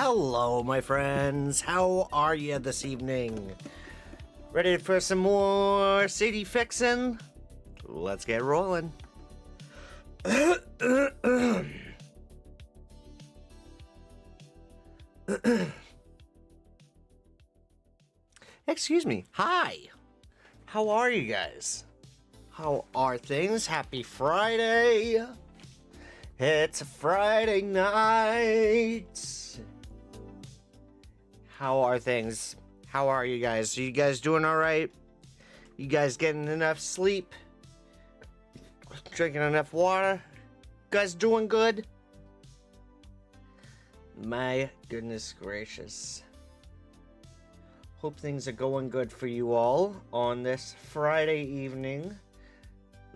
Hello, my friends. How are you this evening? Ready for some more city fixin'? Let's get rolling. Excuse me. Hi. How are you guys? How are things? Happy Friday. It's a Friday night. How are things? How are you guys? Are you guys doing all right? You guys getting enough sleep? Drinking enough water? You guys doing good? My goodness gracious. Hope things are going good for you all on this Friday evening.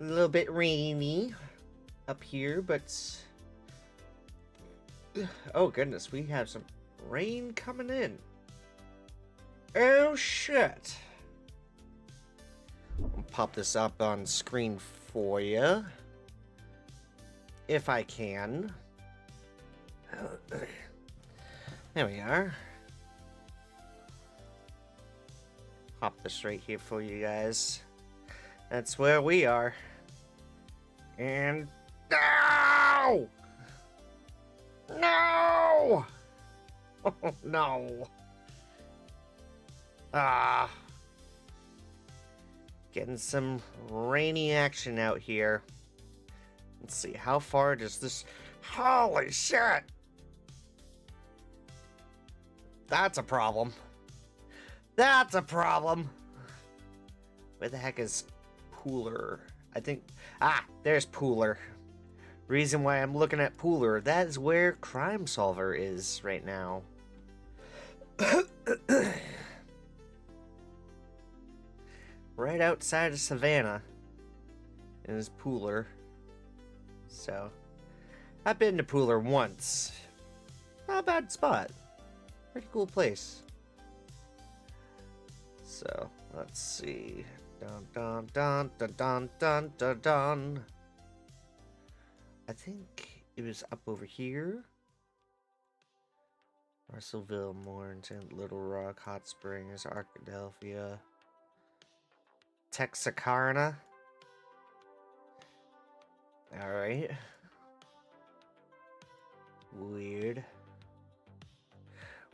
A little bit rainy up here, but oh goodness, we have some rain coming in. Oh shit. I'll pop this up on screen for you if I can. There we are. Pop this right here for you guys. That's where we are. And no! No! Oh, no. Getting some rainy action out here. Let's see, how far does this... Holy shit! That's a problem. That's a problem. Where the heck is Pooler? I think... there's Pooler. Reason why I'm looking at Pooler, that is where Crime Solver is right now. Right outside of Savannah is Pooler. So, I've been to Pooler once. Not a bad spot. Pretty cool place. So, let's see. Dun dun dun dun dun dun dun dun. I think it was up over here. Russellville, Morrington, Little Rock, Hot Springs, Arkadelphia, Texarkana. Alright. Weird.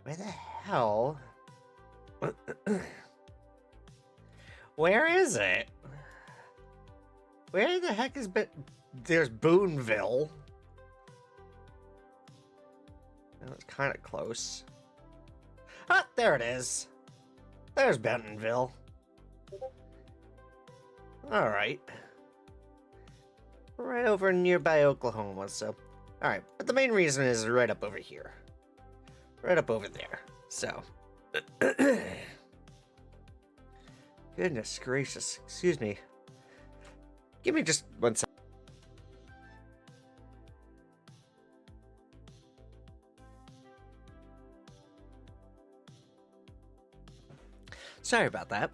Where the hell? Where is it? Where the heck is there's Boonville. That was kind of close. Ah, there it is. There's Bentonville. Alright. Right over nearby Oklahoma, so... Alright, but the main reason is right up over here. Right up over there, so... Goodness gracious, excuse me. Give me just 1 second. Sorry about that.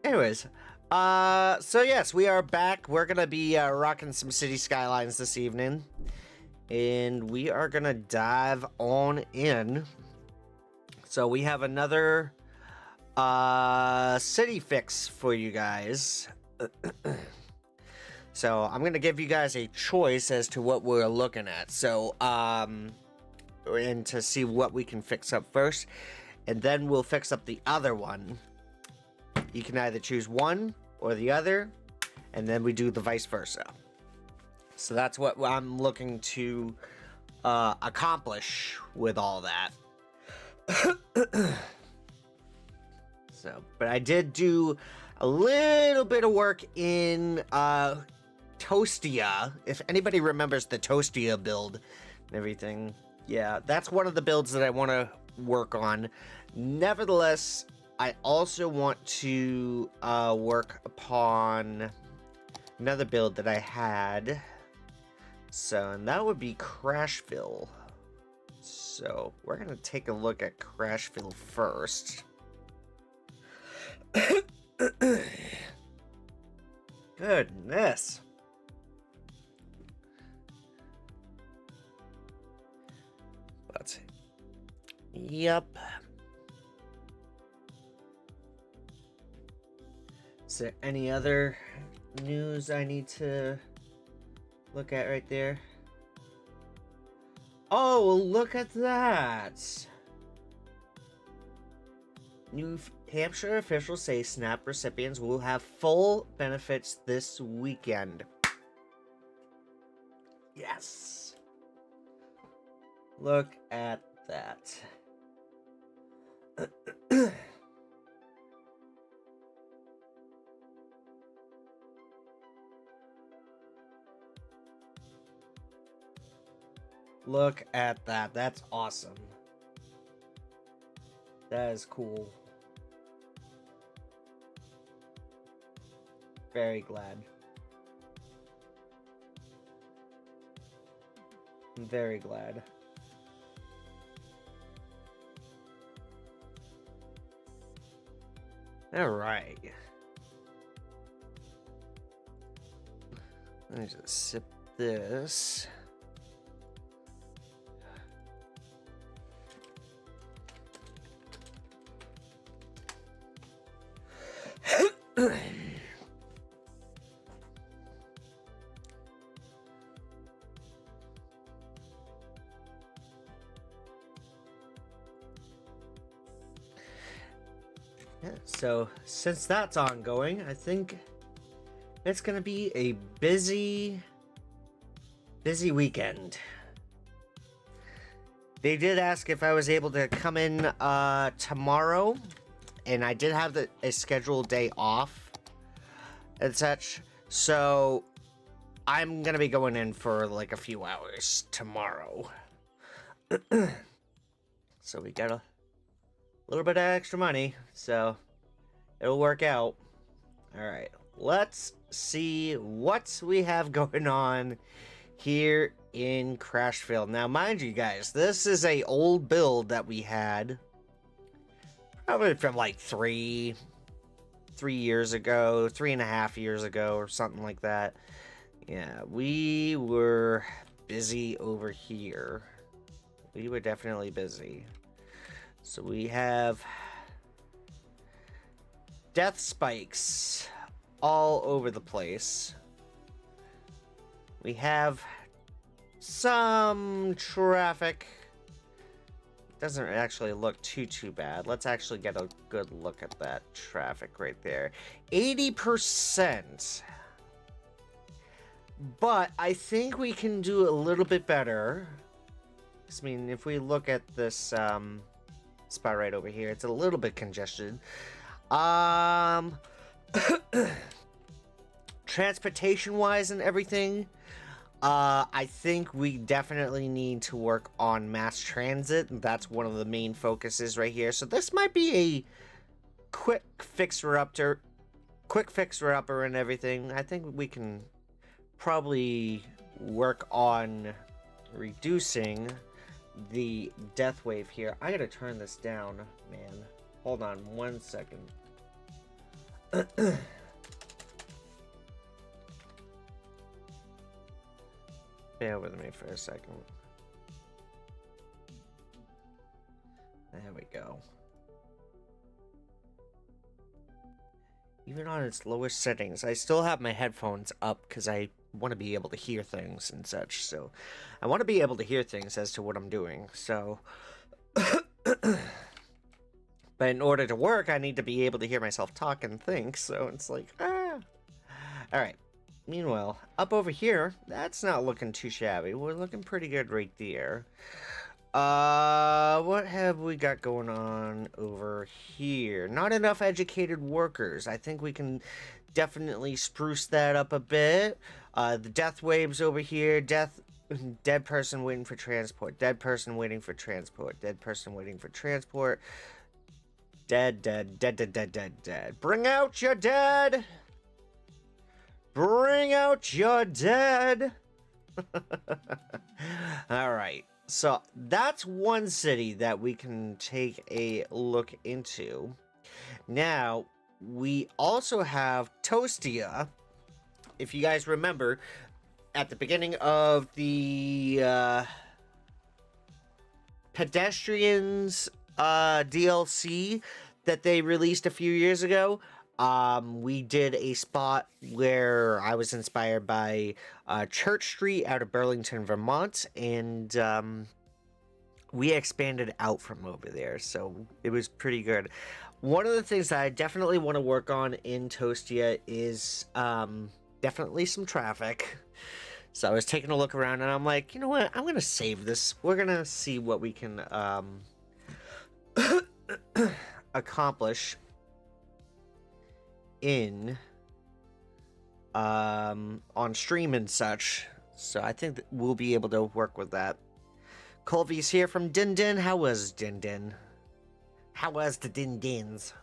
Anyways, so yes, we are back. We're gonna be rocking some City Skylines this evening, and we are gonna dive on in. So we have another city fix for you guys. So I'm gonna give you guys a choice as to what we're looking at. So and to see what we can fix up first, and then we'll fix up the other one. You can either choose one or the other, and then we do the vice versa. So that's what I'm looking to accomplish with all that. So, but I did do a little bit of work in Toastia. If anybody remembers the Toastia build and everything, yeah, that's one of the builds that I want to work on. Nevertheless, I also want to work upon another build that I had. So, and that would be Crashville. So, we're going to take a look at Crashville first. Goodness. Let's see. Yep. Is there any other news I need to look at right there? Oh, look at that! New Hampshire officials say SNAP recipients will have full benefits this weekend. Yes! Look at that. Look at that. That's awesome. That is cool. Very glad. I'm very glad. All right. Let me just sip this. So, since that's ongoing, I think it's gonna be a busy weekend. They did ask if I was able to come in tomorrow, and I did have a scheduled day off and such, so I'm gonna be going in for like a few hours tomorrow. So we got a little bit of extra money, so it'll work out. All right, let's see what we have going on here in Crashfield. Now, mind you guys, this is a old build that we had probably from like three years ago, 3.5 years ago, or something like that. Yeah, we were busy over here. We were definitely busy. So we have death spikes all over the place. We have some traffic. Doesn't actually look too bad. Let's actually get a good look at that traffic right there. 80%. But I think we can do a little bit better. I mean, if we look at this spot right over here, it's a little bit congested. Transportation wise and everything, I think we definitely need to work on mass transit. That's one of the main focuses right here. So this might be a quick fixer-upper and everything. I think we can probably work on reducing the death wave here. I gotta turn this down, man. Hold on 1 second. Bear with me for a second. There we go. Even on its lowest settings, I still have my headphones up because I want to be able to hear things and such. So I want to be able to hear things as to what I'm doing. So but in order to work, I need to be able to hear myself talk and think. So it's like, all right. Meanwhile, up over here, that's not looking too shabby. We're looking pretty good right there. What have we got going on over here? Not enough educated workers. I think we can definitely spruce that up a bit. The death waves over here. Dead person waiting for transport. Dead person waiting for transport. Dead person waiting for transport. Dead. Bring out your dead! Bring out your dead! Alright, so that's one city that we can take a look into. Now, we also have Toastia. If you guys remember, at the beginning of the pedestrians DLC that they released a few years ago. We did a spot where I was inspired by Church Street out of Burlington, Vermont, and we expanded out from over there, so it was pretty good. One of the things that I definitely want to work on in Toastia is definitely some traffic. So I was taking a look around and I'm like, you know what? I'm going to save this. We're going to see what we can accomplish in on stream and such. So I think that we'll be able to work with that. Colby's here from Din Din. How was Din Din? How was the Din Dins?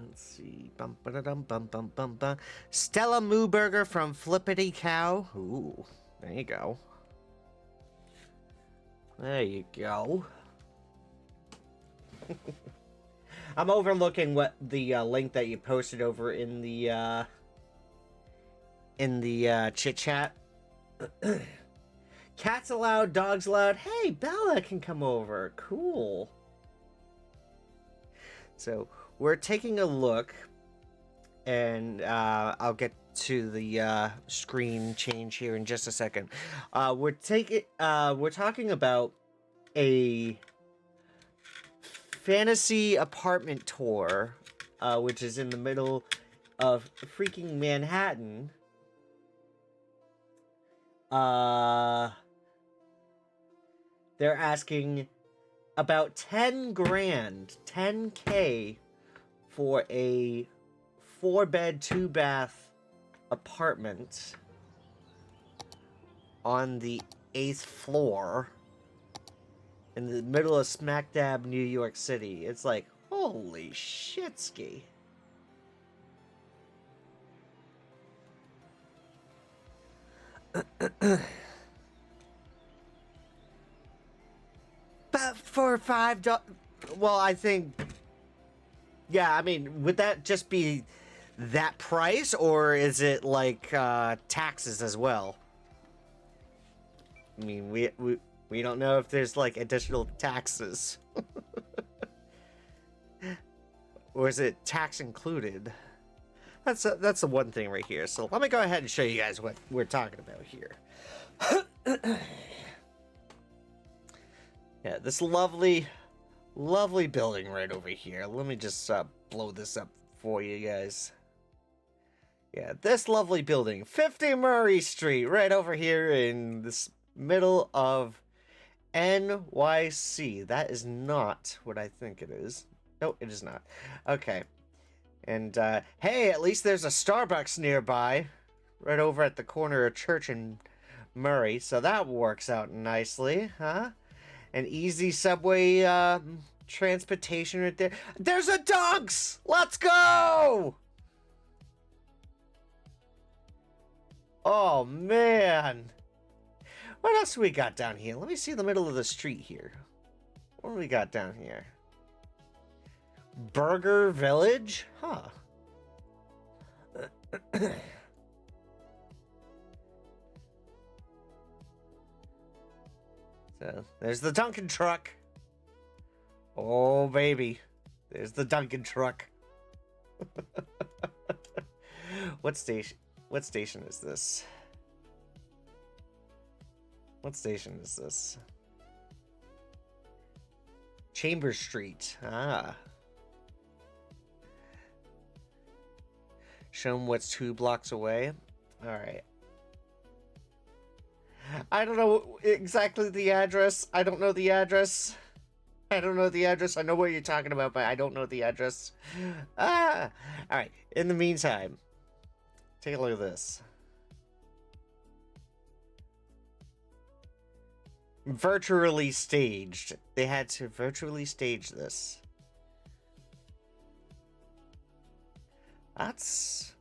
Let's see. Bum, ba-da-dum, bum, bum, bum, bum. Stella Mooburger from Flippity Cow. Ooh, there you go. There you go. I'm overlooking what the link that you posted over in the chit chat. Cats allowed, dogs allowed. Hey, Bella can come over. Cool. So we're taking a look, and I'll get to the screen change here in just a second. We're talking about a fantasy apartment tour, which is in the middle of freaking Manhattan. They're asking about 10 grand, 10K for a 4-bed, 2-bath apartment on the 8th floor in the middle of smack dab New York City. It's like, holy shitski. But for $5, well, I think, yeah, I mean, would that just be that price, or is it like taxes as well? I mean, we don't know if there's like additional taxes. Or is it tax included? That's the one thing right here. So let me go ahead and show you guys what we're talking about here. Yeah, this lovely building right over here. Let me just blow this up for you guys. Yeah, this lovely building, 50 Murray Street, right over here in this middle of NYC. That is not what I think it is. No, it is not. Okay. And, hey, at least there's a Starbucks nearby. Right over at the corner of Church and Murray. So that works out nicely, huh? An easy subway, transportation right there. There's a Dunks! Let's go! Oh, man. What else do we got down here? Let me see the middle of the street here. What do we got down here? Burger Village? Huh. So, there's the Dunkin' truck. Oh, baby. There's the Dunkin' truck. What station? What station is this? What station is this? Chambers Street. Ah. Show them what's 2 blocks away. All right. I don't know exactly the address. I don't know the address. I don't know the address. I know what you're talking about, but I don't know the address. Ah! Alright, in the meantime, take a look at this. Virtually staged. They had to virtually stage this. That's...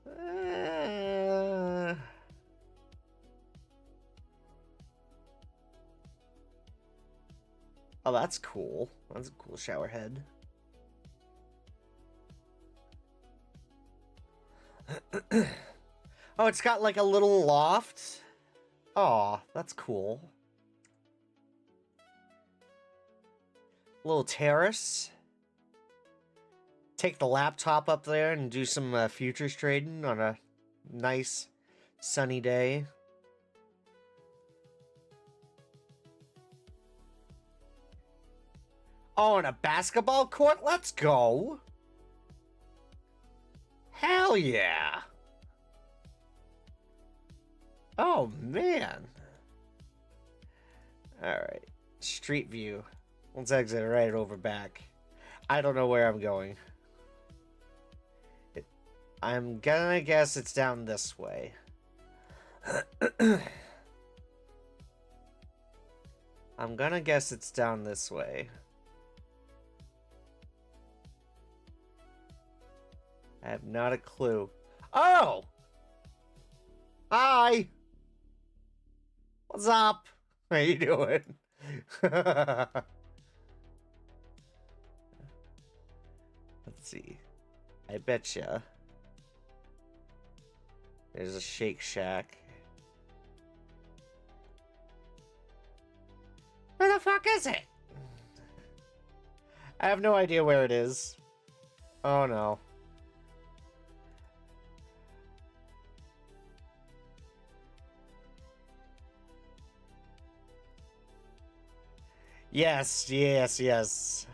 Oh, that's cool. That's a cool shower head. Oh, it's got like a little loft. Oh, that's cool. Little terrace. Take the laptop up there and do some futures trading on a nice sunny day. Oh, and a basketball court? Let's go! Hell yeah! Oh, man. Alright. Street view. Let's exit right over back. I don't know where I'm going. I'm gonna guess it's down this way. I'm gonna guess it's down this way. I have not a clue. Oh! Hi! What's up? How you doing? Let's see. I betcha. There's a Shake Shack. Where the fuck is it? I have no idea where it is. Oh no. Yes, yes, yes.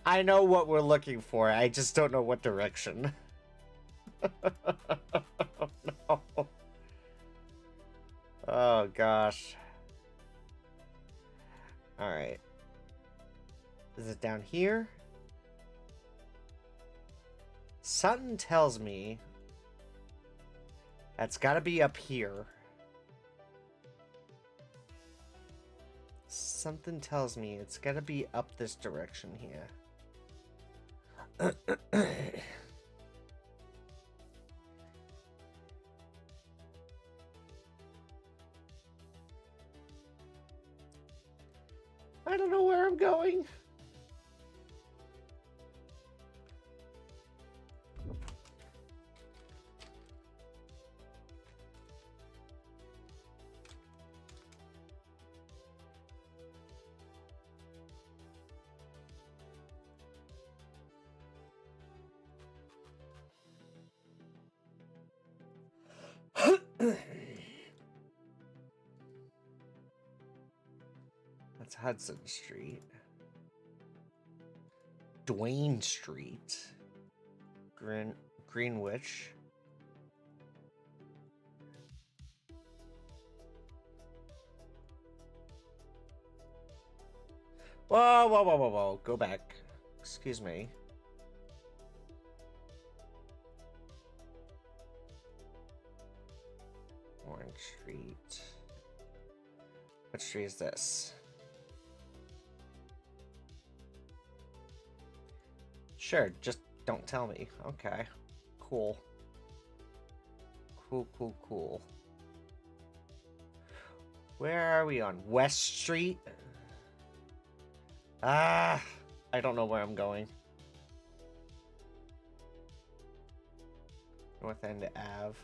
I know what we're looking for. I just don't know what direction. Oh, no. Oh, gosh. Alright. Is it down here? Something tells me that's gotta be up here. Something tells me it's gotta be up this direction here. I don't know where I'm going. That's Hudson Street. Duane Street. Greenwich. Whoa, whoa, whoa, whoa, whoa. Go back. Excuse me. Orange Street. What street is this? Sure, just don't tell me. Okay. Cool. Cool, cool, cool. Where are we on? West Street? Ah, I don't know where I'm going. North End Ave.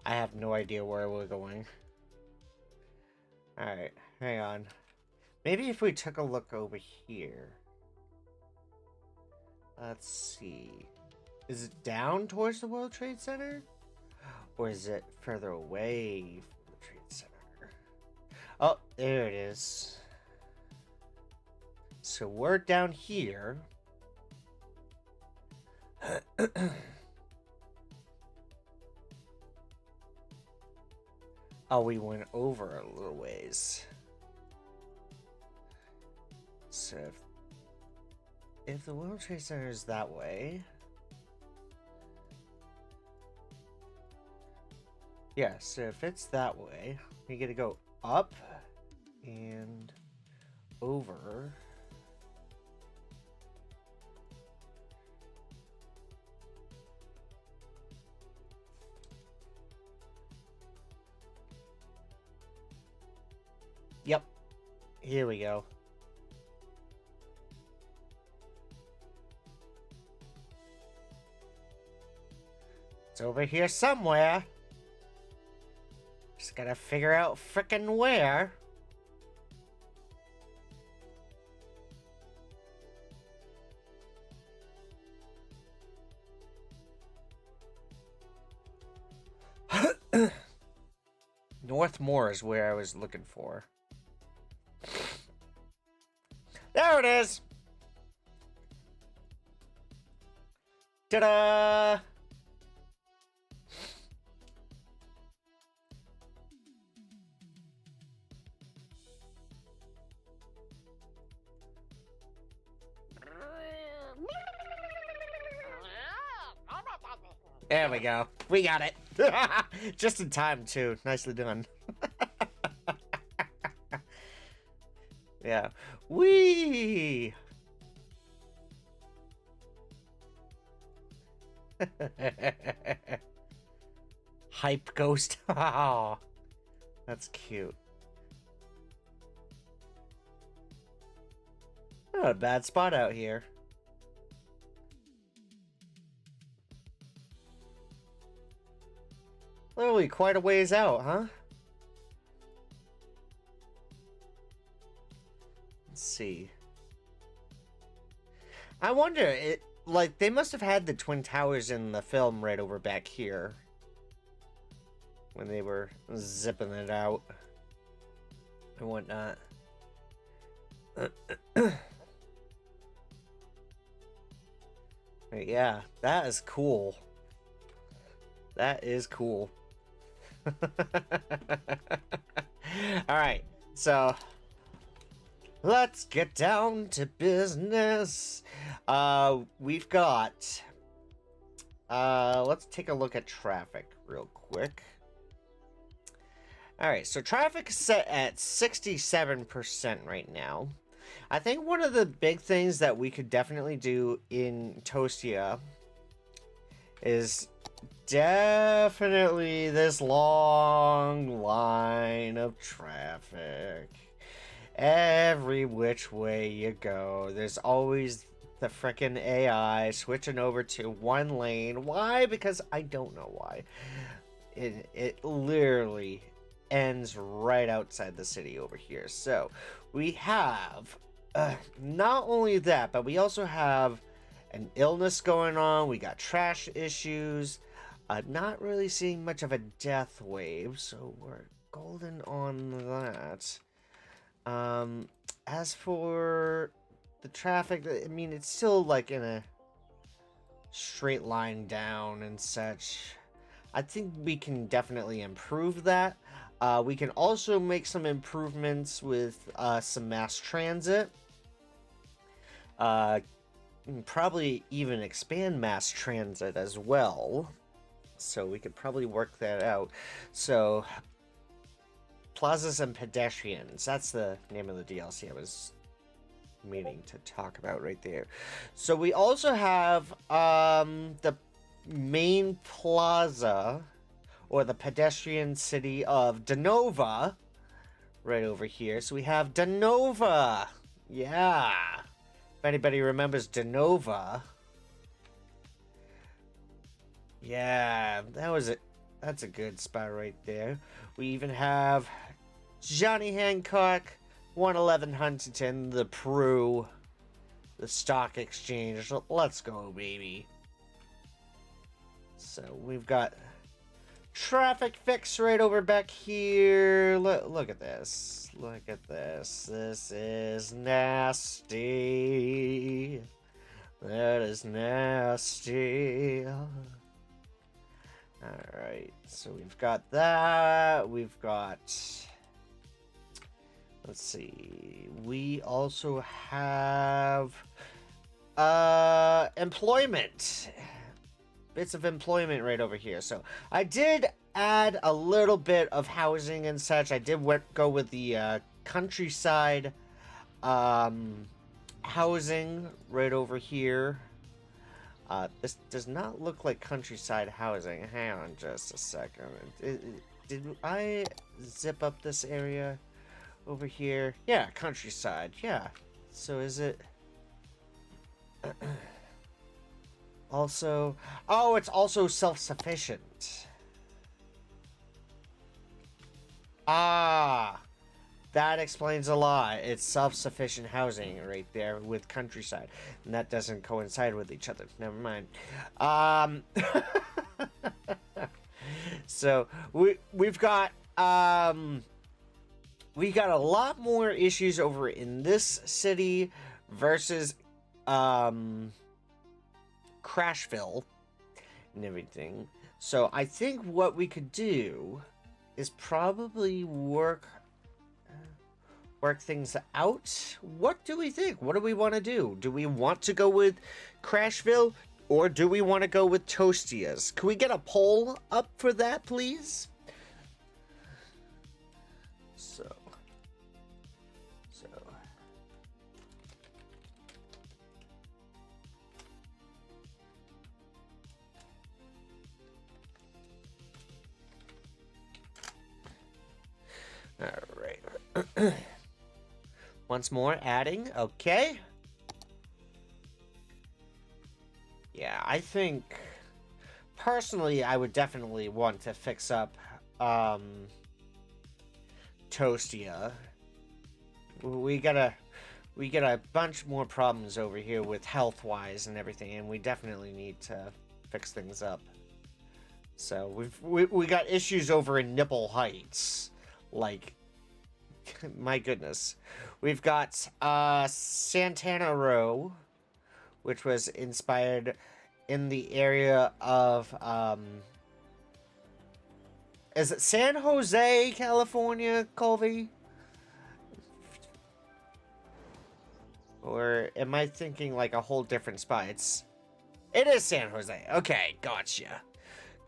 I have no idea where we're going. Alright, hang on. Maybe if we took a look over here. Let's see. Is it down towards the World Trade Center? Or is it further away from the Trade Center? Oh, there it is. So we're down here. Oh, we went over a little ways. So if the World Trade Center is that way... Yeah, so if it's that way, we gotta go up and over. Yep. Here we go. It's over here somewhere. Just gotta figure out frickin' where. Northmore is where I was looking for. There it is! Ta-da! There we go. We got it. Just in time, too. Nicely done. Yeah. Whee! Hype ghost. Oh, that's cute. Not a bad spot out here. Literally quite a ways out, huh? Let's see. I wonder, like, they must have had the Twin Towers in the film right over back here. When they were zipping it out. And whatnot. Yeah, that is cool. That is cool. Alright, so let's get down to business. We've got let's take a look at traffic real quick. Alright, so traffic is set at 67% right now. I think one of the big things that we could definitely do in Tostia is definitely this long line of traffic. Every which way you go, there's always the frickin' AI switching over to one lane. Why? Because I don't know why. It literally ends right outside the city over here. So we have not only that, but we also have an illness going on. We got trash issues. Not really seeing much of a death wave, so we're golden on that. As for the traffic, I mean, it's still like in a straight line down and such. I think we can definitely improve that. We can also make some improvements with some mass transit. Probably even expand mass transit as well. So we could probably work that out. So, plazas and pedestrians. That's the name of the DLC I was meaning to talk about right there. So we also have the main plaza, or the pedestrian city of Denova, right over here. So we have Denova. Yeah. If anybody remembers Denova. Yeah, that was it. That's a good spot right there. We even have Johnny Hancock, 111 Huntington, the Prue, the Stock Exchange. Let's go, baby. So we've got traffic fix right over back here. Look at this. Look at this. This is nasty. That is nasty. Alright, so we've got that. We've got... Let's see. We also have... employment. Bits of employment right over here. So I did add a little bit of housing and such. I did go with the countryside housing right over here. This does not look like countryside housing. Hang on just a second. Did I zip up this area over here? Yeah, countryside. Yeah. So is it... Also... Oh, it's also self-sufficient. Ah! That explains a lot. It's self-sufficient housing right there with countryside. And that doesn't coincide with each other. Never mind. So, we've got a lot more issues over in this city versus Crashville and everything. So I think what we could do is probably work things out. What do we think? What do we want to do? Do we want to go with Crashville or do we want to go with Toastia's? Can we get a poll up for that, please? Alright. Once more, adding. Okay. Yeah, I think... Personally, I would definitely want to fix up, Toastia. We got a bunch more problems over here with health-wise and everything, and we definitely need to fix things up. So, we got issues over in Nipple Heights. Like, my goodness. We've got Santana Row, which was inspired in the area of is it San Jose, California, Colby? Or am I thinking like a whole different spot? It is San Jose. Okay, gotcha.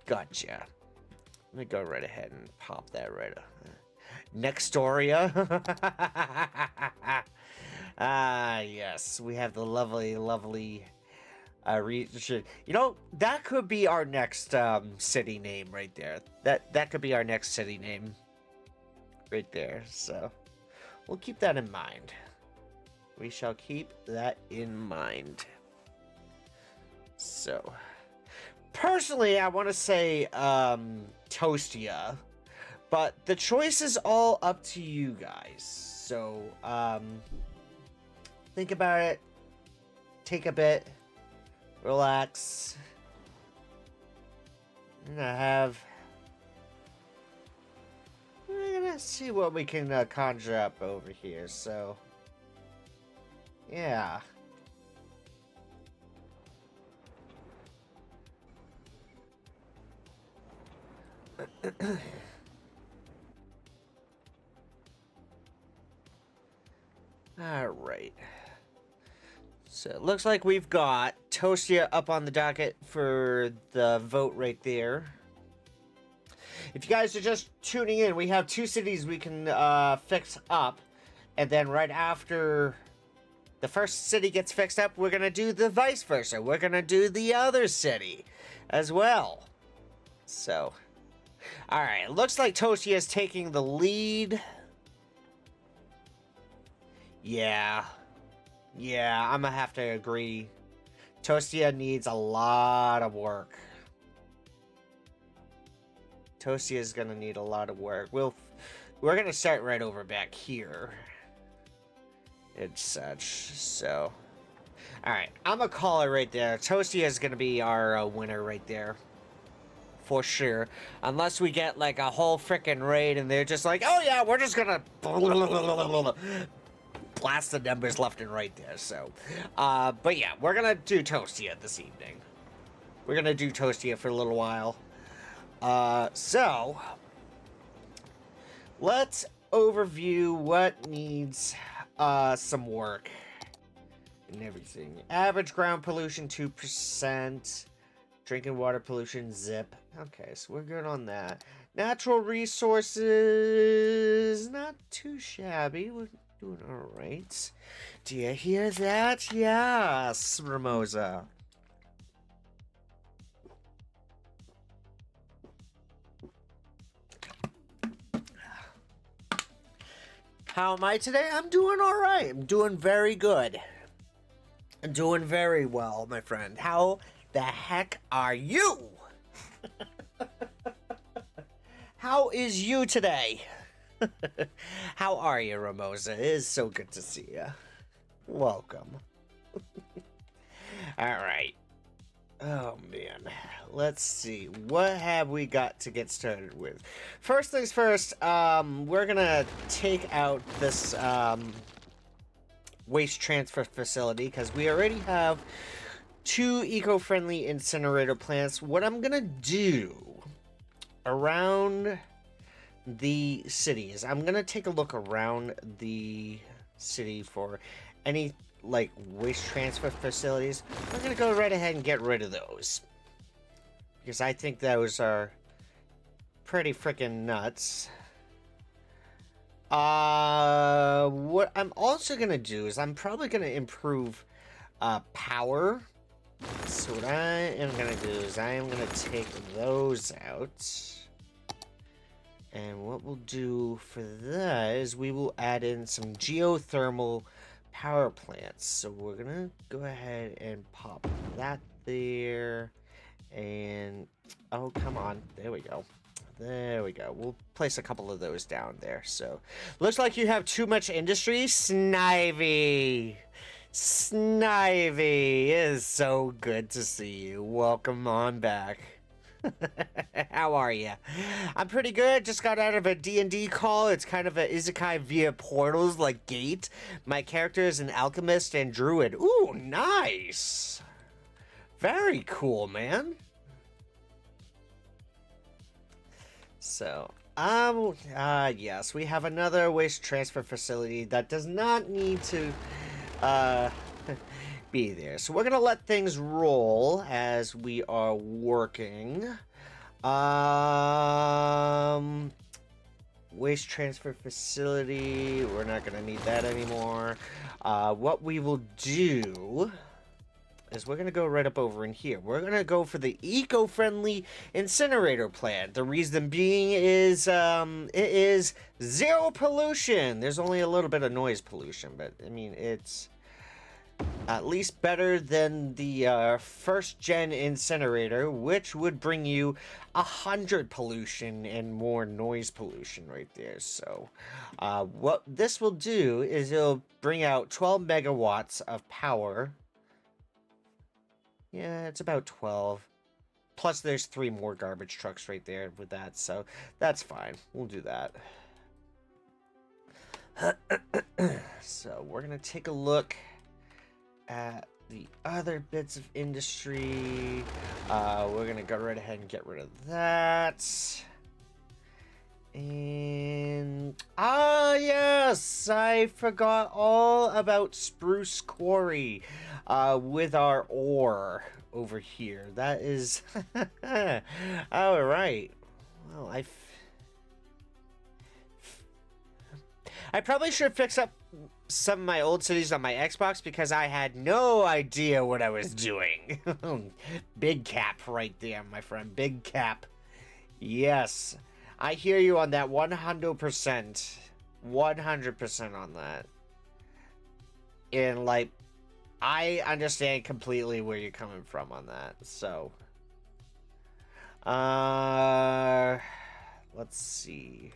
Gotcha. Let me go right ahead and pop that right up. Nextoria. Yes, we have the lovely region. You know, that could be our next city name right there. That could be our next city name right there. So we'll keep that in mind. We shall keep that in mind. So personally, I want to say Toastia. But the choice is all up to you guys. So, think about it. Take a bit. Relax. I'm gonna see what we can conjure up over here. So, yeah. Alright. So it looks like we've got Toastia up on the docket for the vote right there. If you guys are just tuning in, we have two cities we can fix up. And then right after the first city gets fixed up, we're going to do the vice versa. We're going to do the other city as well. So, alright. It looks like Toastia is taking the lead. Yeah, I'm gonna have to agree. Toastia needs a lot of work. Toastia is gonna need a lot of work. we're gonna start right over back here and such. So, all right, I'm gonna call it right there. Toastia is gonna be our winner right there. For sure. Unless we get like a whole freaking raid and they're just like, oh yeah, we're just gonna blast the numbers left and right there. So, but yeah, we're gonna do Toastia this evening. We're gonna do Toastia for a little while. So, let's overview what needs some work and everything. Average ground pollution 2%. Drinking water pollution, zip. Okay, so we're good on that. Natural resources, not too shabby. We're doing all right. Do you hear that? Yes, Ramosa. How am I today? I'm doing all right. I'm doing very good. I'm doing very well, my friend. How the heck are you? How is you today? How are you, Ramosa? It is so good to see you. Welcome. All right. Oh, man. Let's see. What have we got to get started with? First things first, we're going to take out this waste transfer facility because we already have 2 eco-friendly incinerator plants. What I'm gonna do around the city is I'm gonna take a look around the city for any like waste transfer facilities. We're gonna go right ahead and get rid of those because I think those are pretty freaking nuts. What I'm also gonna do is I'm probably gonna improve power. So what I am going to do is I am going to take those out. And what we'll do for that is we will add in some geothermal power plants. So we're going to go ahead and pop that there. And, oh, come on. There we go. There we go. We'll place a couple of those down there. So, looks like you have too much industry. Snivy! Snivy, it is so good to see you. Welcome on back. How are you? I'm pretty good. Just got out of a D&D call. It's kind of a isekai via portals like Gate. My character is an alchemist and druid. Ooh, nice. Very cool, man. So, yes, we have another waste transfer facility that does not need to be there. So we're gonna let things roll as we are working. Waste transfer facility, we're not gonna need that anymore. What we will do is we're gonna go right up over in here. We're gonna go for the eco-friendly incinerator plant. The reason being is it is 0 pollution. There's only a little bit of noise pollution, but I mean it's at least better than the first gen incinerator, which would bring you 100 pollution and more noise pollution right there. So what this will do is it'll bring out 12 megawatts of power. Yeah, it's about 12. Plus there's 3 more garbage trucks right there with that, so that's fine. We'll do that. So we're gonna take a look at the other bits of industry. We're gonna go right ahead and get rid of that. And yes, I forgot all about Spruce Quarry with our ore over here. That is all right. Well, I probably should fix up some of my old cities on my Xbox because I had no idea what I was doing. Big cap right there, my friend. Big cap. Yes. I hear you on that 100%. 100% on that. And, like, I understand completely where you're coming from on that. So, let's see.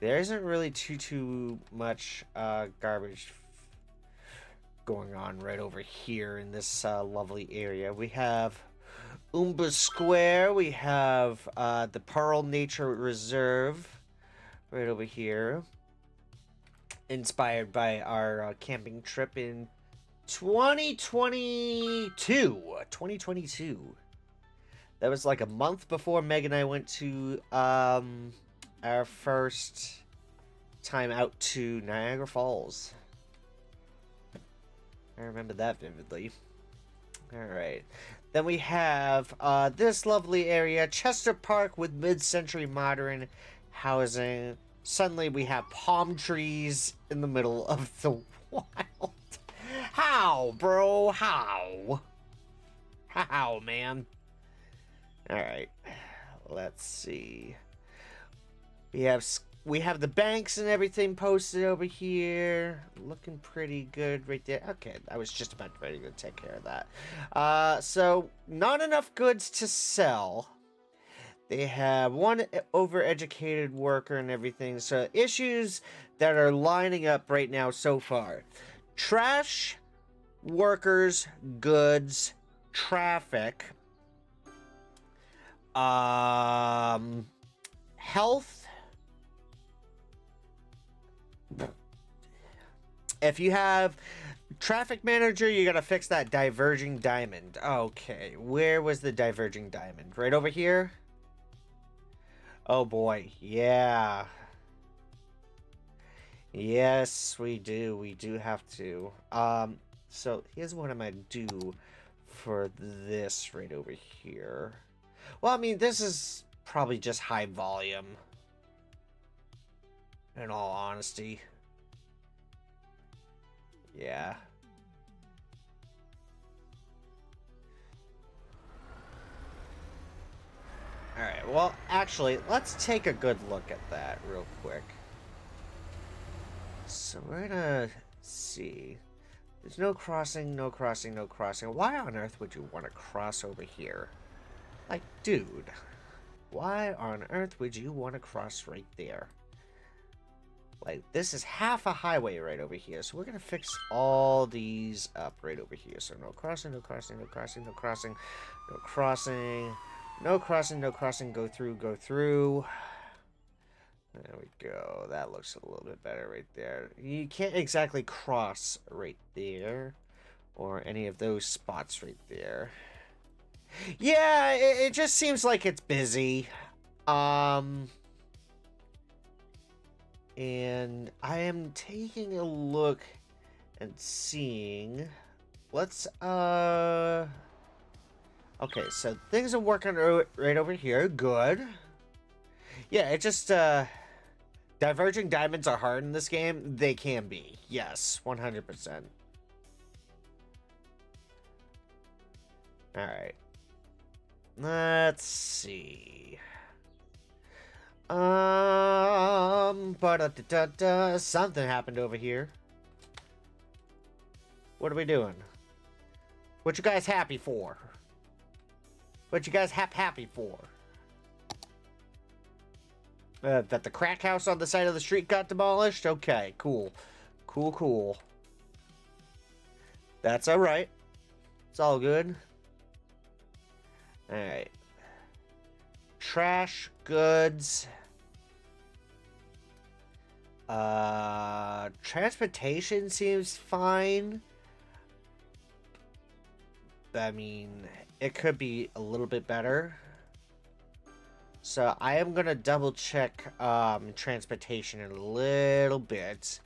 There isn't really too much garbage going on right over here in this lovely area. We have Umba Square. We have the Pearl Nature Reserve right over here. Inspired by our camping trip in 2022. 2022. That was like a month before Meg and I went to our first time out to Niagara Falls. I remember that vividly. Alright. Then we have this lovely area, Chester Park, with mid-century modern housing. Suddenly we have palm trees in the middle of the wild. How, bro? How? How, man? Alright. Let's see. We have the banks and everything posted over here. Looking pretty good right there. Okay, I was just about ready to take care of that. So, not enough goods to sell. They have one overeducated worker and everything. So, issues that are lining up right now so far. Trash, workers, goods, traffic, health. If you have traffic manager, you gotta fix that diverging diamond. Okay, where was the diverging diamond? Right over here? Oh boy, yeah. Yes, we do. We do have to. So here's what I'm gonna do for this right over here. Well, I mean, this is probably just high volume, in all honesty. Yeah. Alright, well, actually, let's take a good look at that real quick. So we're gonna see. There's no crossing, no crossing, no crossing. Why on earth would you want to cross over here? Like, dude, why on earth would you want to cross right there? Like, this is half a highway right over here, so we're gonna fix all these up right over here. So no crossing, no crossing, no crossing, no crossing, no crossing, no crossing, no crossing, go through, go through. There we go. That looks a little bit better right there. You can't exactly cross right there, or any of those spots right there. Yeah, it just seems like it's busy. And I am taking a look and seeing. Let's, okay, so things are working right over here. Good. Yeah, it just, diverging diamonds are hard in this game. They can be. Yes, 100%. Alright. Let's see. Something happened over here. What are we doing? What you guys happy for? What you guys happy for? That the crack house on the side of the street got demolished? Okay, cool. Cool, cool. That's alright. It's all good. Alright. Trash, goods. Transportation seems fine. I mean, it could be a little bit better. So I am gonna double check transportation in a little bit.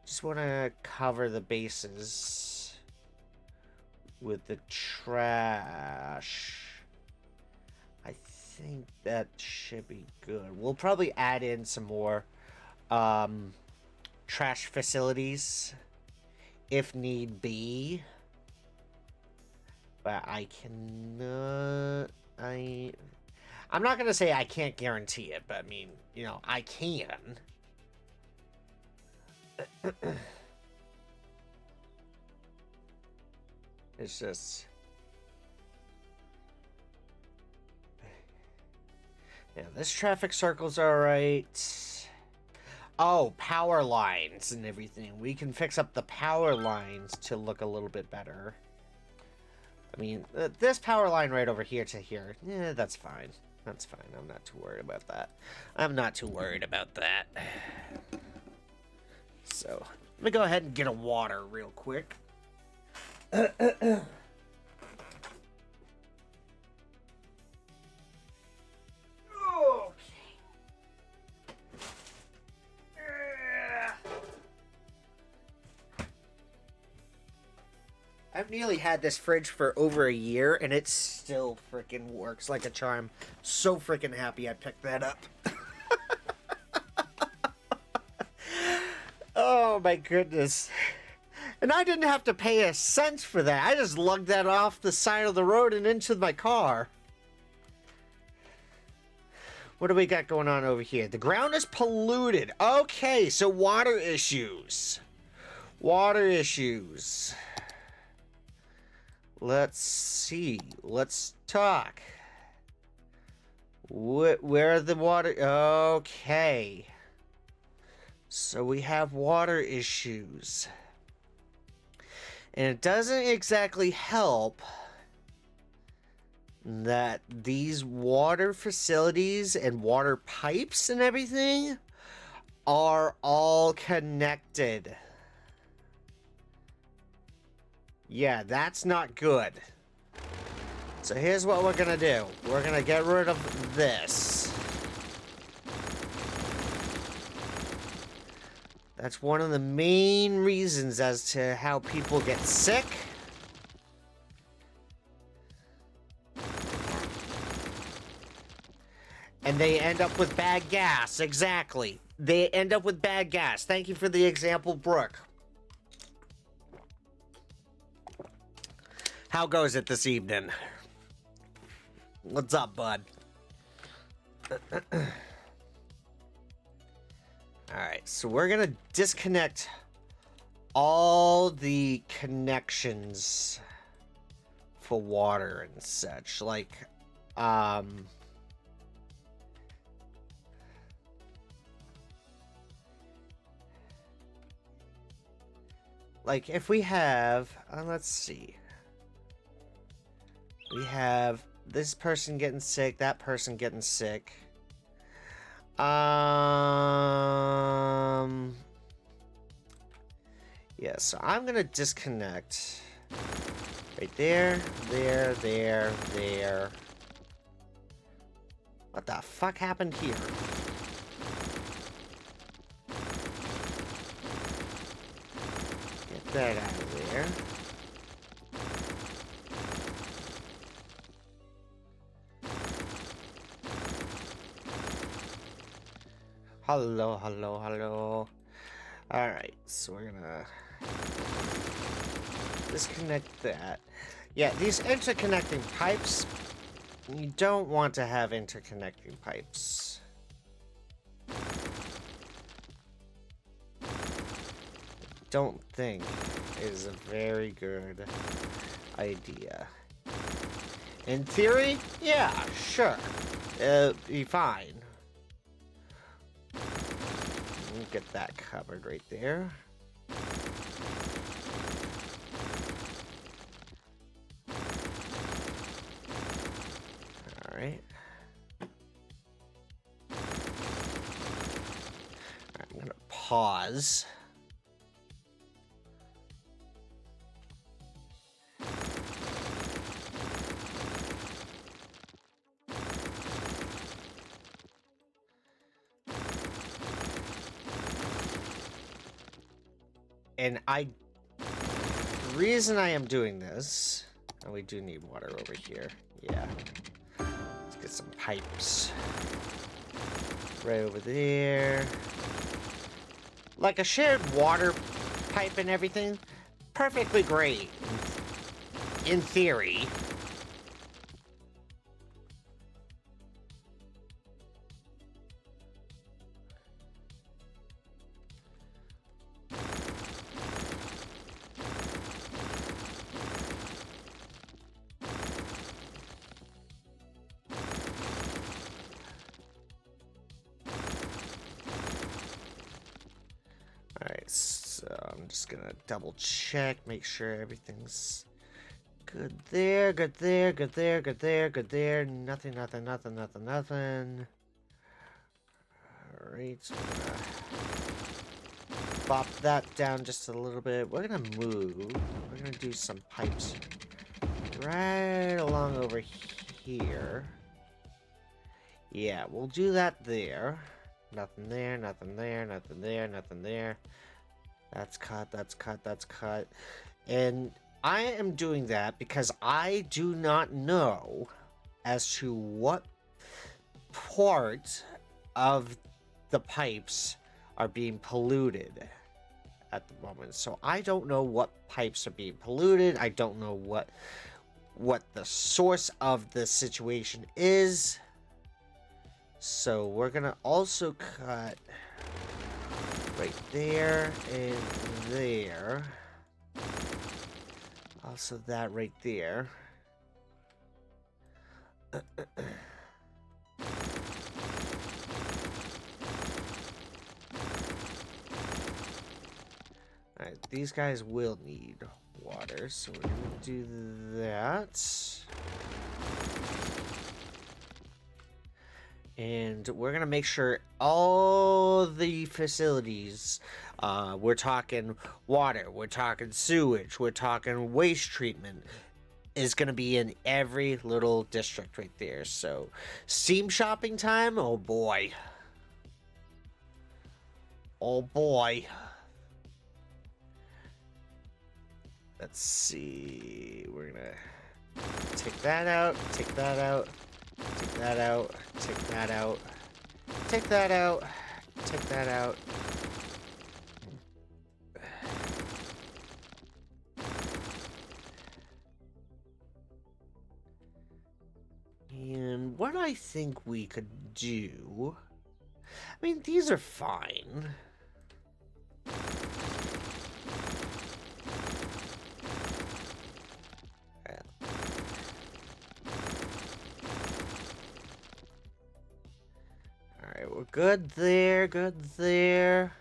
Just want to cover the bases with the trash. I think that should be good. We'll probably add in some more trash facilities if need be. But I cannot... I'm not going to say I can't guarantee it, but I mean, you know, I can. It's just... Yeah, this traffic circle's alright. Oh, power lines and everything. We can fix up the power lines to look a little bit better. I mean, this power line right over here to here, yeah, that's fine. That's fine. I'm not too worried about that. I'm not too worried about that. So, let me go ahead and get a water real quick. I've nearly had this fridge for over a year, and it still freaking works like a charm. So freaking happy I picked that up. Oh my goodness. And I didn't have to pay a cent for that. I just lugged that off the side of the road and into my car. What do we got going on over here? The ground is polluted. Okay, so water issues. Water issues. Let's see. Let's talk. Where are the water? Okay. So we have water issues. And it doesn't exactly help that these water facilities and water pipes and everything are all connected. Yeah, that's not good. So here's what we're gonna do. We're gonna get rid of this. That's one of the main reasons as to how people get sick. And they end up with bad gas. Exactly. They end up with bad gas. Thank you for the example, Brooke. How goes it this evening? What's up, bud? Alright, so we're gonna disconnect all the connections for water and such. Like if we have, let's see. We have this person getting sick, that person getting sick. Yeah, so I'm gonna disconnect right there, there. What the fuck happened here? Get that out of there. Hello. Alright, so we're gonna disconnect that. Yeah, these interconnecting pipes, you don't want to have interconnecting pipes. Don't think is a very good idea. In theory, yeah, sure. Be fine. We'll get that covered right there. Alright. I'm gonna pause. And the reason I am doing this, and we do need water over here, yeah. Let's get some pipes right over there. Like a shared water pipe and everything, perfectly great, in theory. So I'm just gonna double check, make sure everything's good there, good there, good there, good there, good there. Nothing, nothing, nothing, nothing, nothing. Alright, so we're gonna bop that down just a little bit. We're gonna move. We're gonna do some pipes right along over here. Yeah, we'll do that there. Nothing there, nothing there, nothing there, nothing there. That's cut, that's cut, that's cut. And I am doing that because I do not know as to what part of the pipes are being polluted at the moment. So I don't know what pipes are being polluted. I don't know what the source of the situation is. So we're gonna also cut right there and there. Also that right there. Alright, these guys will need water, so we're gonna do that. And we're gonna make sure all the facilities, we're talking water, we're talking sewage, we're talking waste treatment, is gonna be in every little district right there. So, Steam shopping time, oh boy. Oh boy. Let's see, we're gonna take that out, take that out. Take that out, take that out, take that out, take that out. And what I think we could do... I mean, these are fine. Alright, we're good there, good there.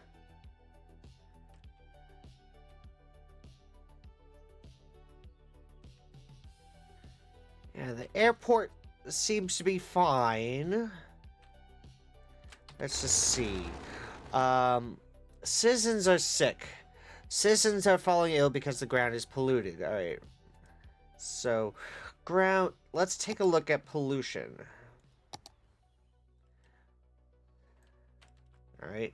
Yeah, the airport seems to be fine. Let's just see. Citizens are sick. Citizens are falling ill because the ground is polluted. Alright. So, ground... Let's take a look at pollution. Alright.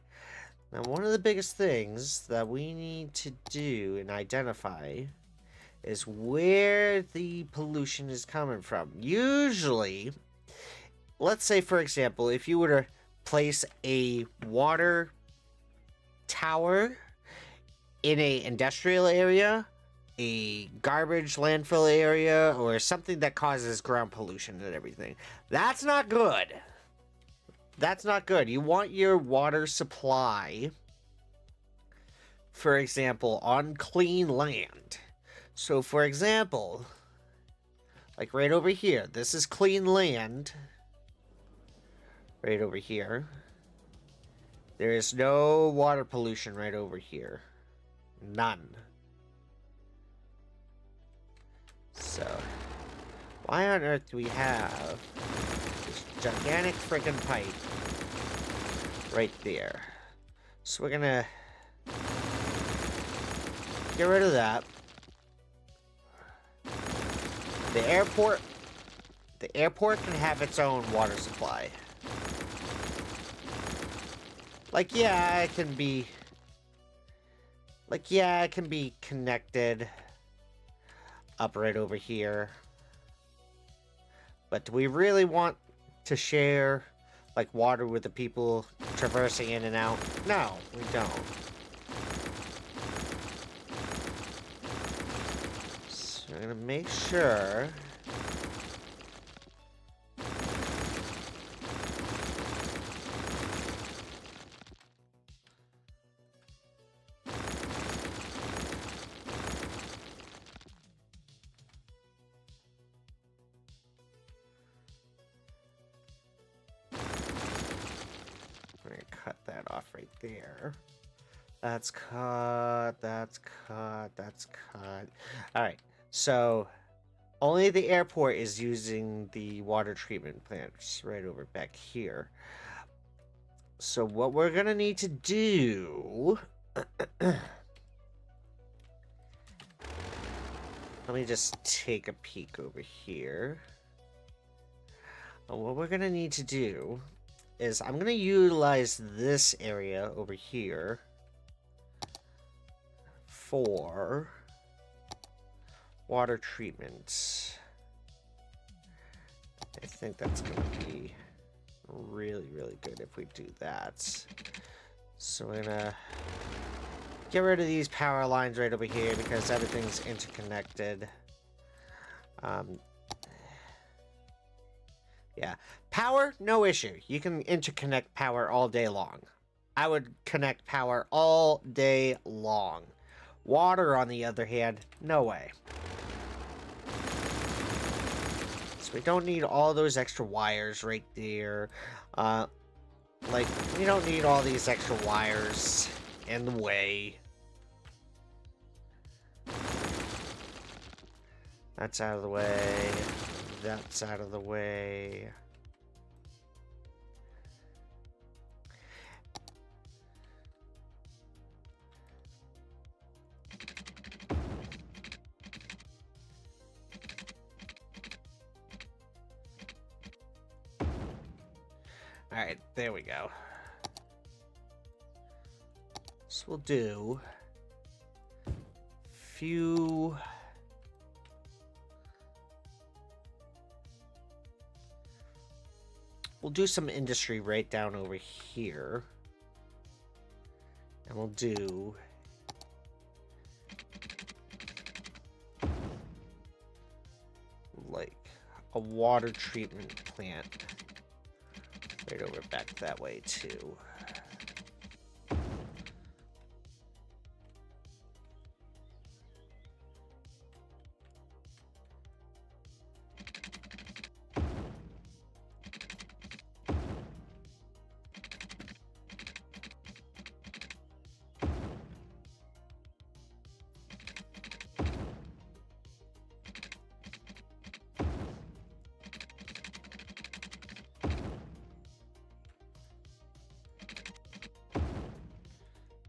Now, one of the biggest things that we need to do and identify is where the pollution is coming from. Usually, let's say, for example, if you were to place a water tower in a industrial area, a garbage landfill area, or something that causes ground pollution and everything, that's not good. That's not good. You want your water supply, for example, on clean land. So, for example, like right over here, this is clean land. Right over here. There is no water pollution right over here. None. So, why on earth do we have this gigantic freaking pipe right there? So we're gonna get rid of that. The airport can have its own water supply. Like, yeah, it can be connected up right over here. But do we really want to share, like, water with the people traversing in and out? No, we don't. So we're gonna make sure... We're gonna cut that off right there. That's cut. That's cut. That's cut. All right. So only the airport is using the water treatment plants right over back here. So what we're gonna need to do. Let me just take a peek over here. What we're gonna need to do is I'm gonna utilize this area over here for water treatment. I think that's gonna be really, really good if we do that. So we're gonna get rid of these power lines right over here because everything's interconnected. Yeah, power, no issue. You can interconnect power all day long. I would connect power all day long. Water, on the other hand, no way. So we don't need all those extra wires right there. Like, we don't need all these extra wires in the way. That's out of the way. That's out of the way. Alright, there we go. So we'll do few... We'll do some industry right down over here. And we'll do... like a water treatment plant right over back that way too.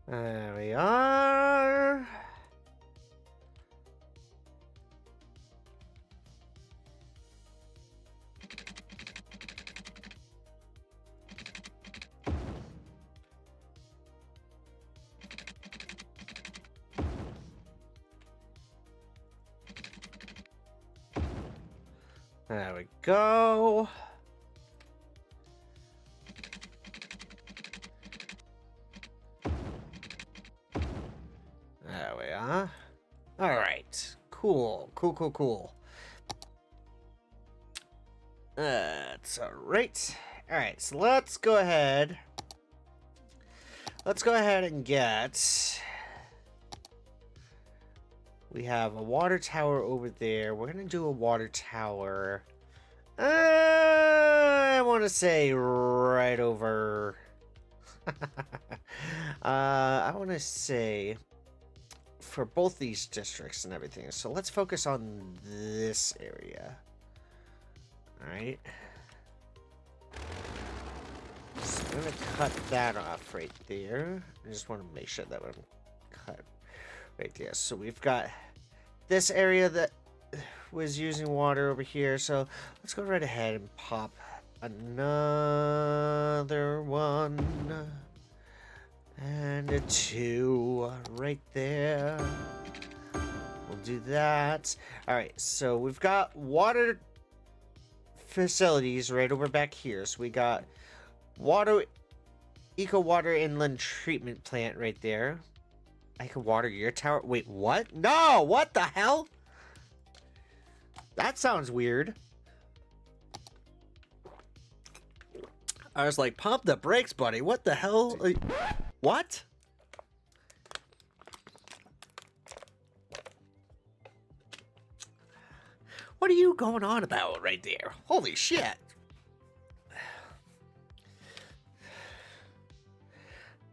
There we are. There we go. There we are. All right. Cool. Cool. That's all right. All right. So let's go ahead. Let's go ahead and get... We have a water tower over there. We're going to do a water tower. I want to say right over... I want to say for both these districts and everything. So let's focus on this area. Alright. So I'm going to cut that off right there. I just want to make sure that I'm cut right there. So we've got this area that was using water over here. So let's go right ahead and pop another one. And a 2 right there. We'll do that. Alright, so we've got water facilities right over back here. So we got Eco Water Inland Treatment Plant right there. I can water your tower. Wait, what? No! What the hell? That sounds weird. I was like, pump the brakes, buddy. What the hell? What? What are you going on about right there? Holy shit.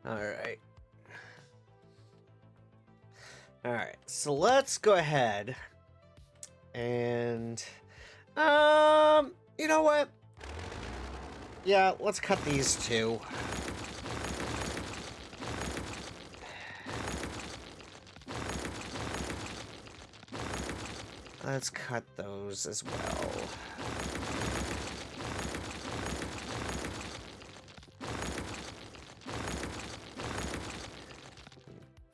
All right. All right, so let's go ahead and, you know what? Yeah, let's cut these two. Let's cut those as well.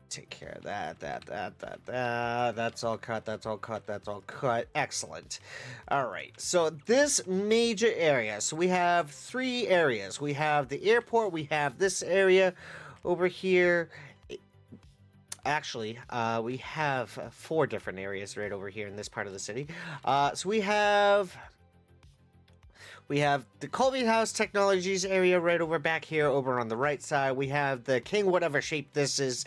Take care of that. That's all cut, that's all cut, that's all cut. Excellent. All right, so this major area, so we have 3 areas. We have the airport, we have this area over here. Actually, we have 4 different areas right over here in this part of the city. So we have the Colby House Technologies area right over back here, over on the right side. We have the King whatever shape this is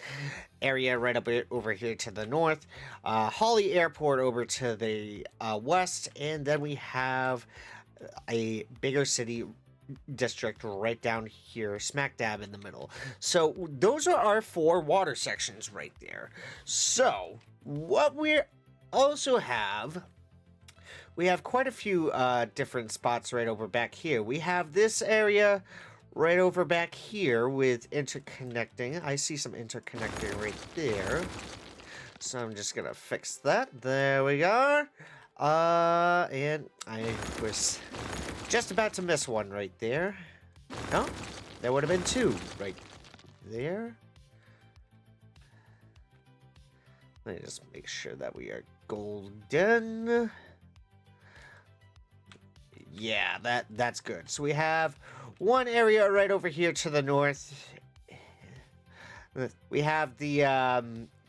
area right up over here to the north. Holly Airport over to the west. And then we have a bigger city district right down here, smack dab in the middle. So those are our 4 water sections right there. So what we also have, we have quite a few different spots right over back here. We have this area right over back here with interconnecting. I see some interconnecting right there. So I'm just gonna fix that. There we go. And I was just about to miss one right there. No, there would have been 2 right there. Let me just make sure that we are golden. Yeah, that's good. So we have one area right over here to the north. We have the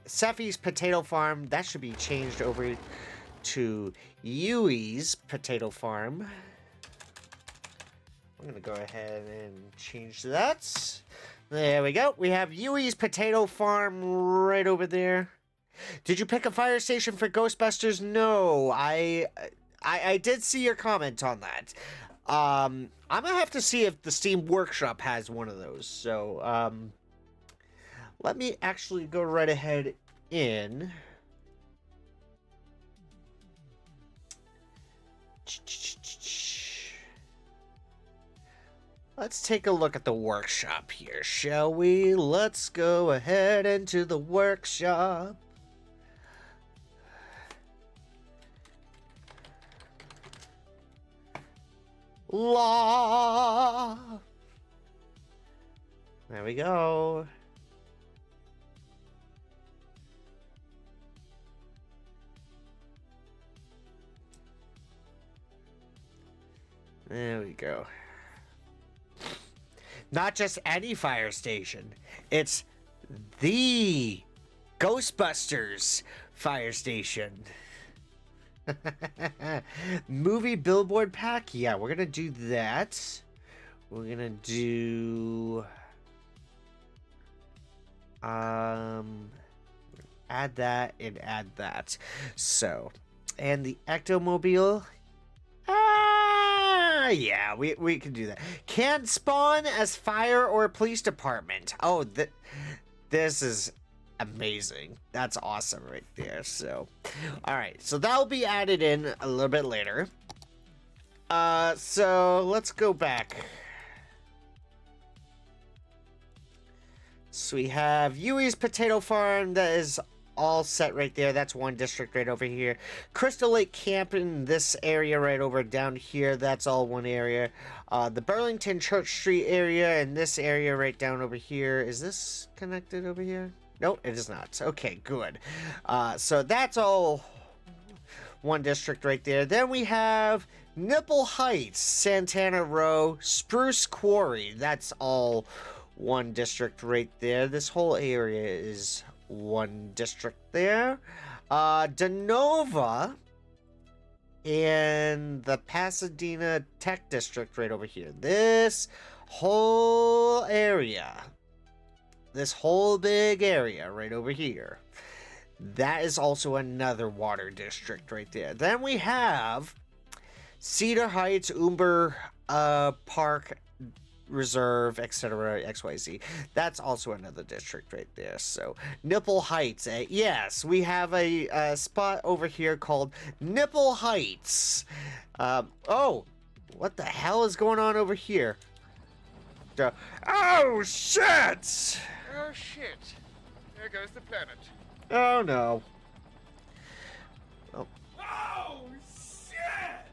Seffi's Potato Farm. That should be changed over to Yui's Potato Farm. I'm going to go ahead and change that. There we go. We have Yui's Potato Farm right over there. Did you pick a fire station for Ghostbusters? No, I did see your comment on that. I'm going to have to see if the Steam Workshop has one of those. So, let me actually go right ahead in. Let's take a look at the workshop here, shall we? Let's go ahead into the workshop. Law. There we go. There we go. Not just any fire station. It's the Ghostbusters fire station. Movie billboard pack? Yeah, we're gonna do that. We're gonna do... add that and add that. So, and the Ectomobile... yeah, we can do that. Can spawn as fire or police department. Oh, this is amazing. That's awesome right there. So, all right. So that'll be added in a little bit later. So let's go back. So we have Yui's Potato Farm. That is all set right there. That's one district right over here. Crystal Lake Camp in this area right over down here. That's all one area. The Burlington Church Street area and this area right down over here. Is this connected over here? Nope, it is not. Okay, good. So that's all one district right there. Then we have Nipple Heights, Santana Row, Spruce Quarry. That's all one district right there. This whole area is one district there. Denova and the Pasadena Tech District right over here. This whole area, this whole big area right over here, that is also another water district right there. Then we have Cedar Heights, Umber Park Reserve, etc. XYZ. That's also another district right there. So Nipple Heights. Yes, we have a spot over here called Nipple Heights. Oh, what the hell is going on over here? Oh shit! Oh shit! There goes the planet. Oh no. Oh shit!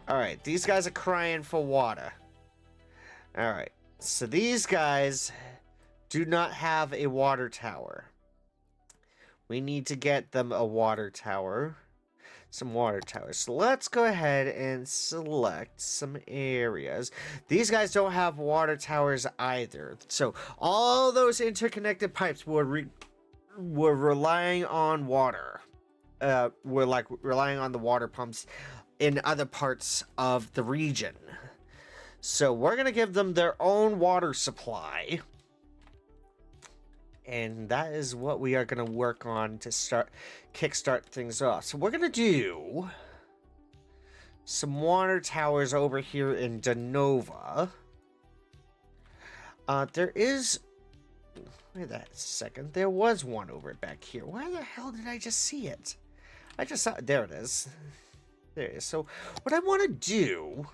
Alright, these guys are crying for water. Alright, so these guys do not have a water tower. We need to get them a water tower. Some water towers. So let's go ahead and select some areas. These guys don't have water towers either. So all those interconnected pipes were relying on water. Were like relying on the water pumps in other parts of the region. So we're going to give them their own water supply. And that is what we are going to work on to kickstart things off. So we're going to do some water towers over here in Denova. There is... Wait a second. There was one over back here. Where the hell did I just see it? I just saw... There it is. There it is. So what I want to do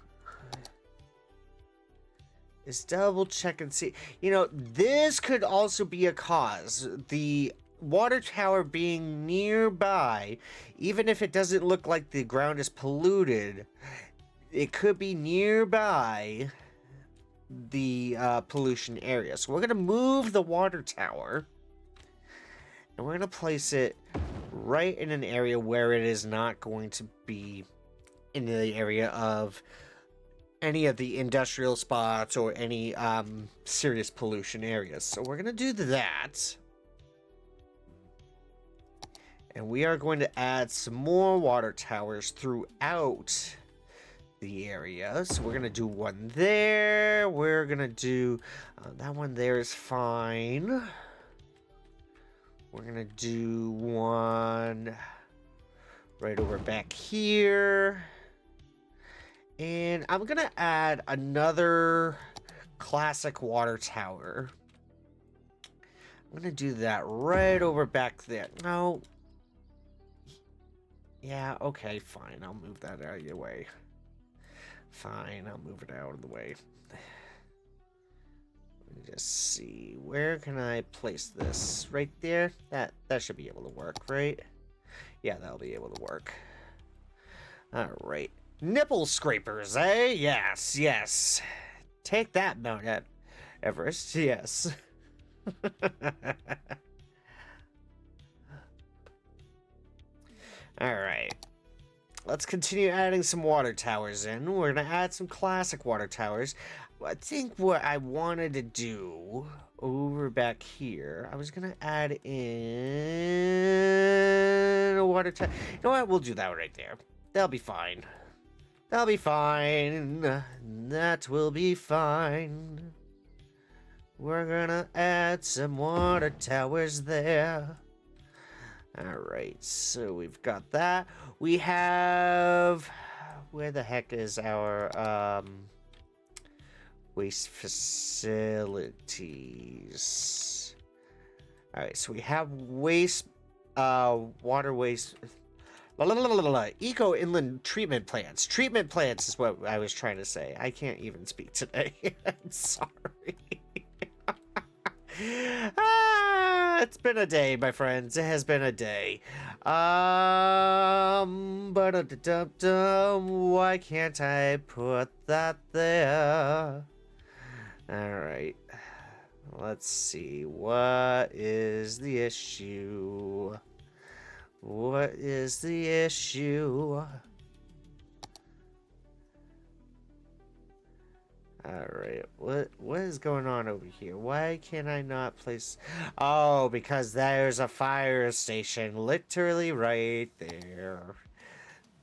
is double check and see. You know, this could also be a cause. The water tower being nearby, even if it doesn't look like the ground is polluted, it could be nearby the pollution area. So we're going to move the water tower, and we're going to place it right in an area where it is not going to be in the area of any of the industrial spots or any serious pollution areas. So we're going to do that. And we are going to add some more water towers throughout the area. So we're going to do one there. We're going to do... that one there is fine. We're going to do one right over back here. And I'm going to add another classic water tower. I'm going to do that right over back there. No. Yeah, okay, fine. I'll move that out of your way. Fine, I'll move it out of the way. Let me just see. Where can I place this? Right there? That should be able to work, right? Yeah, that'll be able to work. Alright. Nipple scrapers, eh? Yes, yes. Take that, Mount Everest. Yes. Alright. Let's continue adding some water towers in. We're going to add some classic water towers. I think what I wanted to do over back here, I was going to add in a water tower. You know what? We'll do that right there. That'll be fine. That'll be fine. That will be fine. We're gonna add some water towers there. Alright, so we've got that. We have... Where the heck is our waste facilities? Alright, so we have waste... water waste... Eco inland treatment plants. Treatment plants is what I was trying to say. I can't even speak today. I'm sorry. It's been a day, my friends. It has been a day. Why can't I put that there? Alright. Let's see. What is the issue? What is the issue? Alright, what is going on over here? Why can I not place... Oh, because there's a fire station literally right there.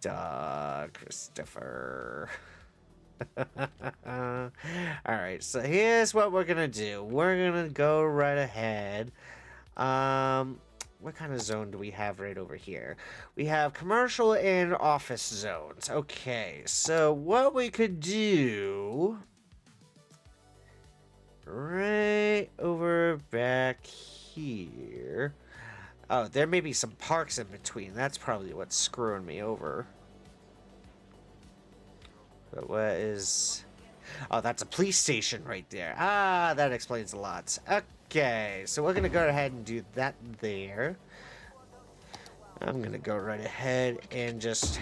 Duh, Christopher. Alright, so here's what we're gonna do. We're gonna go right ahead. We're what kind of zone do we have right over here? We have commercial and office zones. Okay, so what we could do right over back here. Oh, there may be some parks in between. That's probably what's screwing me over. But what is... Oh, that's a police station right there. Ah, that explains a lot. Okay, so we're going to go ahead and do that there. I'm going to go right ahead and just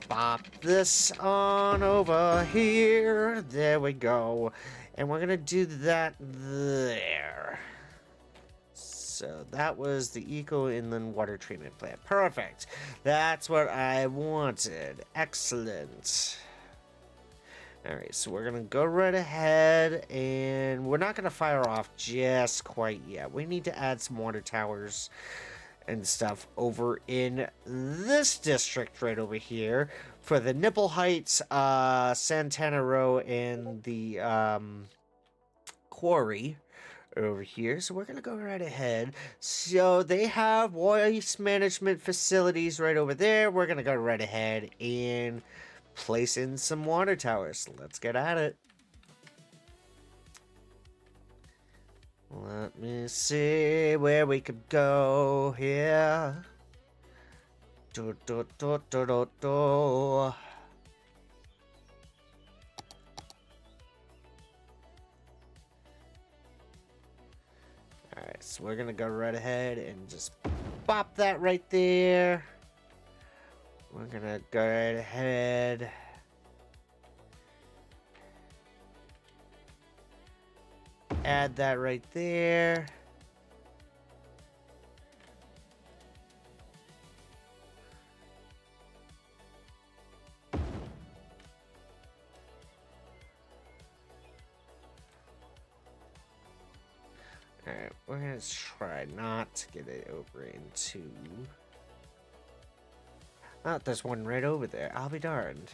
pop this on over here. There we go. And we're going to do that there. So that was the Eco Inland Water Treatment Plant. Perfect. That's what I wanted. Excellent. Alright, so we're going to go right ahead, and we're not going to fire off just quite yet. We need to add some water towers and stuff over in this district right over here for the Nipple Heights, Santana Row, and the quarry over here. So we're going to go right ahead. So they have waste management facilities right over there. We're going to go right ahead and place in some water towers. Let's get at it. Let me see where we could go here. Do, do, do, do, do, do. Alright, so we're gonna go right ahead and just pop that right there. We're gonna go right ahead. Add that right there. Alright, we're gonna try not to get it over into... Oh, there's one right over there. I'll be darned.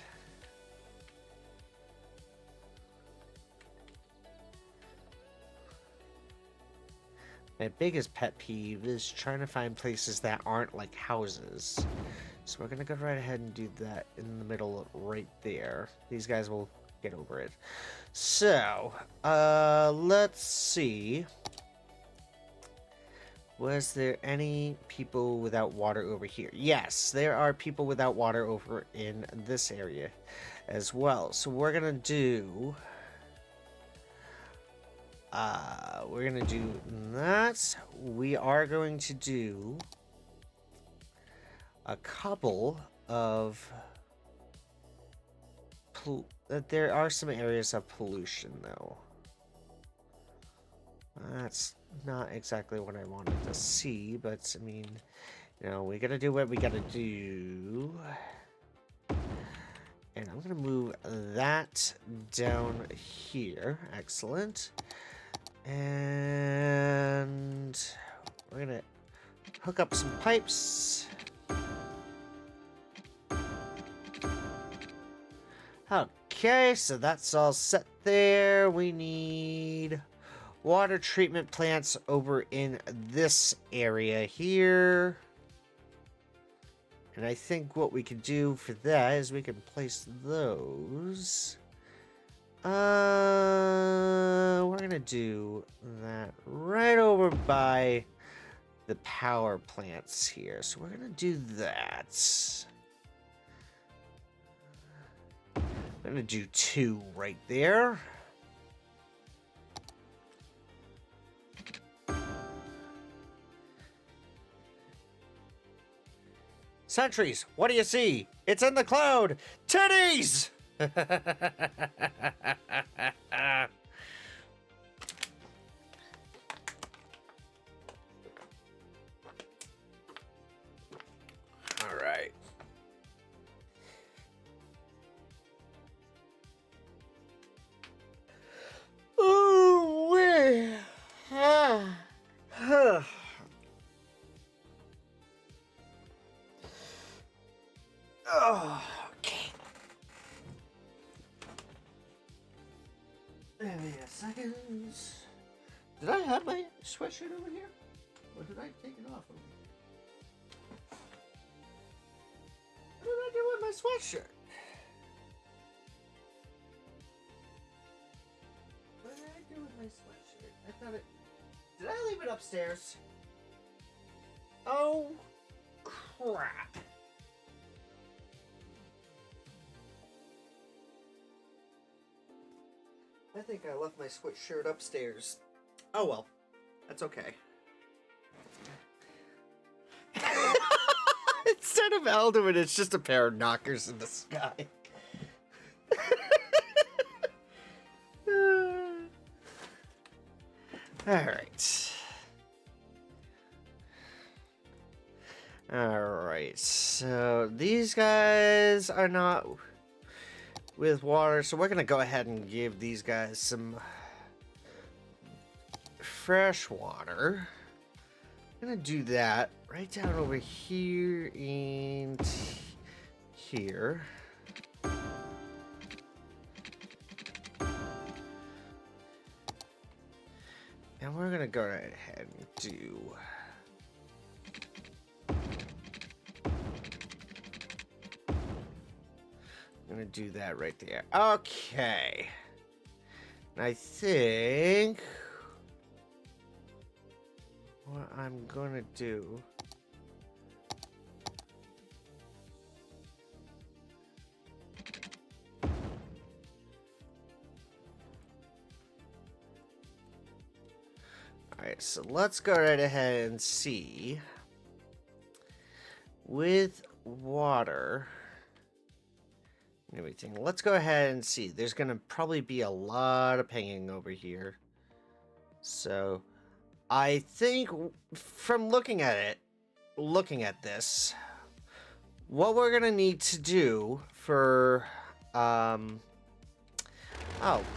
My biggest pet peeve is trying to find places that aren't like houses. So we're gonna go right ahead and do that in the middle right there. These guys will get over it. So, let's see. Was there any people without water over here? Yes, there are people without water over in this area as well. So we're gonna do... we're gonna do that. We are going to do a couple of... There are some areas of pollution, though. That's not exactly what I wanted to see, but I mean, you know, we gotta do what we gotta do. And I'm gonna move that down here. Excellent. And we're gonna hook up some pipes. Okay, so that's all set there. We need water treatment plants over in this area here. And I think what we could do for that is we can place those. We're gonna do that right over by the power plants here. So we're gonna do that. I'm gonna do 2 right there. Sentries, what do you see? It's in the cloud! Titties! All right. Oh, wait. Oh, okay. Give me a second. Did I have my sweatshirt over here? What did I take it off of? What did I do with my sweatshirt? What did I do with my sweatshirt? I thought it... Did I leave it upstairs? Oh, crap. I think I left my sweatshirt upstairs. Oh well, that's okay. Instead of Alduin, it's just a pair of knockers in the sky. Alright. Alright, so these guys are not with water, so we're gonna go ahead and give these guys some fresh water. I'm gonna do that right down over here and here. And we're gonna go right ahead and do I'm gonna do that right there. Okay. And I think what I'm gonna do Alright, so let's go right ahead and see with water and everything. Let's go ahead and see. There's gonna probably be a lot of pinging over here. So I think from looking at this, what we're gonna need to do for oh,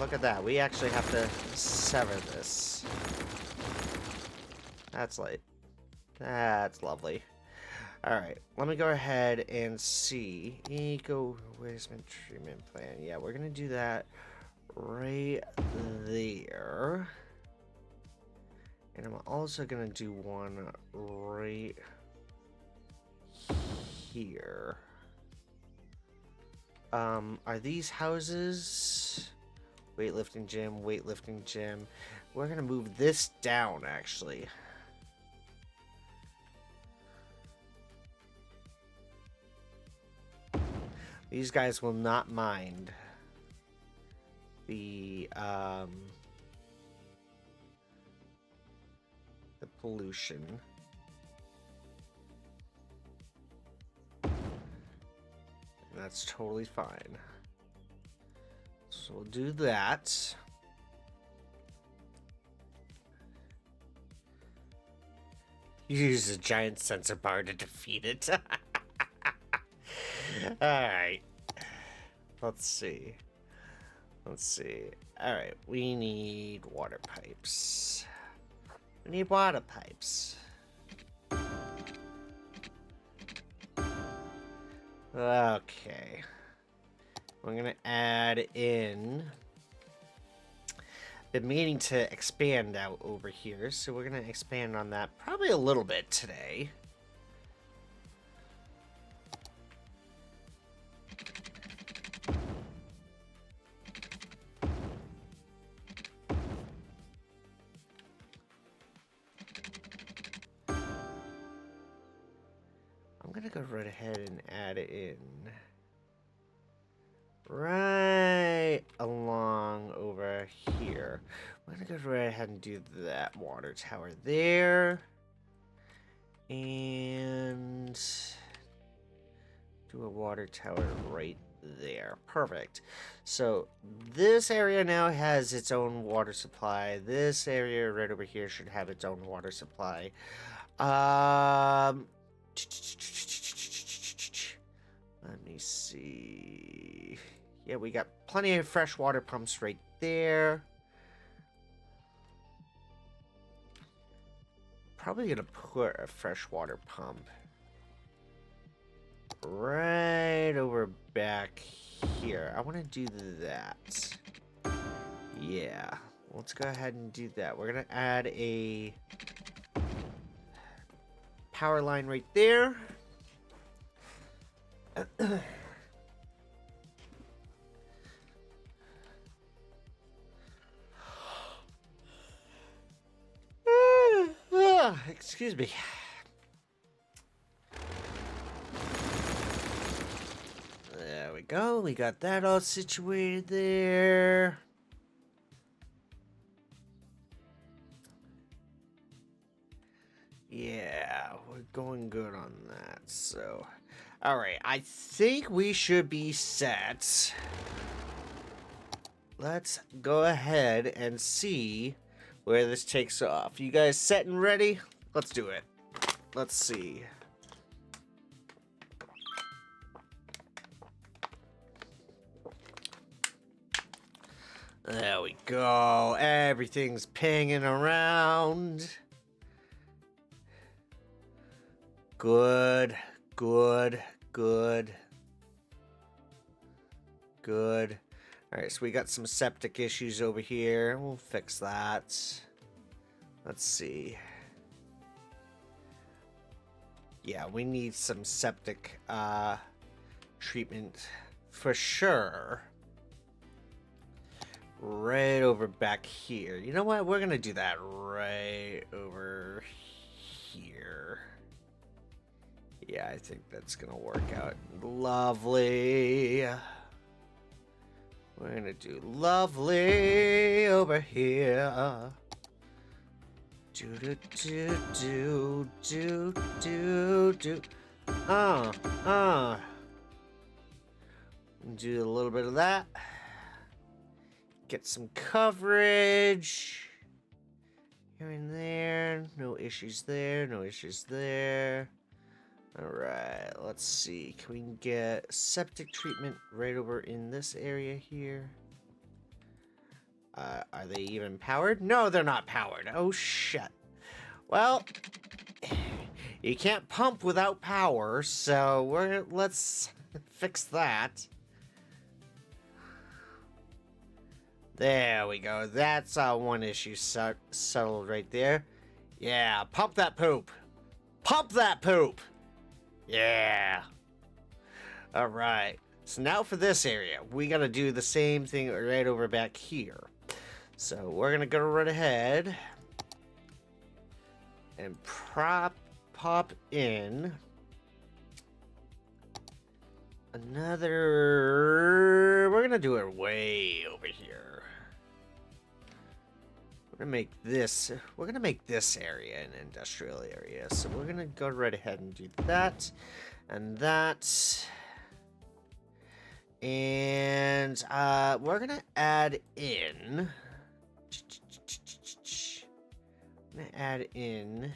look at that. We actually have to sever this. That's light. That's lovely. Alright, let me go ahead and see. Eco waste treatment plan. Yeah, we're gonna do that right there. And I'm also gonna do one right here. Are these houses? Weightlifting gym, weightlifting gym. We're gonna move this down, actually. These guys will not mind the pollution. And that's totally fine. So we'll do that. Use a giant sensor bar to defeat it. Alright. Let's see. Alright, we need water pipes. We need water pipes. Okay. We're gonna add in. Been meaning to expand out over here, so we're gonna expand on that probably a little bit today. I'm gonna go right ahead and add in right along over here. We're gonna go right ahead and do that water tower there. And do a water tower right there. Perfect. So this area now has its own water supply. This area right over here should have its own water supply. Let me see. Yeah, we got plenty of fresh water pumps right there. Probably gonna put a freshwater pump right over back here. I want to do that. Yeah, let's go ahead and do that. We're gonna add a power line right there. Excuse me. There we go. We got that all situated there. Yeah, we're going good on that. So, all right. I think we should be set. Let's go ahead and see where this takes off. You guys set and ready? Let's do it. Let's see. There we go. Everything's pinging around. Good, good, good. Good. Alright, so we got some septic issues over here. We'll fix that. Let's see. Yeah, we need some septic treatment for sure. Right over back here. You know what? We're gonna do that right over here. Yeah, I think that's gonna work out lovely. We're gonna do lovely over here. Do do do do do do do. Do a little bit of that. Get some coverage. Here and there. No issues there. No issues there. Alright, let's see. Can we get septic treatment right over in this area here? Are they even powered? No, they're not powered. Oh, shit. Well, you can't pump without power, so let's fix that. There we go. That's one issue settled right there. Yeah, pump that poop. Pump that poop. Yeah. All right. So now for this area, we got to do the same thing right over back here. So we're going to go right ahead and pop in another. We're going to do it way over here. We're going to make this area an industrial area. So we're going to go right ahead and do that and that. And we're going to add in. I'm going to add in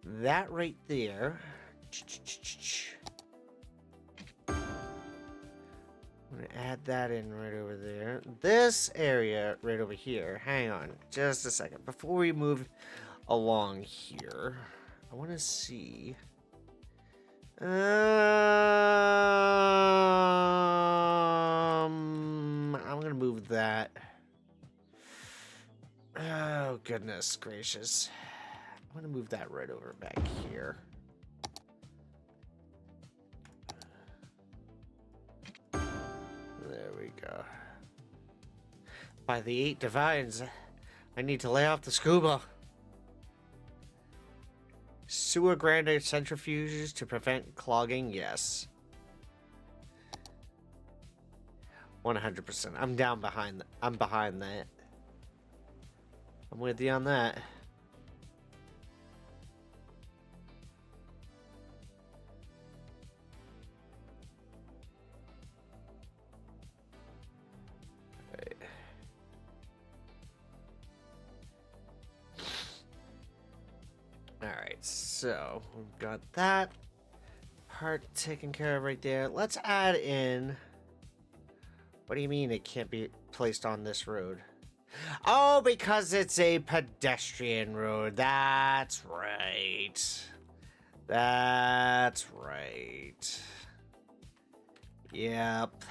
that right there. I'm going to add that in right over there. This area right over here. Hang on just a second. Before we move along here, I want to see. I'm going to move that. Oh, goodness gracious. I'm going to move that right over back here. There we go. By the 8 divines, I need to lay off the scuba. Sewer grinder centrifuges to prevent clogging, yes. 100%. I'm down behind. I'm behind that. I'm with you on that. Alright, so we've got that part taken care of right there. Let's add in. What do you mean it can't be placed on this road? Oh, because it's a pedestrian road. That's right. That's right. Yep.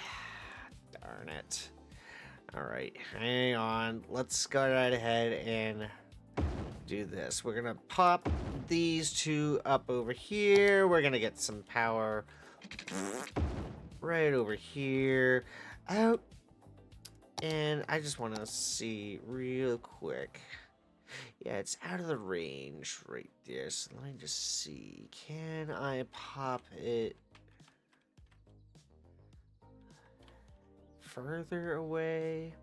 Darn it. Alright, hang on. Let's go right ahead and do this. We're gonna pop these two up over here. We're gonna get some power right over here. Out. And I just want to see real quick. Yeah, it's out of the range right there. So let me just see. Can I pop it further away?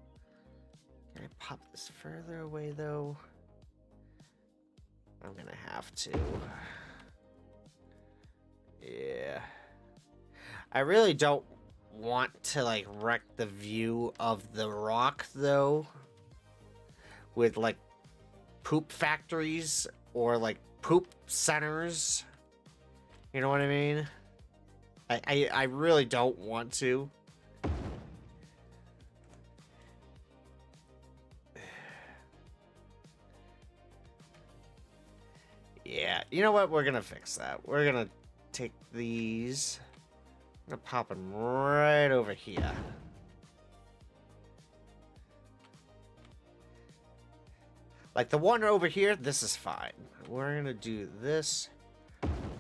Can I pop this further away, though? I'm gonna have to. Yeah. I really don't want to, like, wreck the view of the rock, though. With, like, poop factories or, like, poop centers. You know what I mean? I really don't want to. Yeah, you know what? We're gonna fix that. We're gonna take these. I'm gonna pop them right over here. Like the one over here, this is fine. We're gonna do this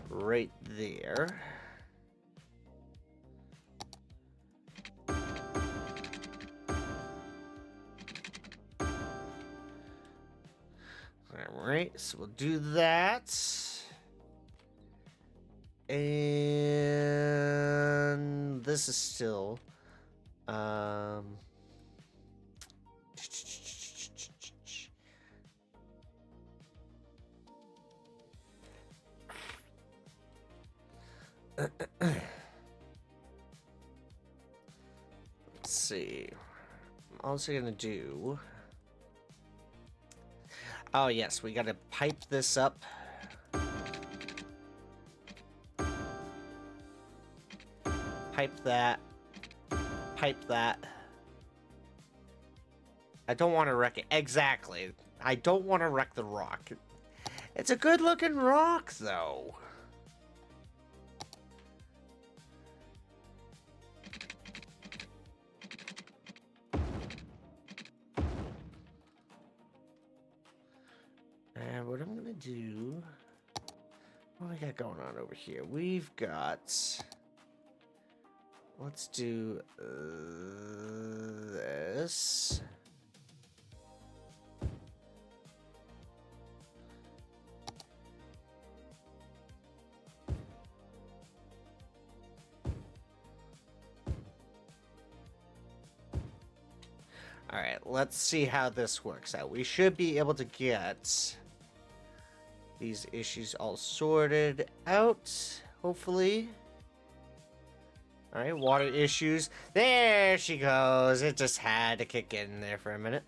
right there. Alright, so we'll do that. And this is still let's see. I'm also gonna do. Oh yes, we gotta pipe this up. Pipe that. Pipe that. I don't want to wreck it. Exactly. I don't want to wreck the rock. It's a good looking rock, though. And what I'm going to do... What do we got going on over here? We've got... Let's do this. All right, let's see how this works out. We should be able to get these issues all sorted out, hopefully. All right, water issues. There she goes. It just had to kick in there for a minute.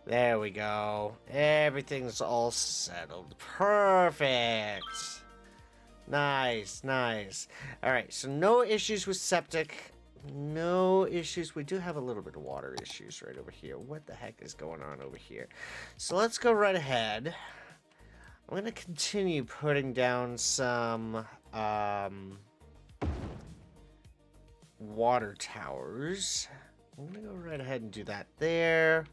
There we go. Everything's all settled. Perfect. Nice, nice. All right, so no issues with septic. No issues. We do have a little bit of water issues right over here. What the heck is going on over here? So let's go right ahead. I'm going to continue putting down some... water towers. I'm gonna go right ahead and do that there.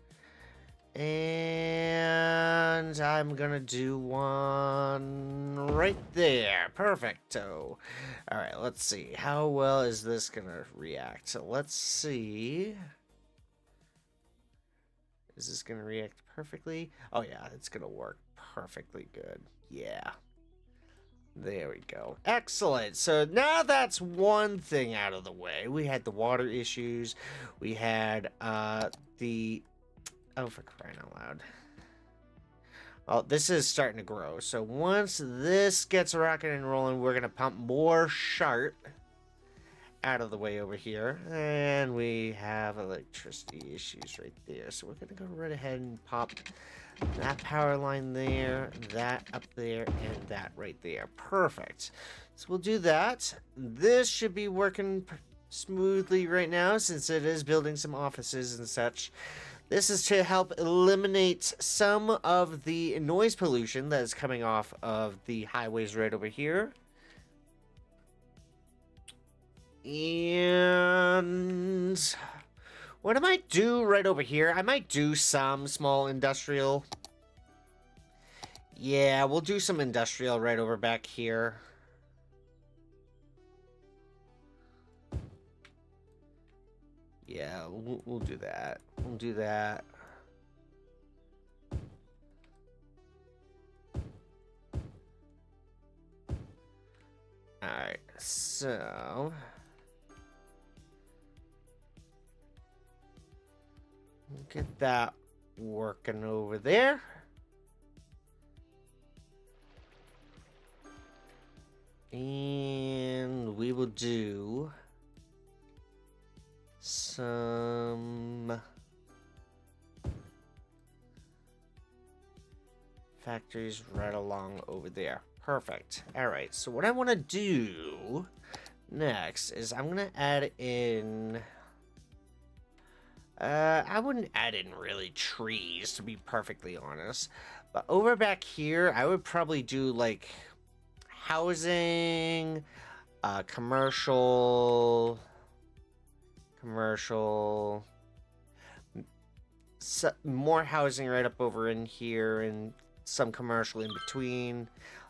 And I'm gonna do one right there. Perfecto. Alright, let's see. How well is this gonna react? So let's see. Is this gonna react perfectly? Oh yeah, it's gonna work perfectly good. Yeah. There we go. Excellent. So now that's one thing out of the way. We had the water issues. We had the... Oh, for crying out loud. Oh, this is starting to grow. So once this gets rocking and rolling, we're going to pump more chart out of the way over here. And we have electricity issues right there. So we're going to go right ahead and pop... that power line there, that up there, and that right there. Perfect. So we'll do that. This should be working smoothly right now since it is building some offices and such. This is to help eliminate some of the noise pollution that is coming off of the highways right over here. And... what I might do right over here, I might do some small industrial Yeah, we'll do some industrial right over back here. Yeah, we'll do that. We'll do that. Alright, so... get that working over there. And we will do some factories right along over there. Perfect. All right, so what I want to do next is I'm going to add in... I wouldn't add in really trees, to be perfectly honest. But over back here, I would probably do, like, housing, commercial, more housing right up over in here, and some commercial in between,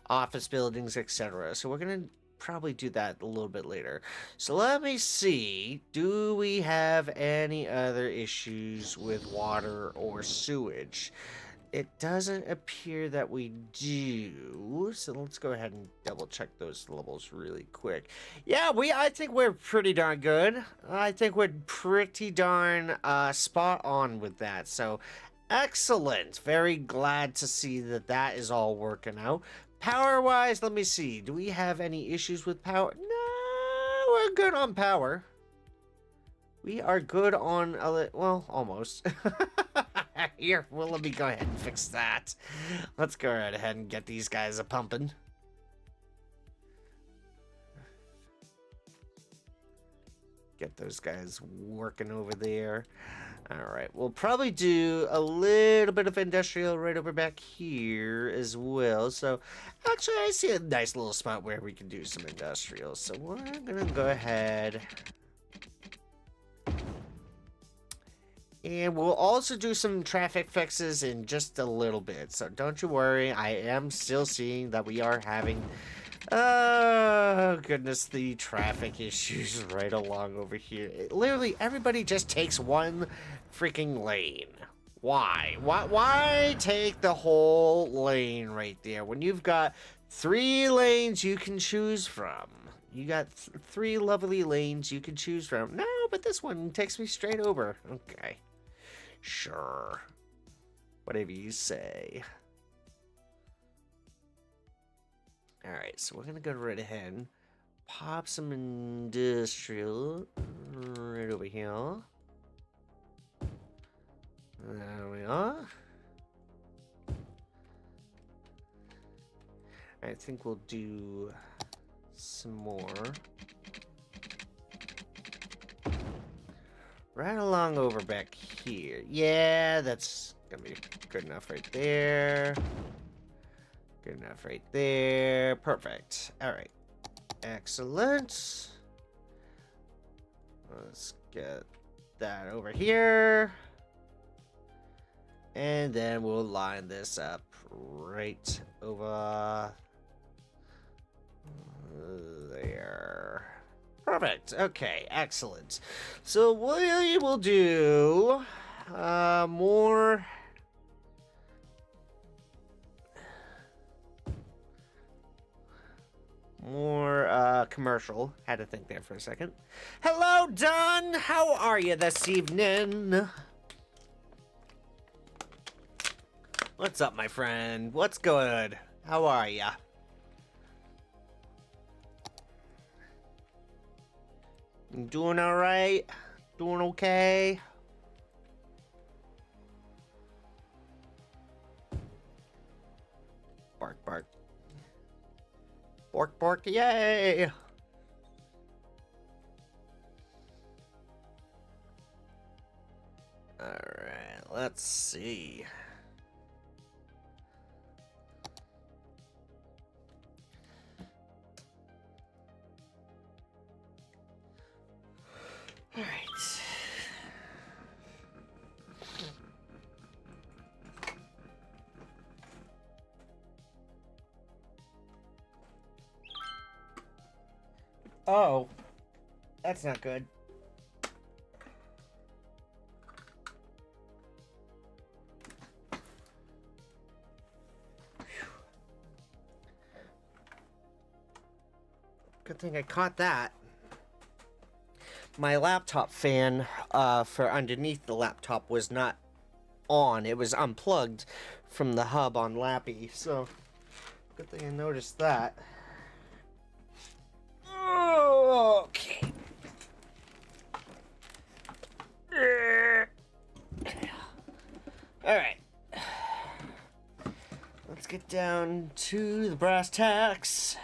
office buildings, etc. So we're going to probably do that a little bit later. So let me see, do we have any other issues with water or sewage? It doesn't appear that we do, so let's go ahead and double check those levels really quick. Yeah, I think we're pretty darn good. I think we're pretty darn spot on with that, so excellent. Very glad to see that that is all working out. Power-wise, let me see. Do we have any issues with power? No, we're good on power. We are good on, well, almost. Here, well, let me go ahead and fix that. Let's go right ahead and get these guys a-pumping. Get those guys working over there. Alright, we'll probably do a little bit of industrial right over back here as well. So, actually, I see a nice little spot where we can do some industrial. So, we're gonna go ahead... and we'll also do some traffic fixes in just a little bit. So don't you worry, I am still seeing that we are having, oh goodness, the traffic issues right along over here. Literally, everybody just takes one freaking lane. Why? Why take the whole lane right there when you've got 3 lanes you can choose from? You got 3 lovely lanes you can choose from. No, but this one takes me straight over. Okay. Sure. Whatever you say. Alright, so we're gonna go right ahead. Pop some industrial right over here. There we are. I think we'll do some more. Right along over back here. Yeah, that's gonna be good enough right there. Good enough right there. Perfect. Alright. Excellent. Let's get that over here. And then we'll line this up right over there. Perfect. Okay, excellent. So we will do more commercial. Had to think there for a second. Hello, Don. How are you this evening? What's up, my friend? What's good? How are ya? Doing all right? Doing okay? Bark, bark. Bark, bark, yay! Alright, let's see. Alright. Oh, that's not good. Good thing I caught that. My laptop fan for underneath the laptop was not on. It was unplugged from the hub on Lappy, so good thing I noticed that. Okay. Alright. Let's get down to the brass tacks.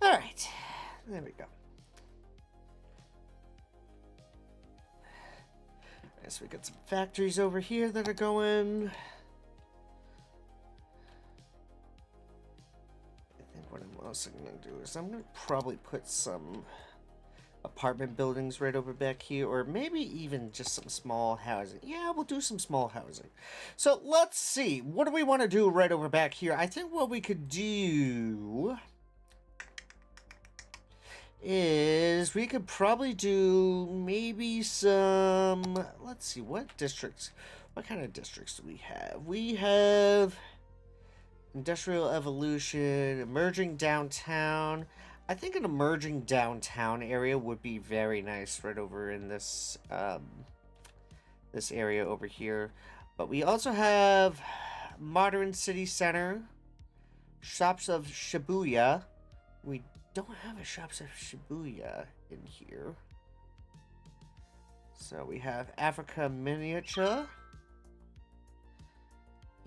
Alright. There we go. So we got some factories over here that are going. I think what I'm also going to do is I'm going to probably put some apartment buildings right over back here, or maybe even just some small housing. Yeah, we'll do some small housing. So let's see. What do we want to do right over back here? I think what we could do is we could probably do maybe some, let's see, what kind of districts do we have? We have industrial evolution, emerging downtown. I think an emerging downtown area would be very nice right over in this this area over here. But we also have modern city center, shops of Shibuya. We don't have a shops of Shibuya in here. So we have Africa Miniature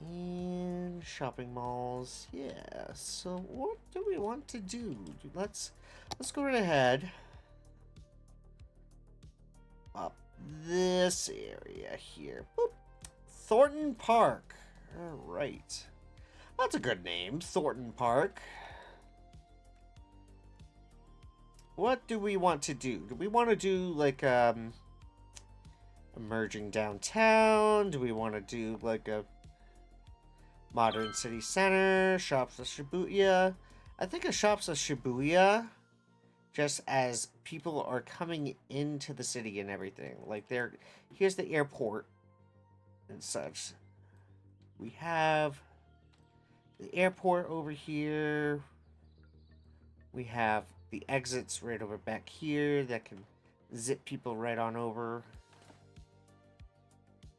and shopping malls. Yeah. So what do we want to do? Let's go right ahead up this area here. Boop. Thornton Park. All right. That's a good name, Thornton Park. What do we want to do? Do we want to do like emerging downtown? Do we want to do like a modern city center? Shops of Shibuya? I think a shops of Shibuya, just as people are coming into the city and everything. Like here's the airport and such. We have the airport over here. We have the exits right over back here that can zip people right on over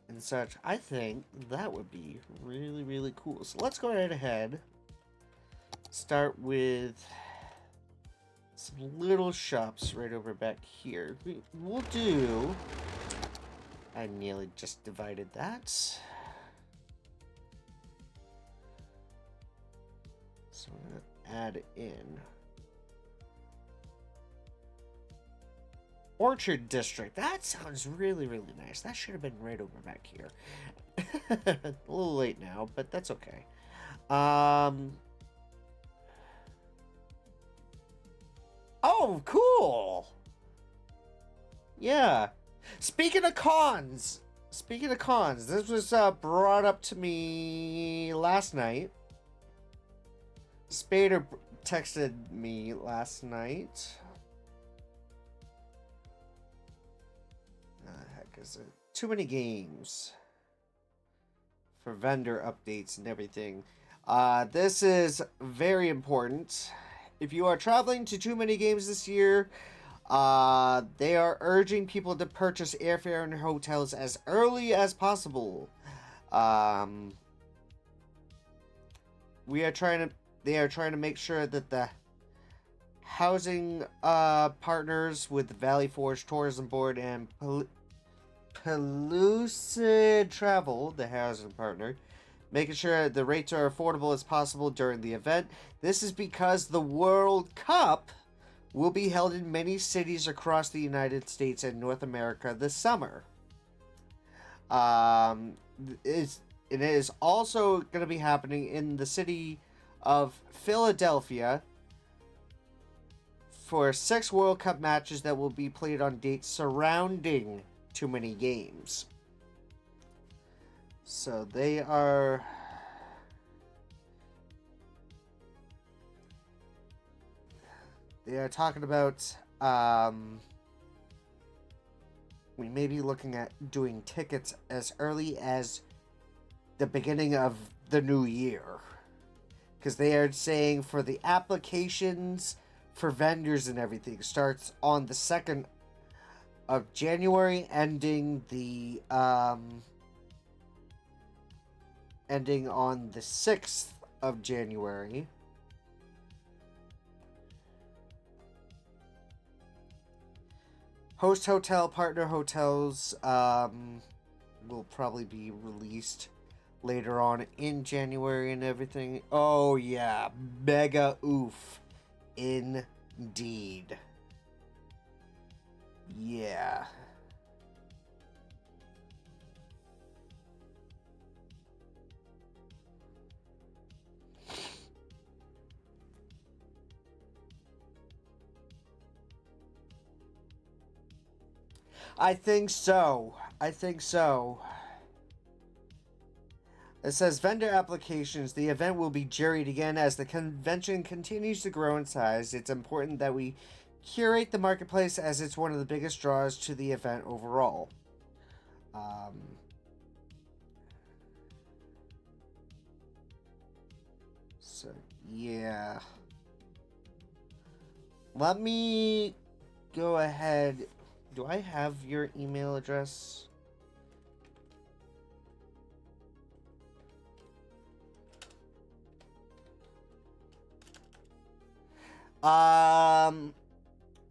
and such. I think that would be really, really cool. So let's go right ahead. Start with some little shops right over back here. We'll do... I nearly just divided that. So I'm going to add in Orchard District. That sounds really, really nice. That should have been right over back here. A little late now, but that's okay. Oh, cool. Yeah. Speaking of cons, this was brought up to me last night. Spader texted me last night. Heck is it? Too many games for vendor updates and everything. This is very important. If you are traveling to Too Many Games this year, they are urging people to purchase airfare and hotels as early as possible. They are trying to make sure that the housing partners with the Valley Forge Tourism Board and Pellucid Travel, the housing partner, making sure the rates are affordable as possible during the event. This is because the World Cup will be held in many cities across the United States and North America this summer. It is also going to be happening in the city of Philadelphia for 6 World Cup matches that will be played on dates surrounding Too Many Games. So they are... They are talking about we may be looking at doing tickets as early as the beginning of the new year. Because they are saying for the applications for vendors and everything starts on the 2nd of January, ending on the 6th of January. Host hotel, partner hotels will probably be released later on in January and everything. Oh yeah, mega oof. Indeed. Yeah. I think so. It says vendor applications. The event will be juried again as the convention continues to grow in size. It's important that we curate the marketplace as it's one of the biggest draws to the event overall. So, yeah. Let me go ahead. Do I have your email address?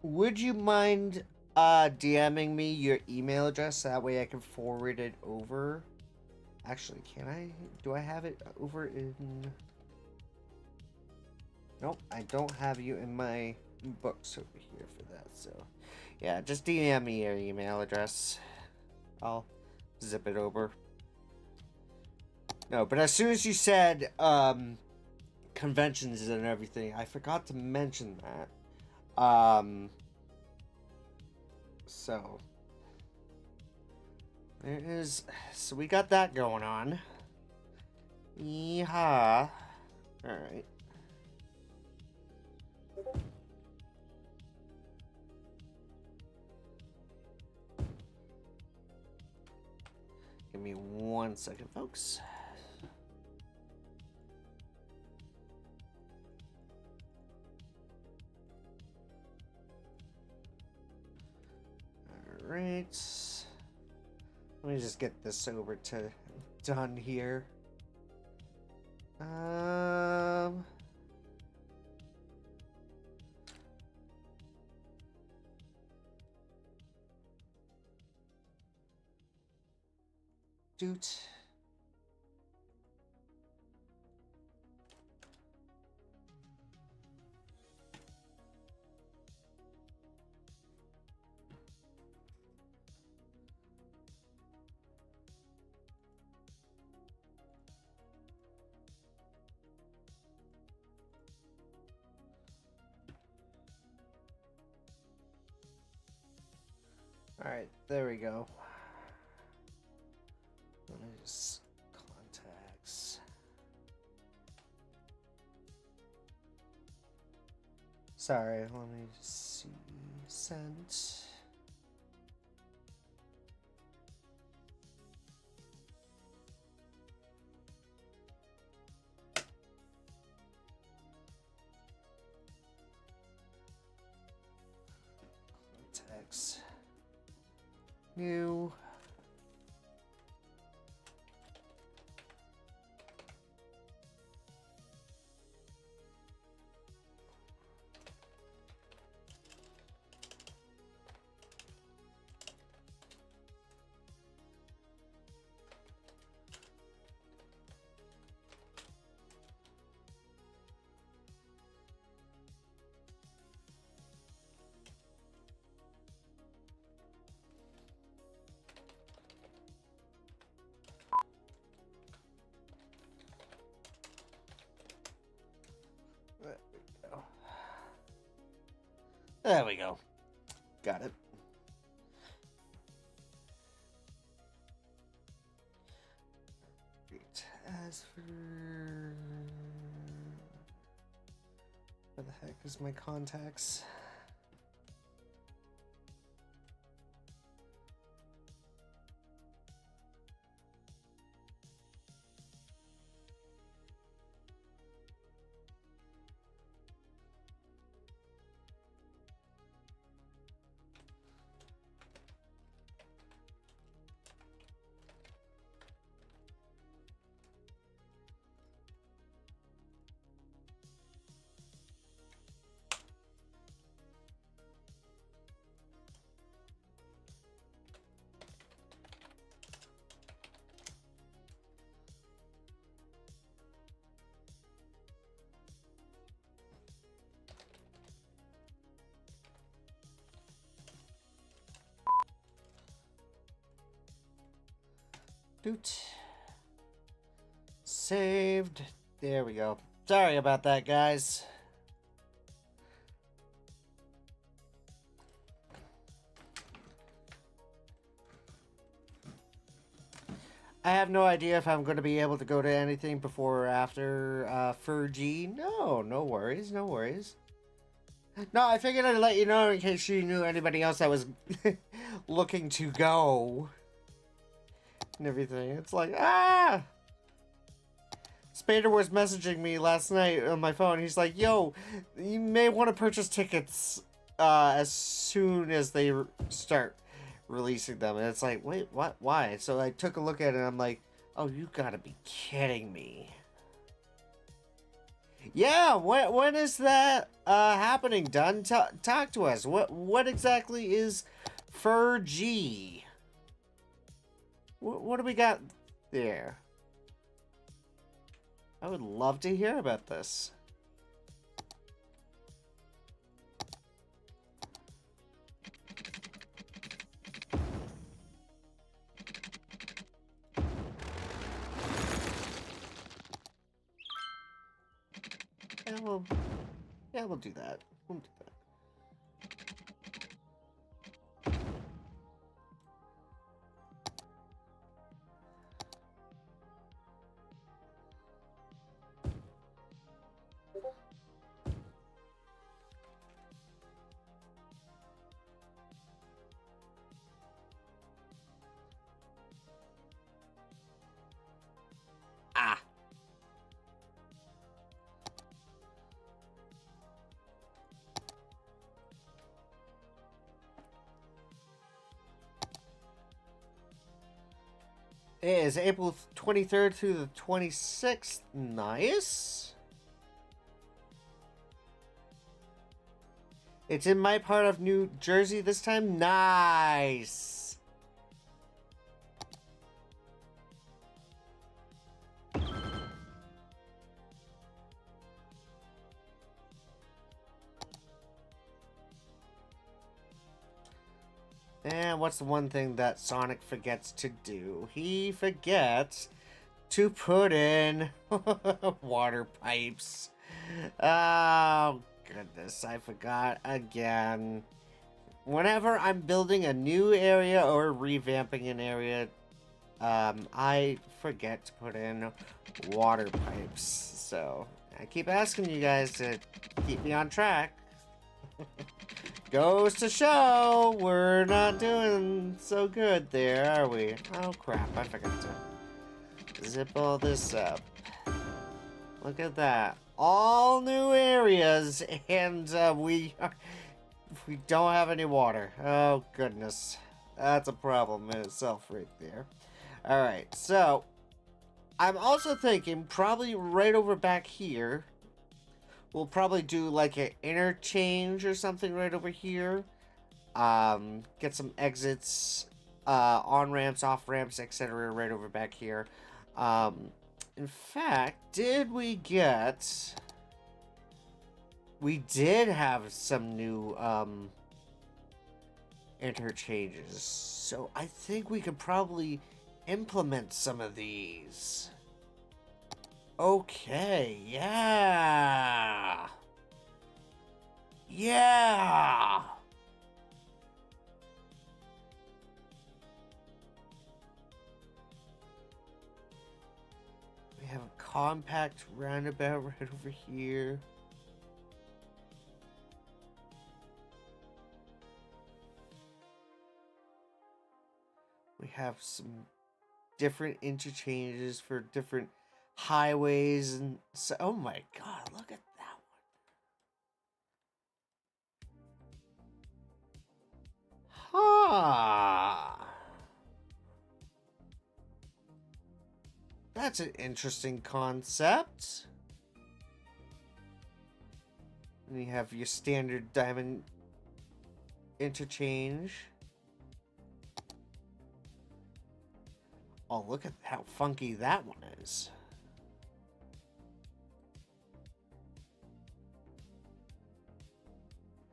Would you mind DMing me your email address? That way I can forward it over. Actually, can I? Do I have it over in... Nope, I don't have you in my books over here for that, so... Yeah, just DM me your email address. I'll zip it over. No, but as soon as you said, conventions and everything, I forgot to mention that. So... There is... So we got that going on. Yeehaw. Alright. Give me 1 second, folks. Alright. Let me just get this over to done here. Doot. Alright, there we go. Let me just contacts. Sorry, let me just see. Sent. Contacts. New. There we go. Got it. Great. As for... Where the heck is my contacts? Doot. Saved. There we go. Sorry about that, guys. I have no idea if I'm going to be able to go to anything before or after Fergie. No, no worries, no worries. No, I figured I'd let you know in case you knew anybody else that was looking to go. And everything. It's like, ah! Spader was messaging me last night on my phone. He's like, yo, you may want to purchase tickets as soon as they start releasing them. And it's like, wait, what? Why? So I took a look at it and I'm like, oh, you gotta be kidding me. Yeah, when is that happening, Dunn? Talk to us. What exactly is Fergie? What do we got there? I would love to hear about this. Yeah, we'll do that. We'll do that. Ah. It is April 23rd through the 26th. Nice. It's in my part of New Jersey this time. Nice. And what's the one thing that Sonic forgets to do? He forgets to put in water pipes. Oh, goodness, I forgot again. Whenever I'm building a new area or revamping an area, I forget to put in water pipes. So, I keep asking you guys to keep me on track. Goes to show we're not doing so good there, are we? Oh crap, I forgot to zip all this up. Look at that. All new areas, and we don't have any water. Oh goodness. That's a problem in itself right there. Alright, so I'm also thinking probably right over back here. We'll probably do like an interchange or something right over here. Get some exits, on ramps, off ramps, etc. right over back here. In fact, did we get... We did have some new, interchanges. So I think we could probably implement some of these. Okay, yeah. Yeah. We have a compact roundabout right over here. We have some different interchanges for different highways and so. Oh my god, look at that one. Huh. That's an interesting concept. And you have your standard diamond interchange. Oh, look at how funky that one is.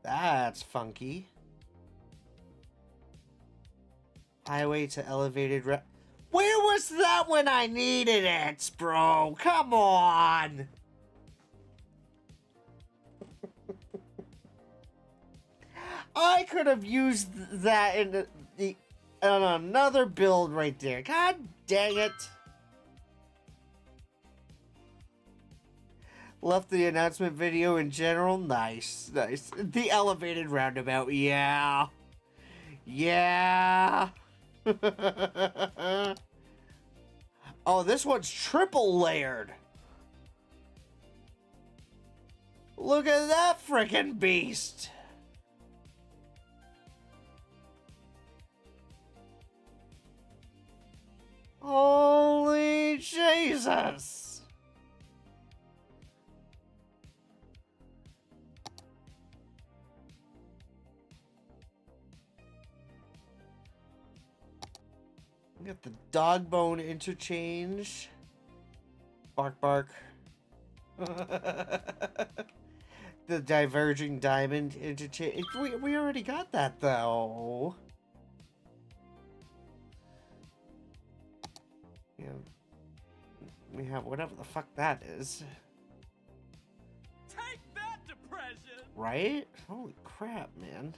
That's funky. Highway to elevated Where was that when I needed it, bro? Come on! I could have used that in on another build right there. God dang it. Left the announcement video in general. Nice, nice. The elevated roundabout. Yeah. Yeah. Oh, this one's triple layered. Look at that frickin' beast. Holy Jesus. We got the dog bone interchange. Bark, bark. The diverging diamond interchange. We already got that, though. Yeah. We have whatever the fuck that is. Take that, depression! Right? Holy crap, man.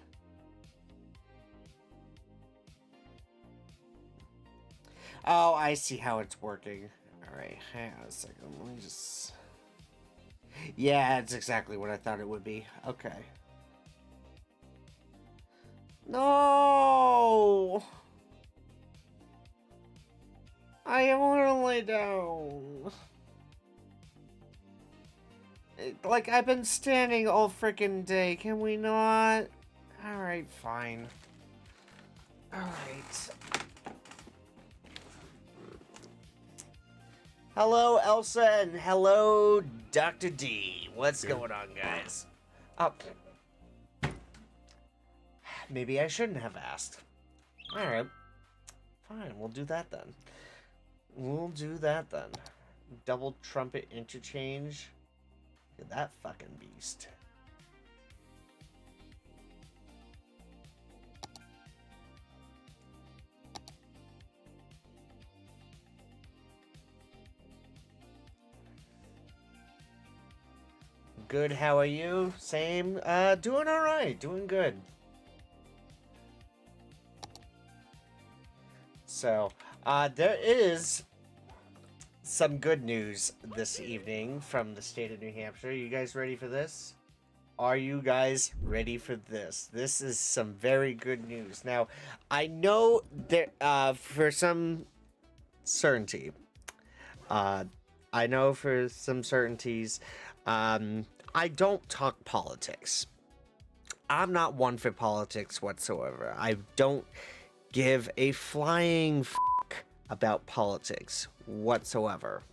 Oh, I see how it's working. Alright, hang on a second. Let me just... Yeah, it's exactly what I thought it would be. Okay. No! I want to lay down. Like, I've been standing all freaking day. Can we not? Alright, fine. Alright. Hello, Elsa, and hello, Dr. D. What's going on, guys? Oh. Maybe I shouldn't have asked. Alright. Fine, we'll do that then. We'll do that then. Double trumpet interchange. Look at that fucking beast. Good, how are you? Same. Doing alright, doing good. So, there is some good news this evening from the state of New Hampshire. You guys ready for this? Are you guys ready for this? This is some very good news. Now, I know that for some certainty, I know for some certainties, I don't talk politics. I'm not one for politics whatsoever. I don't give a flying fuck about politics whatsoever.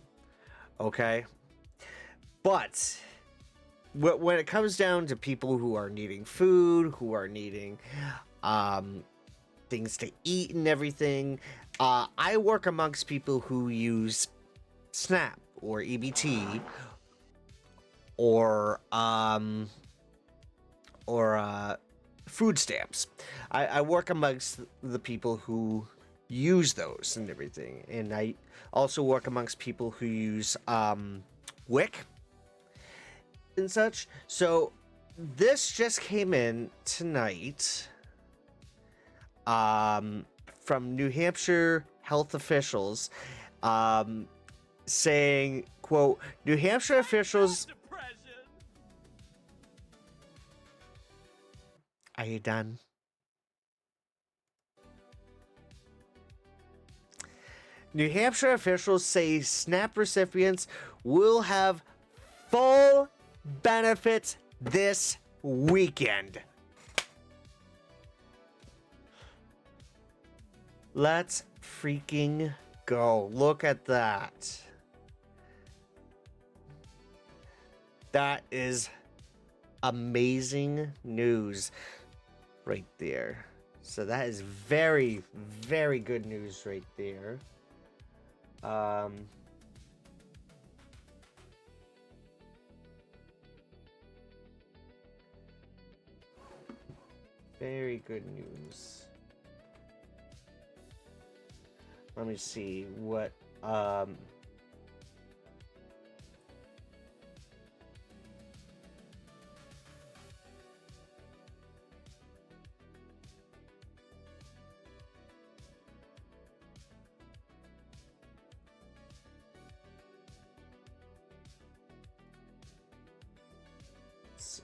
Okay? But when it comes down to people who are needing food, who are needing things to eat and everything, I work amongst people who use SNAP or EBT or food stamps. I work amongst the people who use those and everything, and I also work amongst people who use WIC and such. So this just came in tonight from New Hampshire health officials saying, quote, New Hampshire officials... Are you done? New Hampshire officials say SNAP recipients will have full benefits this weekend. Let's freaking go. Look at that. That is amazing news right there. So that is very, very good news right there. Very good news. Let me see what let's see.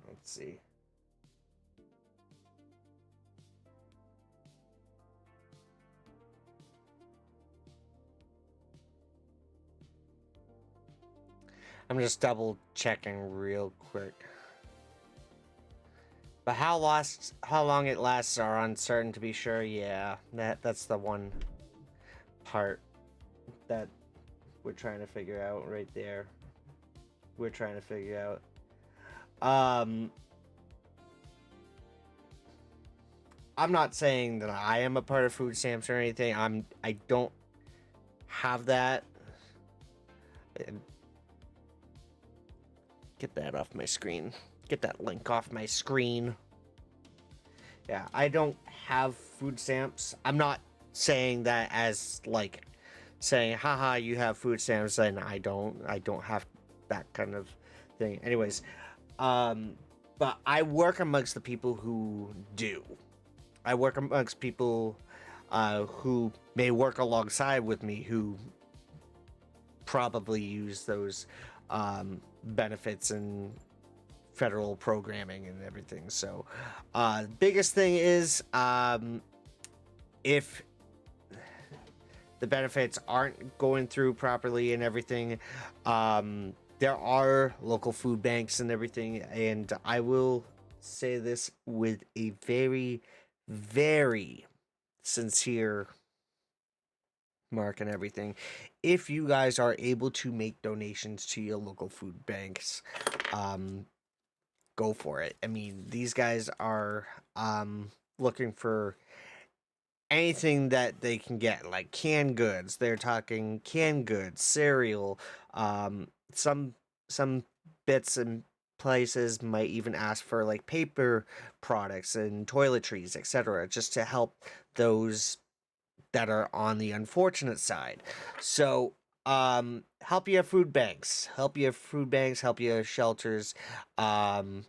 Let's see. I'm just double checking real quick. But how long it lasts are uncertain to be sure. Yeah, that's the one part that we're trying to figure out right there. We're trying to figure out. I'm not saying that I am a part of food stamps or anything. I don't have that. Get that off my screen. Get that link off my screen. Yeah, I don't have food stamps. I'm not saying that as like saying, haha, you have food stamps and I don't have that kind of thing. Anyways, but I work amongst the people who do. I work amongst people who may work alongside with me who probably use those benefits and federal programming and everything. So biggest thing is if the benefits aren't going through properly and everything, there are local food banks and everything, and I will say this with a very, very sincere mark and everything. If you guys are able to make donations to your local food banks, go for it. I mean, these guys are looking for anything that they can get, like canned goods. They're talking canned goods, cereal, some bits and places might even ask for like paper products and toiletries, etc., just to help those that are on the unfortunate side. So help your food banks, help your shelters. That's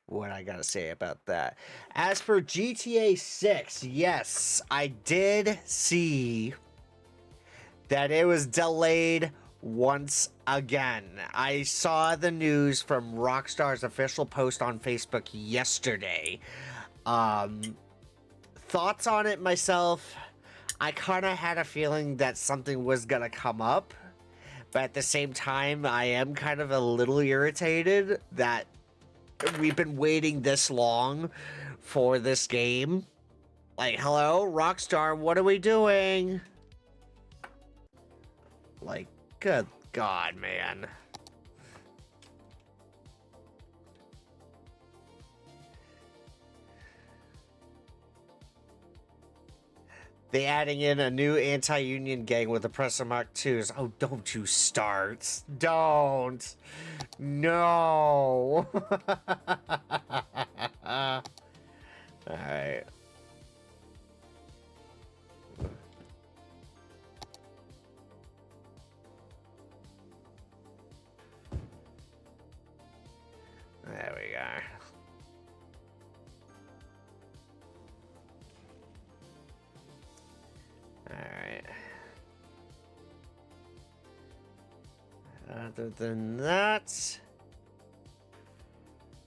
what I gotta say about that. As for GTA 6, yes, I did see that it was delayed once again. I saw the news from Rockstar's official post on Facebook yesterday. Thoughts on it myself, I kind of had a feeling that something was gonna come up, but at the same time, I am kind of a little irritated that we've been waiting this long for this game. Like, hello, Rockstar, what are we doing? Like, good God, man. They adding in a new anti-union gang with oppressor Mark IIs. Oh, don't you start. Don't. No. Alright. There we go. Alright. Other than that,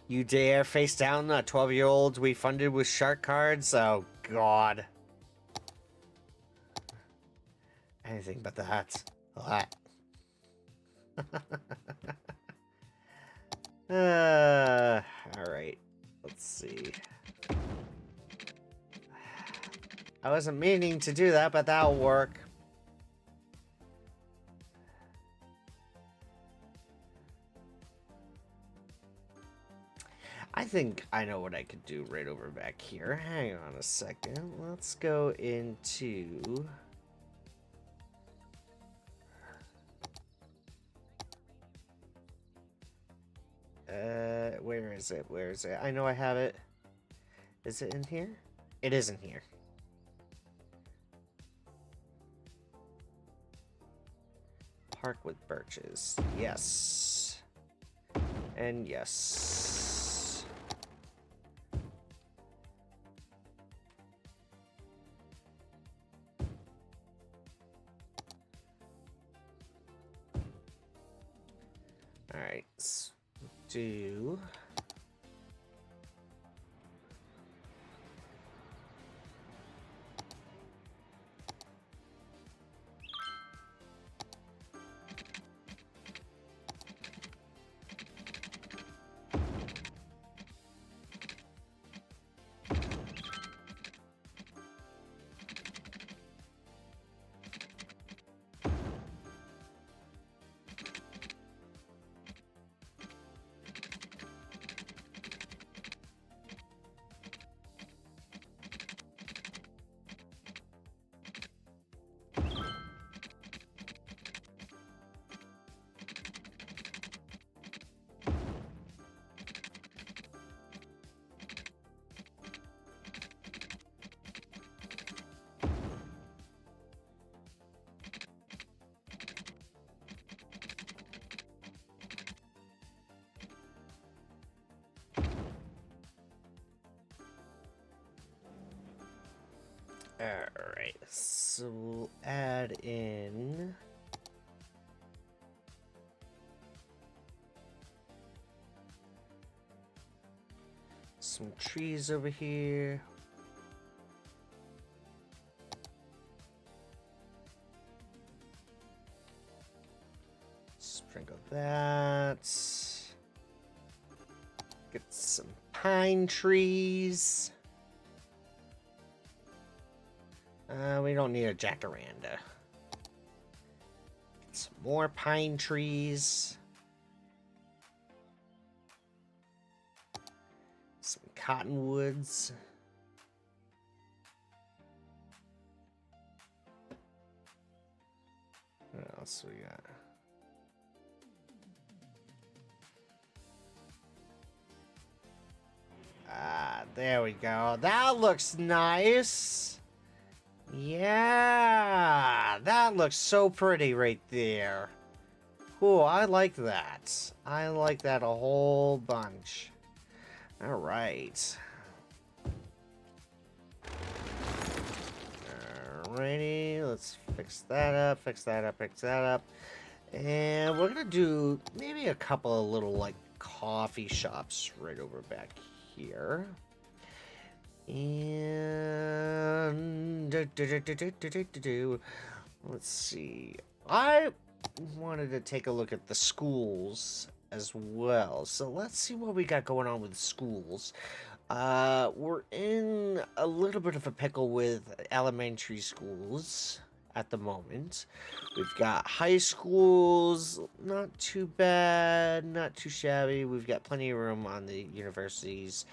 you dare face down a 12-year-old we funded with shark cards? Oh, God. Anything but that. Alright. Alright. Let's see. I wasn't meaning to do that, but that'll work. I think I know what I could do right over back here. Hang on a second. Let's go into... where is it? Where is it? I know I have it. Is it in here? It is in here. Park with birches. Yes. And yes. Alright. So do... Alright, so we'll add in... some trees over here. Sprinkle that. Get some pine trees. We don't need a jacaranda. Get some more pine trees. Some cottonwoods. What else we got? Ah, there we go. That looks nice. Yeah, that looks so pretty right there. Cool, I like that. I like that a whole bunch. All right. Alrighty, let's fix that up, fix that up, fix that up. And we're gonna do maybe a couple of little like coffee shops right over back here. And let's see. I wanted to take a look at the schools as well. So let's see what we got going on with schools. We're in a little bit of a pickle with elementary schools at the moment. We've got high schools, not too bad, not too shabby. We've got plenty of room on the universities.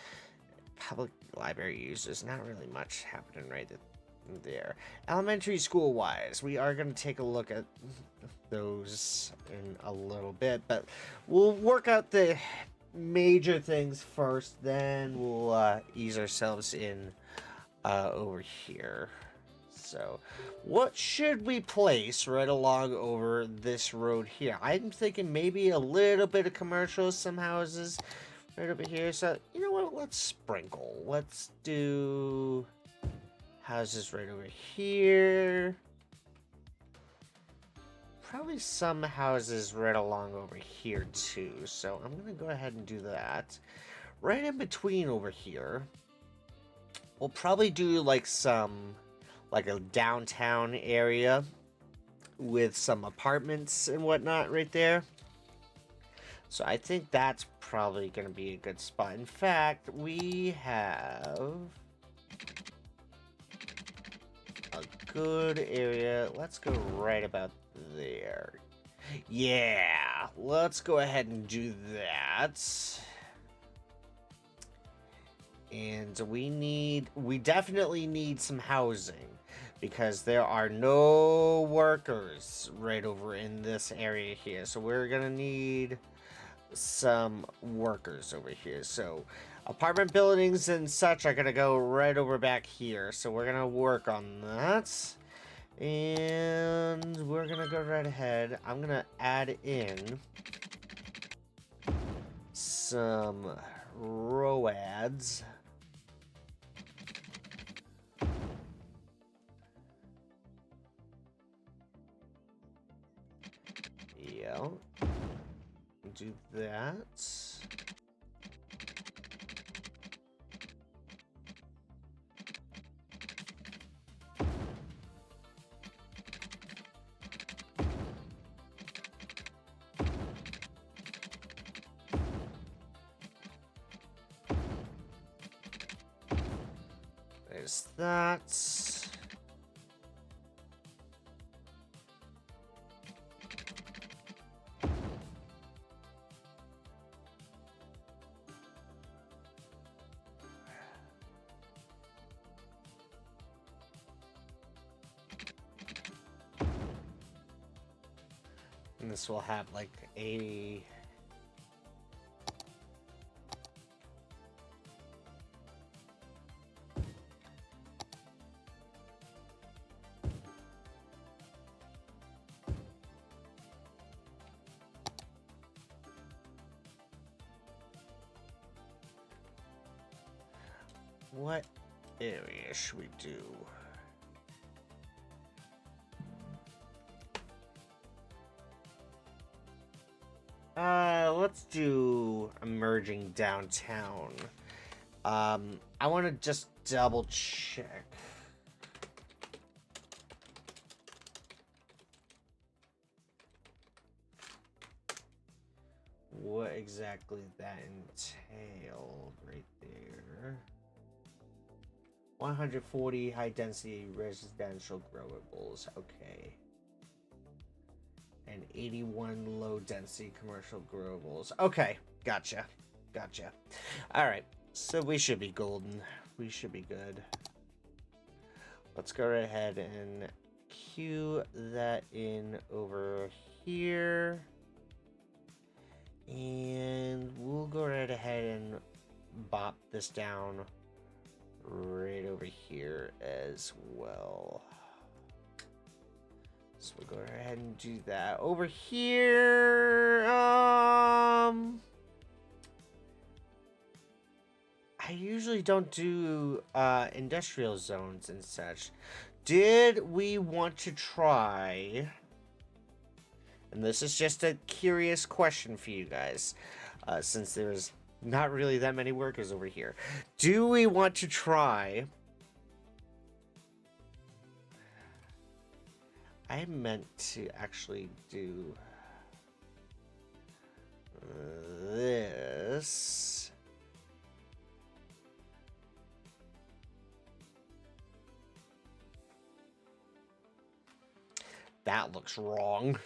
Public library users, not really much happening right there. Elementary school wise, we are going to take a look at those in a little bit, but we'll work out the major things first, then we'll ease ourselves in over here. So what should we place right along over this road here? I'm thinking maybe a little bit of commercial, some houses right over here. So you know what, let's sprinkle. Let's do houses right over here. Probably some houses right along over here too. So I'm gonna go ahead and do that. Right in between over here, we'll probably do like a downtown area with some apartments and whatnot right there. So I think that's probably gonna be a good spot. In fact, we have a good area. Let's go right about there. Yeah, let's go ahead and do that. And we definitely need some housing because there are no workers right over in this area here. So we're gonna need some workers over here. So apartment buildings and such are gonna go right over back here. So we're gonna work on that. And we're gonna go right ahead. I'm gonna add in some roads. Yeah. Do that. There's that. And this will have like a what area should we do? Let's do emerging downtown. I want to just double check. What exactly that entailed right there. 140 high density residential growables. Okay. And 81 low density commercial growables. Okay, gotcha. Gotcha. Alright, so we should be golden. We should be good. Let's go right ahead and queue that in over here. And we'll go right ahead and bop this down right over here as well. So we'll go ahead and do that. Over here, I usually don't do industrial zones and such. Did we want to try, and this is just a curious question for you guys, since there's not really that many workers over here. Do we want to try... I meant to actually do this. That looks wrong.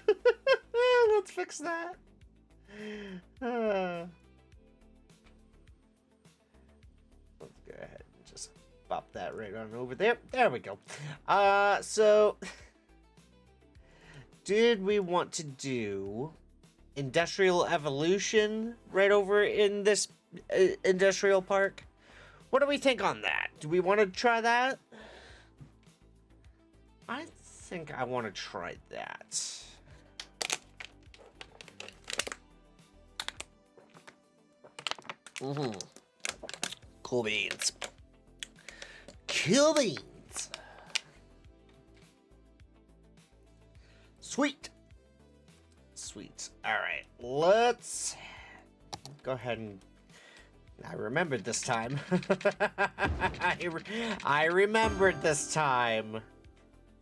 Let's fix that. Let's go ahead and just pop that right on over there. There we go. So did we want to do industrial evolution right over in this industrial park? What do we think on that? Do we want to try that? I think I want to try that. Cool beans. Cool beans. Sweet. Sweet. All right, let's go ahead and... I remembered this time. I remembered this time.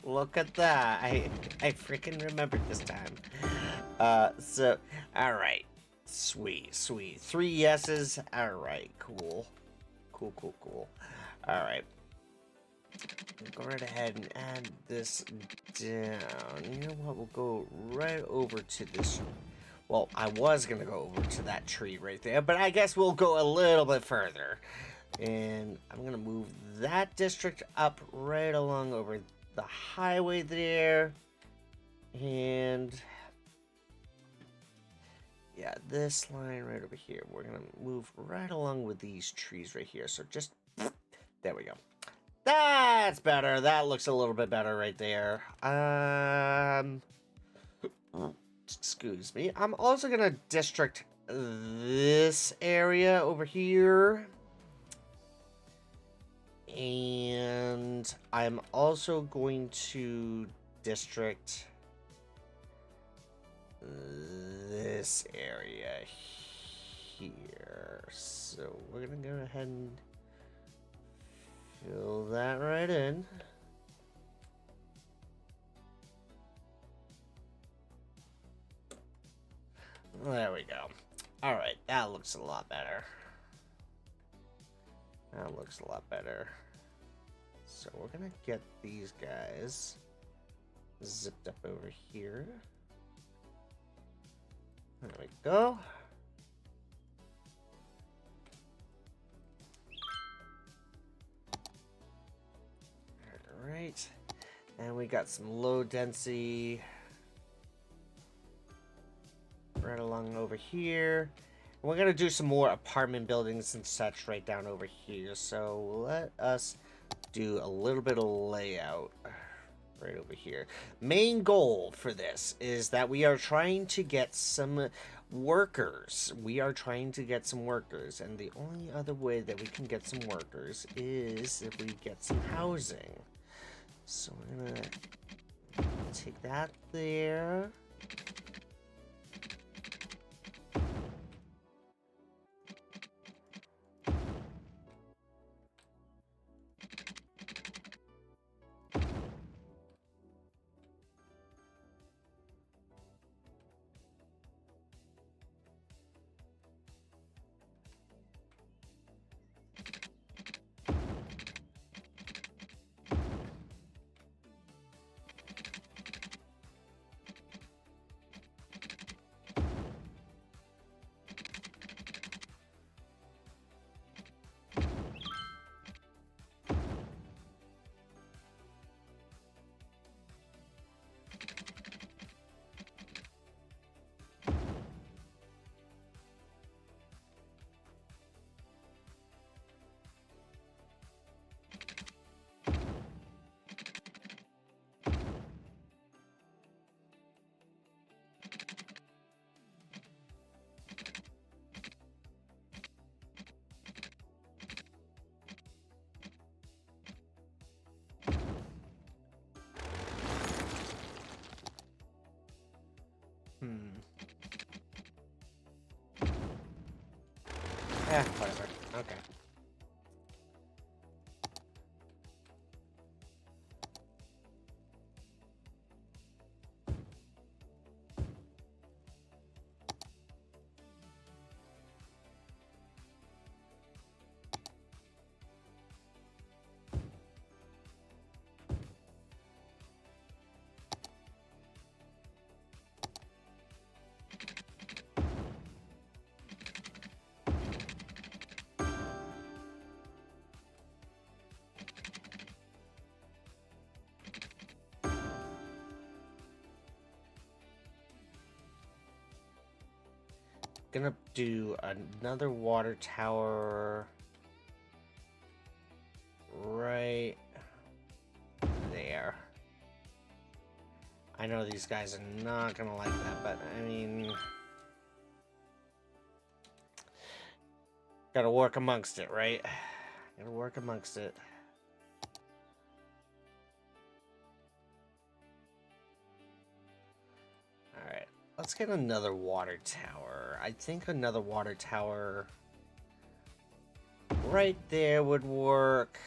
Look at that. I freaking remembered this time. So, all right. Sweet, sweet. 3 yeses. All right, cool. Cool, cool, cool. All right. Go right ahead and add this down. You know what? We'll go right over to this. Well, I was going to go over to that tree right there, but I guess we'll go a little bit further. And I'm going to move that district up right along over the highway there. And yeah, this line right over here. We're going to move right along with these trees right here. So just, there we go. That's better. That looks a little bit better right there. Excuse me. I'm also going to district this area over here. And I'm also going to district this area here. So we're going to go ahead and fill that right in. There we go. All right, that looks a lot better. That looks a lot better. So we're gonna get these guys zipped up over here. There we go. All right, and we got some low density right along over here. We're gonna do some more apartment buildings and such right down over here. So let us do a little bit of layout right over here. Main goal for this is that we are trying to get some workers. We are trying to get some workers, and the only other way that we can get some workers is if we get some housing. So we're gonna take that there. Whatever. Okay. gonna do another water tower right there. I know these guys are not gonna like that, but I mean, gotta work amongst it, right? Gotta work amongst it. Alright, let's get another water tower. I think another water tower right there would work.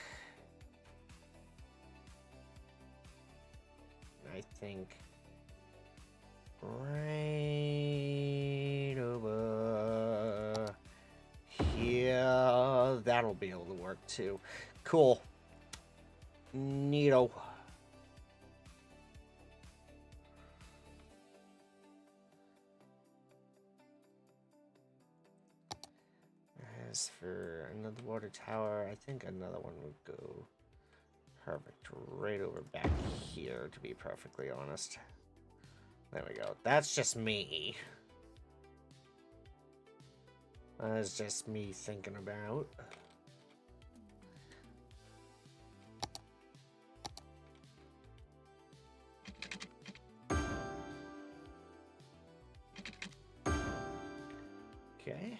I think right over here, that'll be able to work too. Cool. Neato. As for another water tower, I think another one would go perfect right over back here, to be perfectly honest. There we go. That's just me. That's just me thinking about. Okay.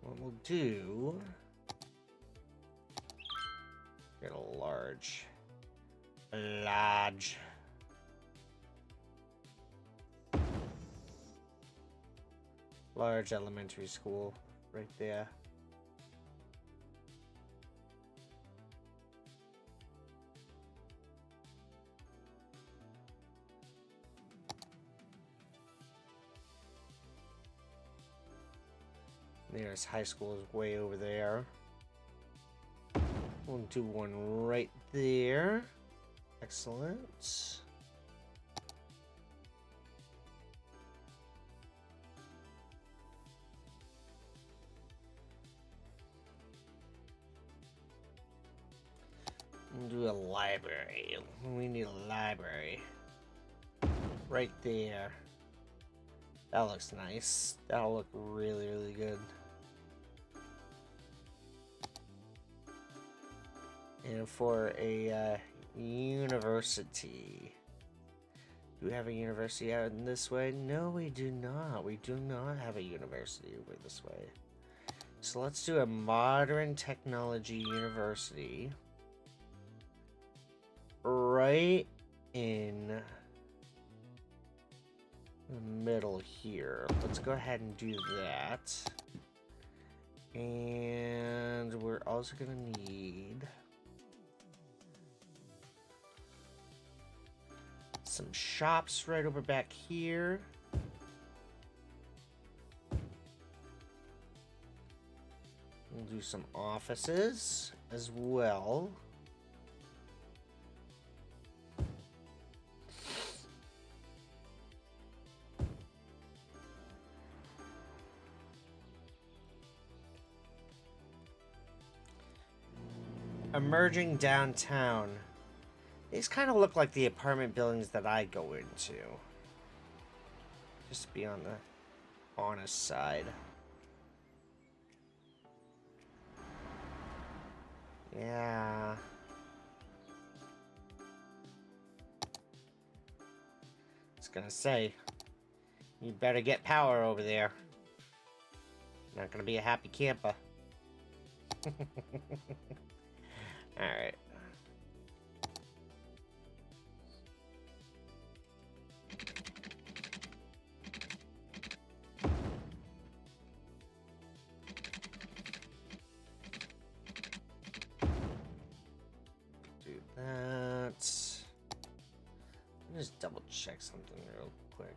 What we'll do... Get a large... Large elementary school right there. Nearest high school is way over there. We'll do one right there. Excellent. We'll do a library. We need a library. Right there. That looks nice. That'll look really, really good. And for a university. Do we have a university out in this way? No, we do not. We do not have a university over this way. So let's do a modern technology university. Right in the middle here. Let's go ahead and do that. And we're also gonna need some shops right over back here. We'll do some offices as well. Emerging downtown. These kind of look like the apartment buildings that I go into. Just to be on the honest side. Yeah. I was gonna say, you better get power over there. Not gonna be a happy camper. Alright. Do that. Let me just double check something real quick.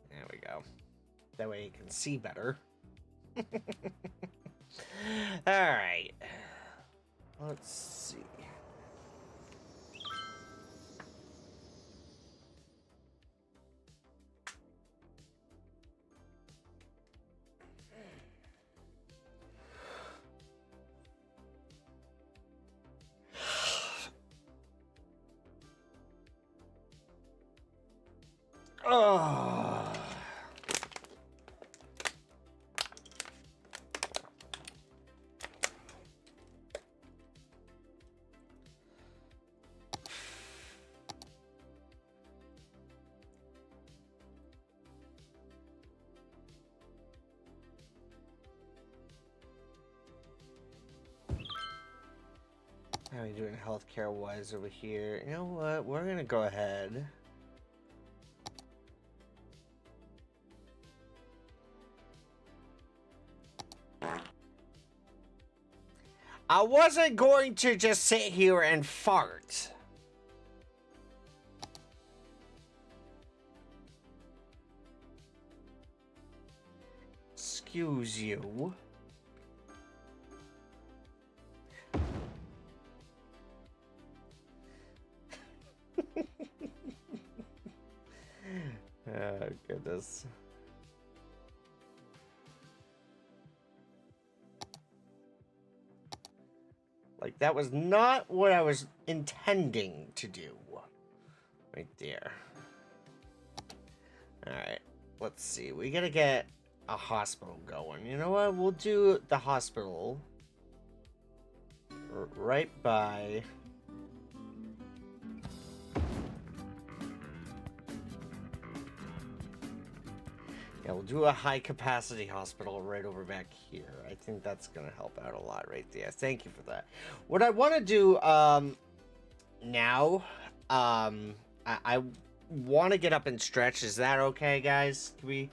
There we go. That way you can see better. Alright. Let's see. Oh. How are we doing healthcare wise over here? You know what? We're gonna go ahead. I wasn't going to just sit here and fart. Excuse you. Oh, goodness. Like, that was not what I was intending to do. Right there. Alright, let's see. We gotta get a hospital going. You know what? We'll do the hospital right by... Yeah, we'll do a high-capacity hospital right over back here. I think that's going to help out a lot right there. Thank you for that. What I want to do now, I want to get up and stretch. Is that okay, guys? Do we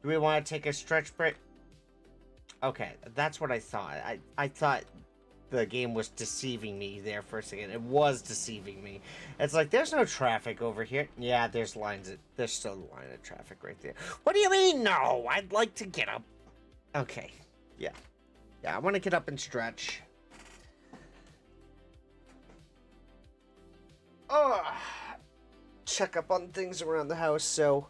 want to take a stretch break? Okay, that's what I thought. I thought the game was deceiving me there for a second. It was deceiving me. It's like, there's no traffic over here. Yeah, there's still a line of traffic right there. What do you mean, no? I'd like to get up. Okay, yeah. Yeah, I want to get up and stretch. Check up on things around the house, so...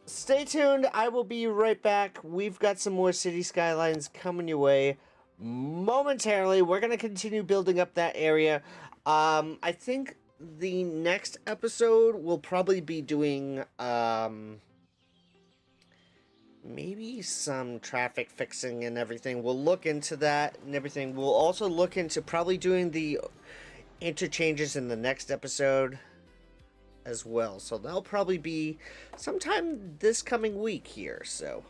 stay tuned. I will be right back. We've got some more City Skylines coming your way momentarily. We're going to continue building up that area. I think the next episode we'll probably be doing maybe some traffic fixing and everything. We'll look into that and everything. We'll also look into probably doing the interchanges in the next episode as well. So that'll probably be sometime this coming week here. So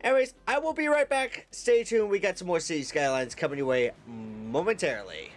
anyways, I will be right back. Stay tuned. We got some more City Skylines coming your way momentarily.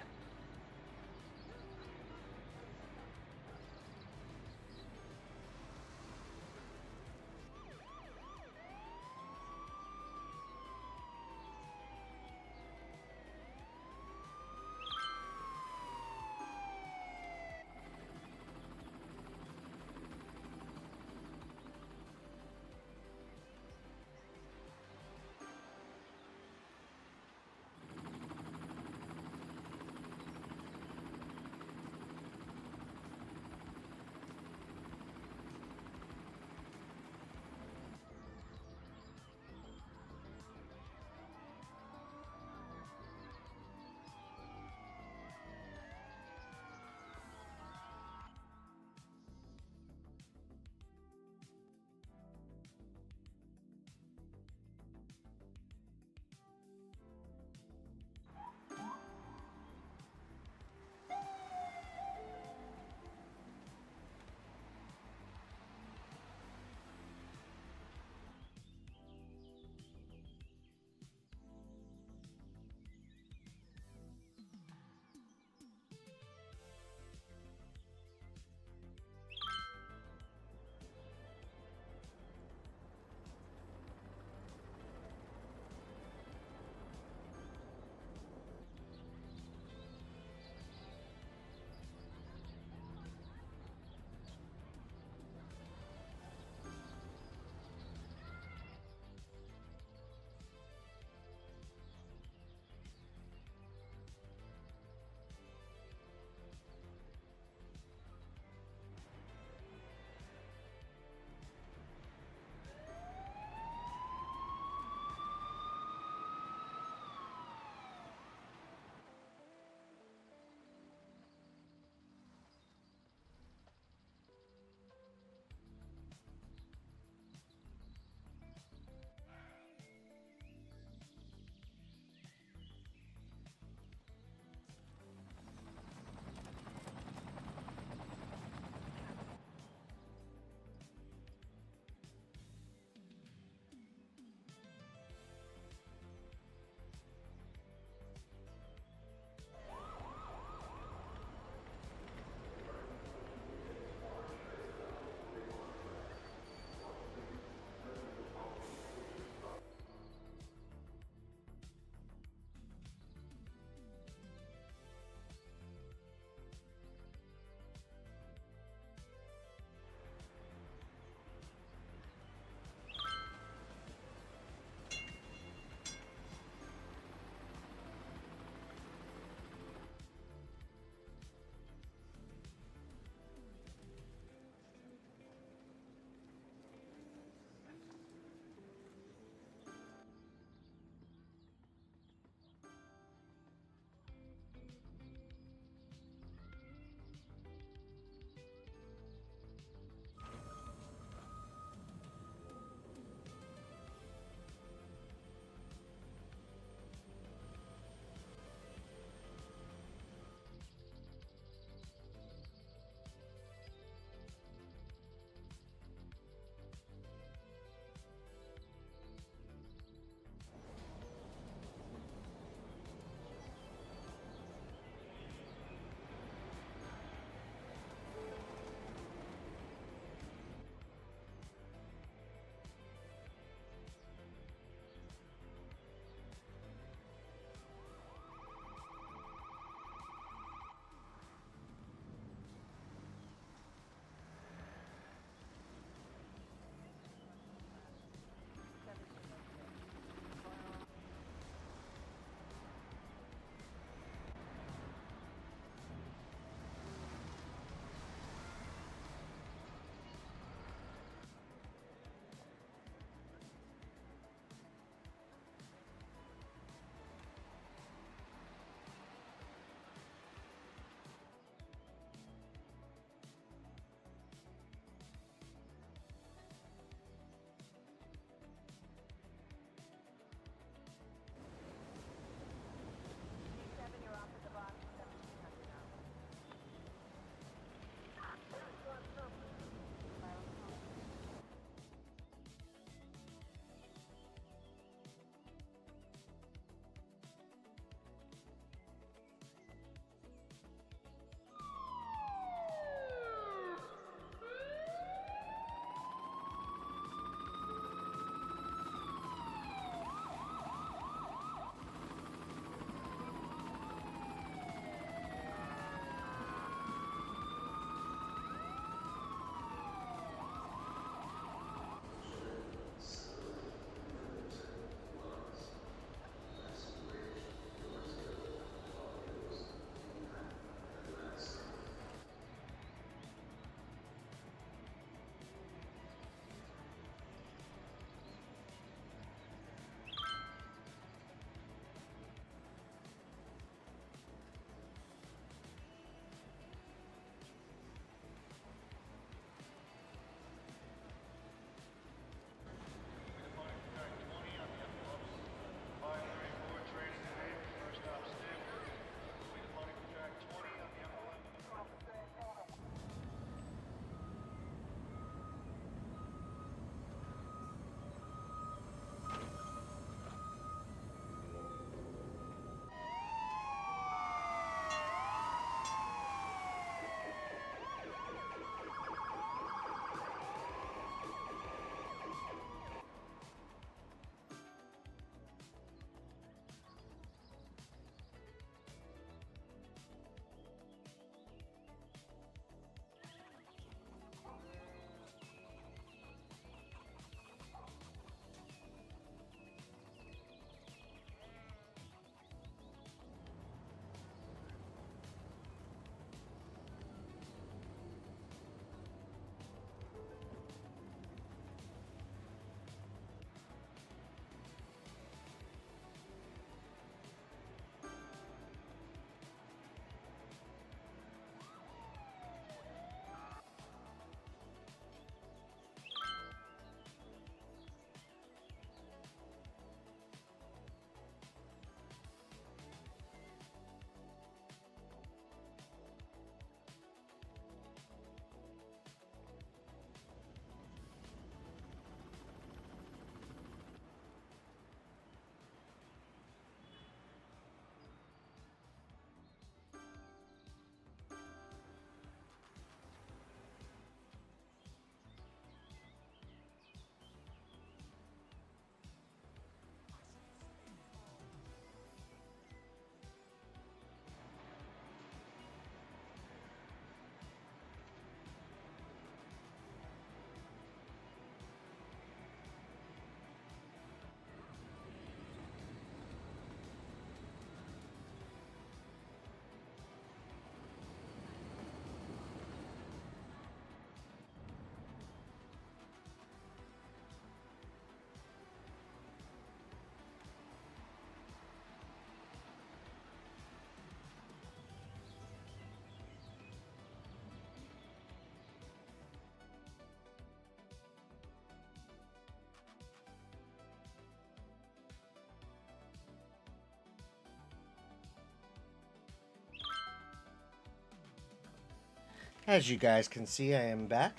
As you guys can see, I am back.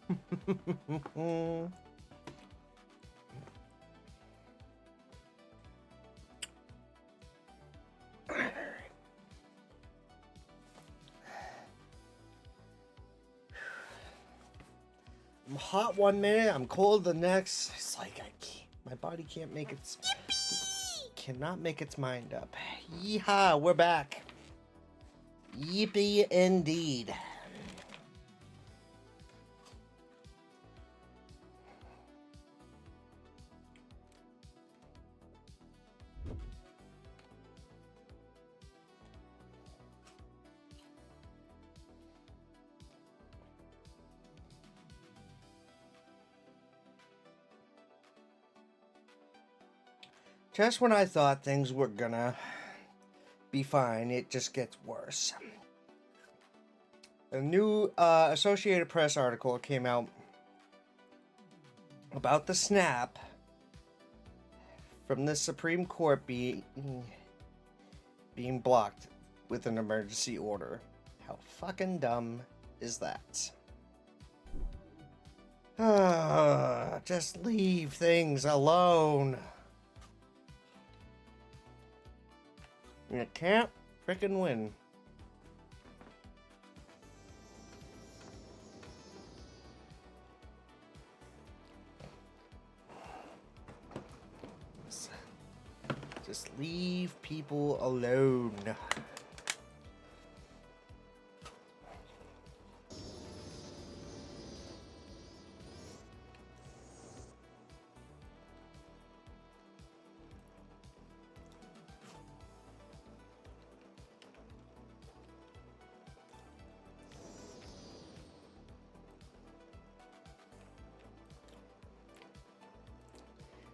I'm hot one minute, I'm cold the next. It's like my body can't make its cannot make its mind up. Yeehaw, we're back. Yippee indeed. Just when I thought things were gonna be fine, it just gets worse. A new Associated Press article came out about the snap from the Supreme Court being blocked with an emergency order. How fucking dumb is that? Just leave things alone. You can't frickin' win. Just leave people alone.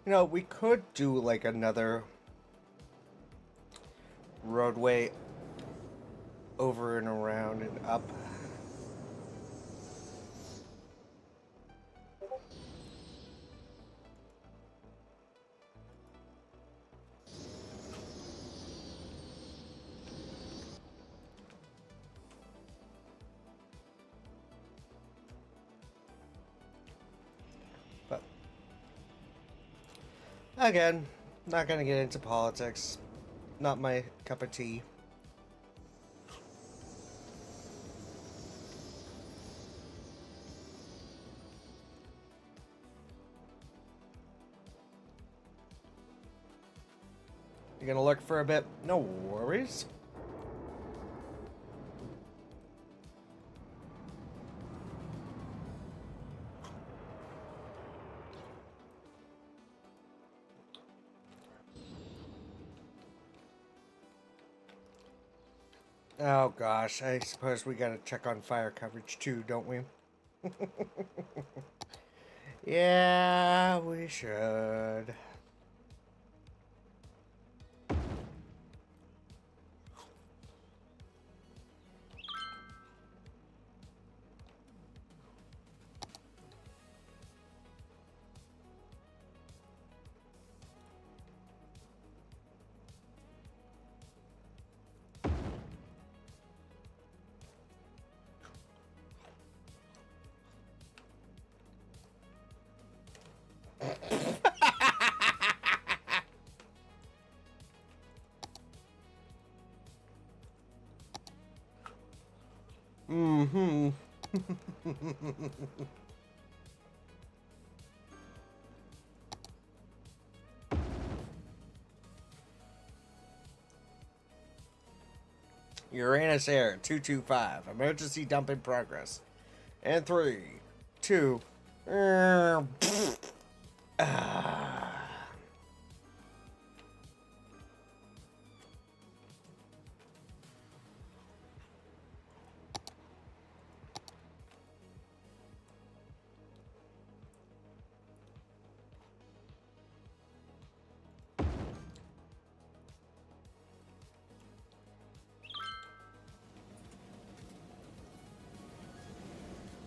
You know, we could do like another roadway over and around and up. But again, not gonna get into politics. Not my cup of tea. You're gonna look for a bit? No worries. Oh gosh, I suppose we gotta check on fire coverage too, don't we? Yeah, we should. Mm-hmm. Uranus Air 225. Emergency dump in progress. And 3, 2.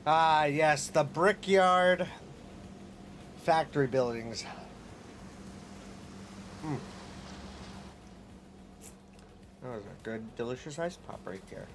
Ah, yes, the brickyard factory buildings. That was a good, delicious ice pop right there.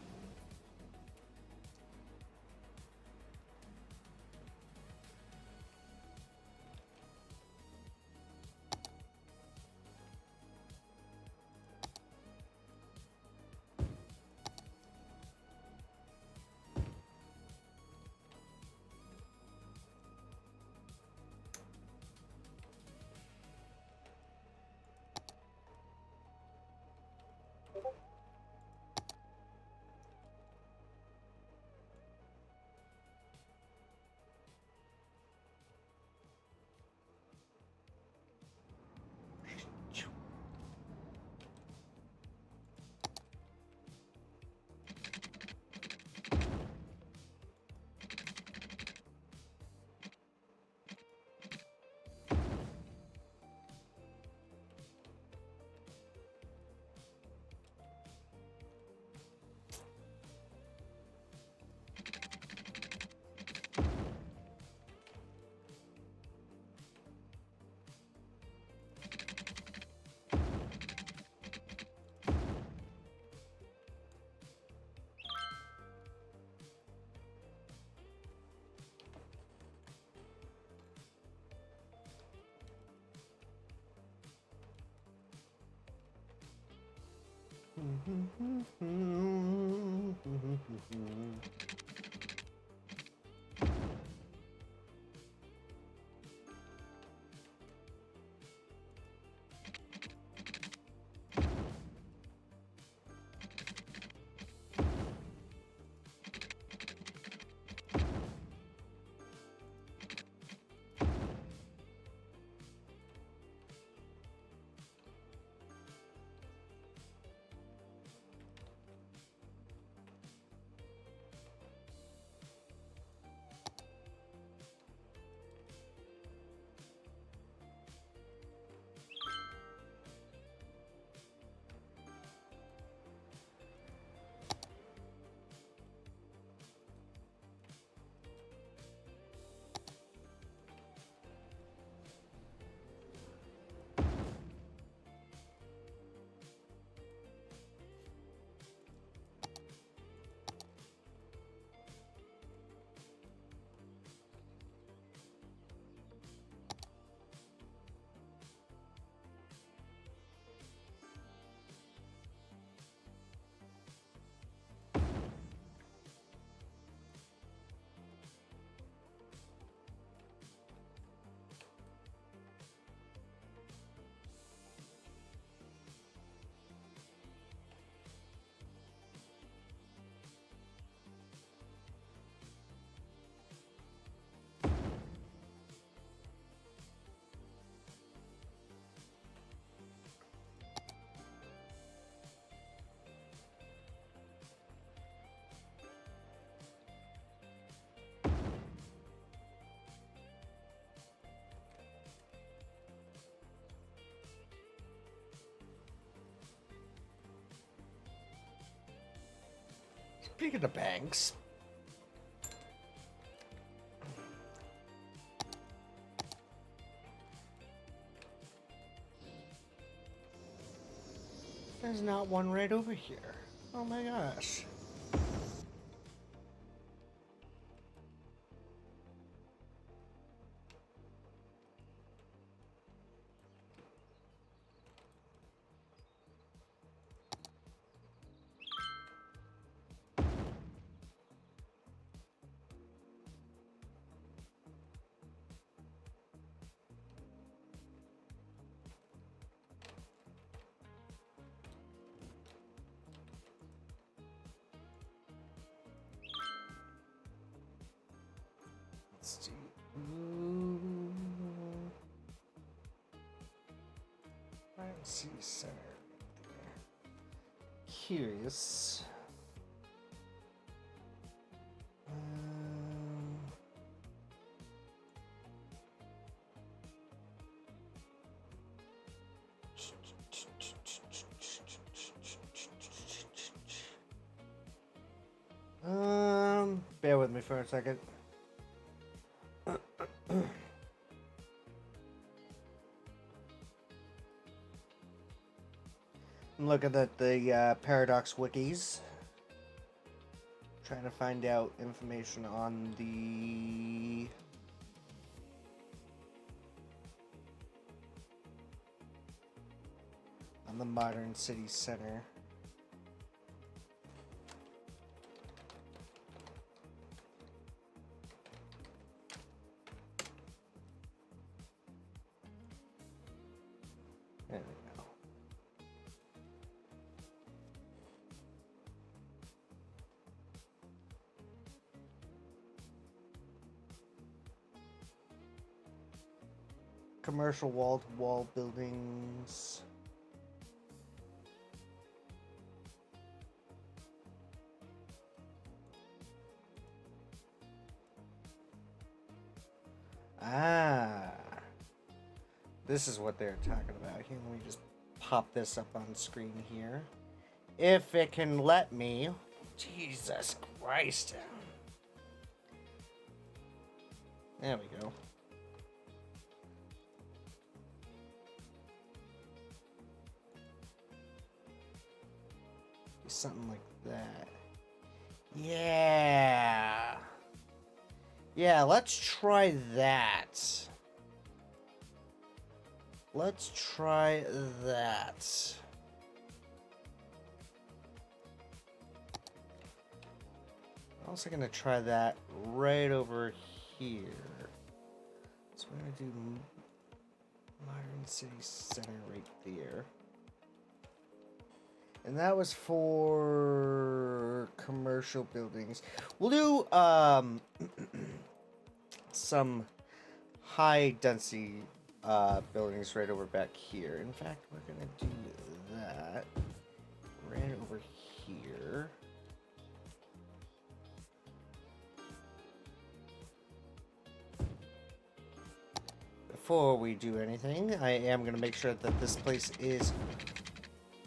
Speaking of banks, there's not one right over here. Oh my gosh. Let's see. I don't see center. Curious. Bear with me for a second. I'm looking at the Paradox wikis, trying to find out information on the modern city center. There we go. Commercial wall-to-wall buildings. Ah, this is what they're talking about here. Let me just pop this up on screen here. If it can let me. Jesus Christ. There we go. Something like that. Yeah. Yeah, let's try that. Let's try that. also gonna try that right over here. So we're gonna do Modern City Center right there. And that was for commercial buildings. We'll do some high density buildings right over back here. In fact, we're gonna do that right over here. Before we do anything, I am gonna make sure that this place is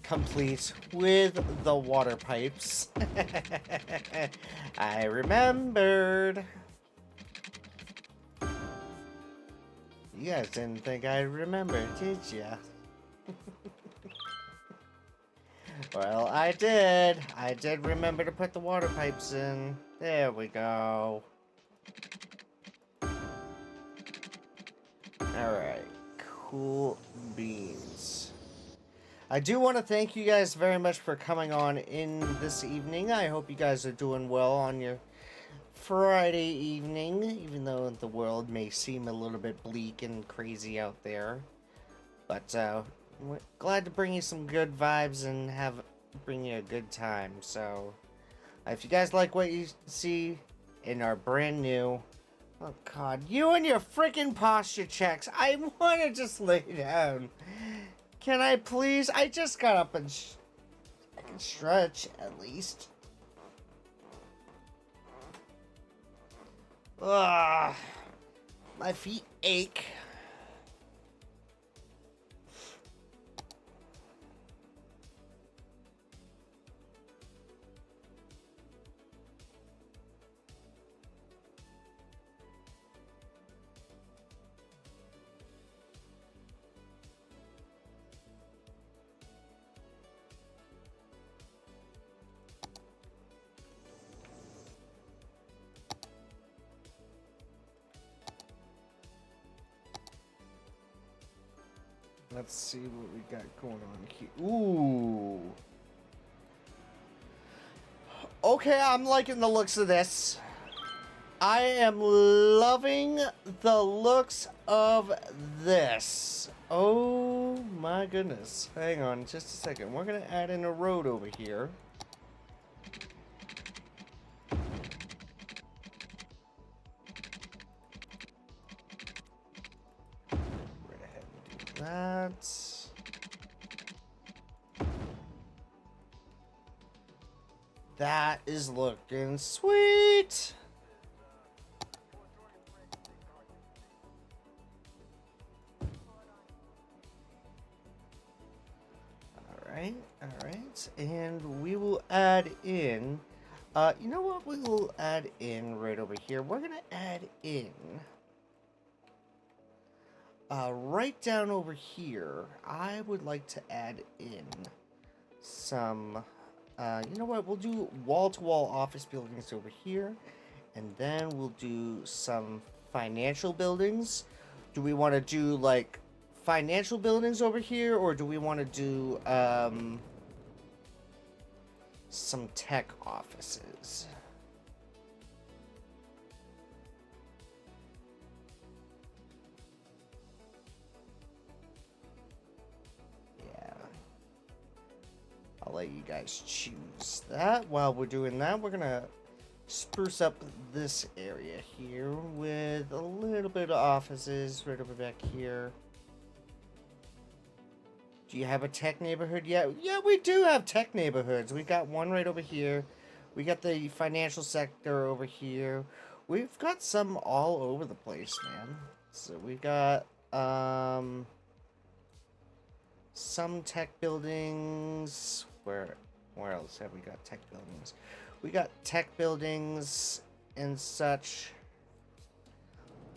complete with the water pipes. I remembered. You guys didn't think I'd remember, did ya? Well, I did. I did remember to put the water pipes in. There we go. Alright. Cool beans. I do want to thank you guys very much for coming on in this evening. I hope you guys are doing well on your Friday evening, even though the world may seem a little bit bleak and crazy out there. But we're glad to bring you some good vibes and bring you a good time. So if you guys like what you see and are brand new, oh god, you and your freaking posture checks, I want to just lay down. Can I please? I just got up and I can stretch at least. Ugh, my feet ache. Let's see what we got going on here. Ooh. Okay, I'm liking the looks of this. I am loving the looks of this. Oh my goodness. Hang on just a second. We're going to add in a road over here. That is looking sweet. All right, and we will add in. You know what? We will add in right over here. We're gonna add in. Right down over here, I would like to add in some, you know what, we'll do wall-to-wall office buildings over here, and then we'll do some financial buildings. Do we want to do, like, financial buildings over here, or do we want to do, some tech offices? I'll let you guys choose that. While we're doing that, we're gonna spruce up this area here with a little bit of offices right over back here. Do you have a tech neighborhood yet? Yeah, we do have tech neighborhoods. We got one right over here. We got the financial sector over here. We've got some all over the place, man. So we've got some tech buildings. Where else have we got tech buildings? We got tech buildings and such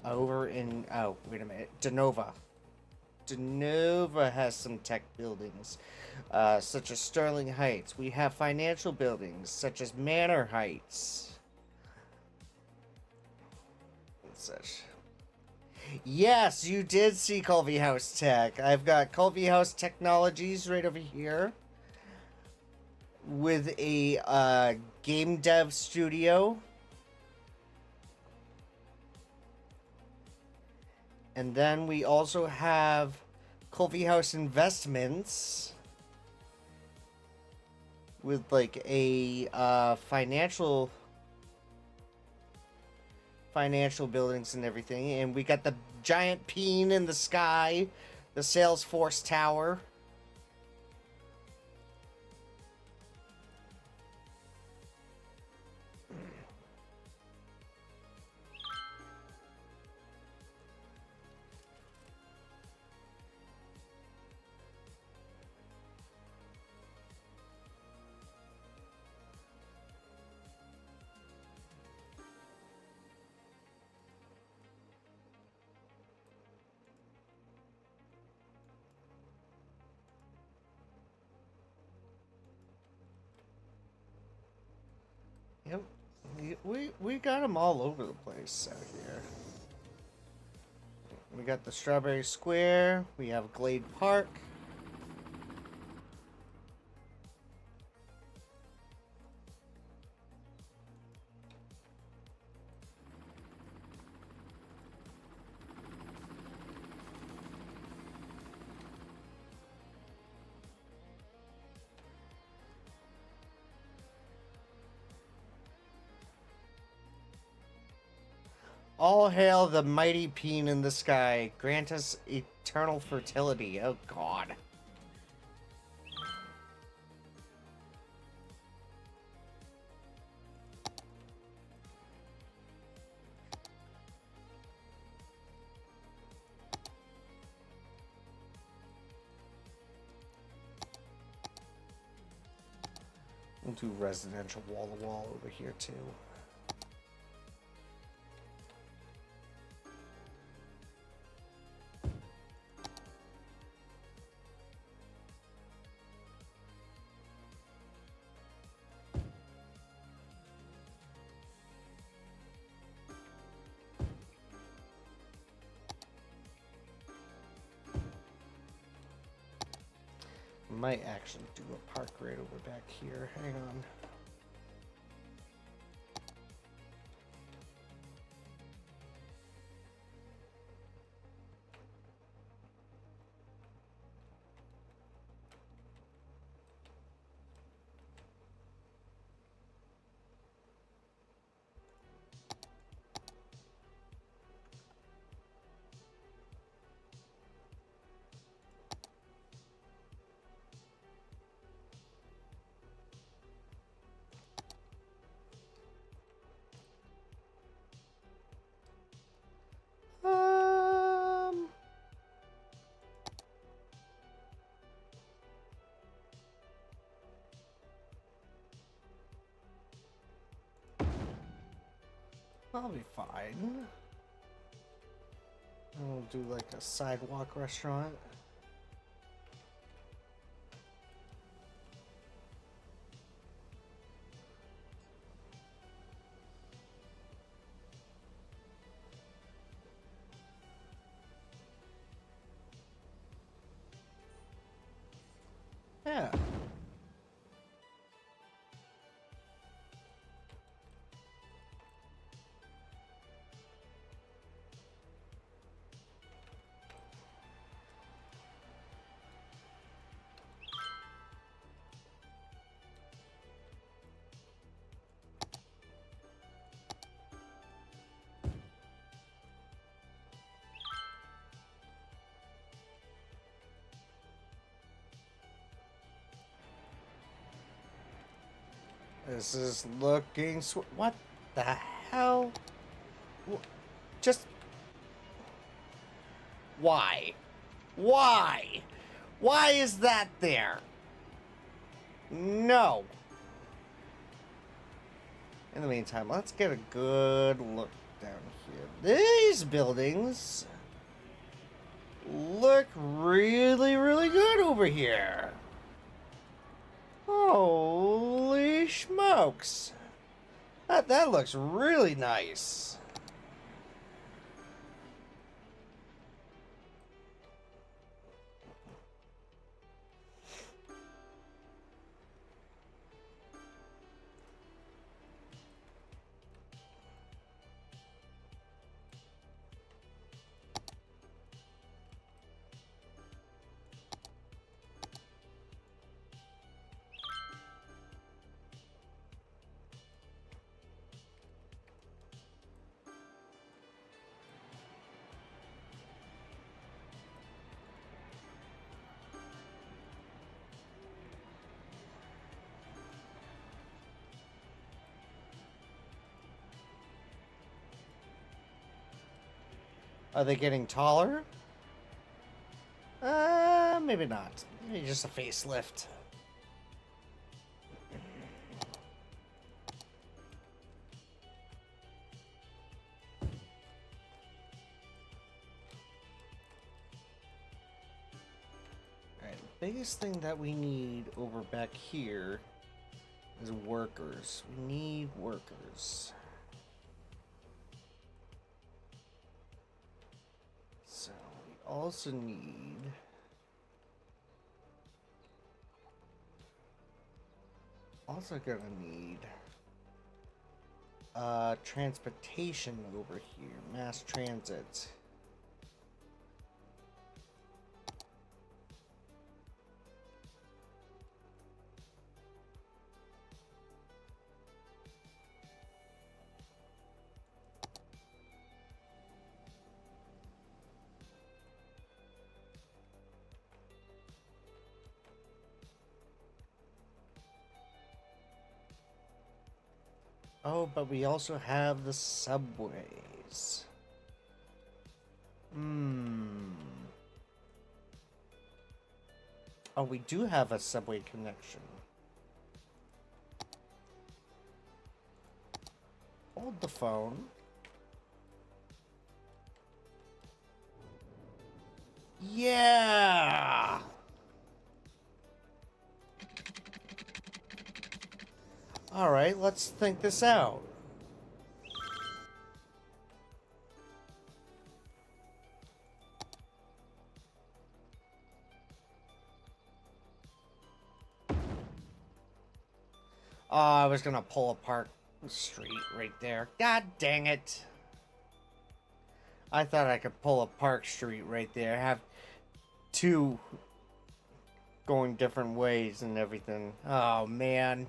over in, oh, wait a minute, Denova. Denova has some tech buildings, such as Sterling Heights. We have financial buildings, such as Manor Heights. And such. Yes, you did see Colby House Tech. I've got Colby House Technologies right over here, with a game dev studio. And then we also have Coffee House Investments with like a financial buildings and everything. And we got the giant peen in the sky, the Salesforce Tower. Yep, we got them all over the place out here. We got the Strawberry Square. We have Glade Park. All hail the mighty peen in the sky. Grant us eternal fertility. Oh, God. We'll do residential wall-to-wall over here, too. Might actually do a park right over back here. Hang on. I'll be fine. We'll do like a sidewalk restaurant. Yeah. This is looking what the hell? Just why? Why? Why is that there? No. In the meantime, let's get a good look down here. These buildings look really, really good over here. Holy smokes. That looks really nice. Are they getting taller? Maybe not. Maybe just a facelift. Alright, the biggest thing that we need over back here is workers. We need workers. So, we also need... Also gonna need... transportation over here. Mass transit. Oh, but we also have the subways. Oh, we do have a subway connection. Hold the phone. Yeah! Alright, let's think this out. Oh, I was gonna pull a park street right there. God dang it. I thought I could pull a park street right there. Have two going different ways and everything. Oh, man.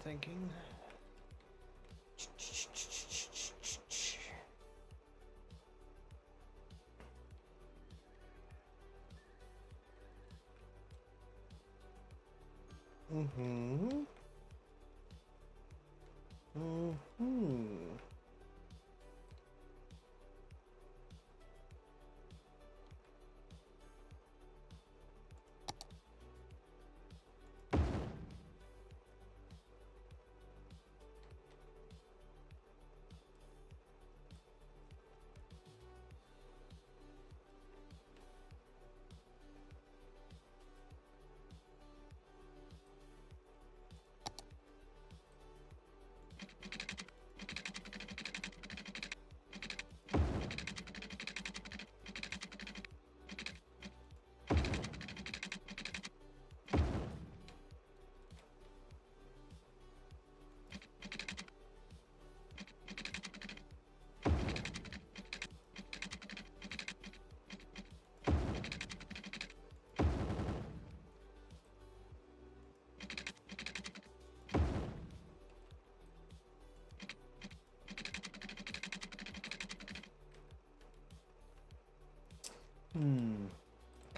Thinking. Mm-hmm. Mm-hmm.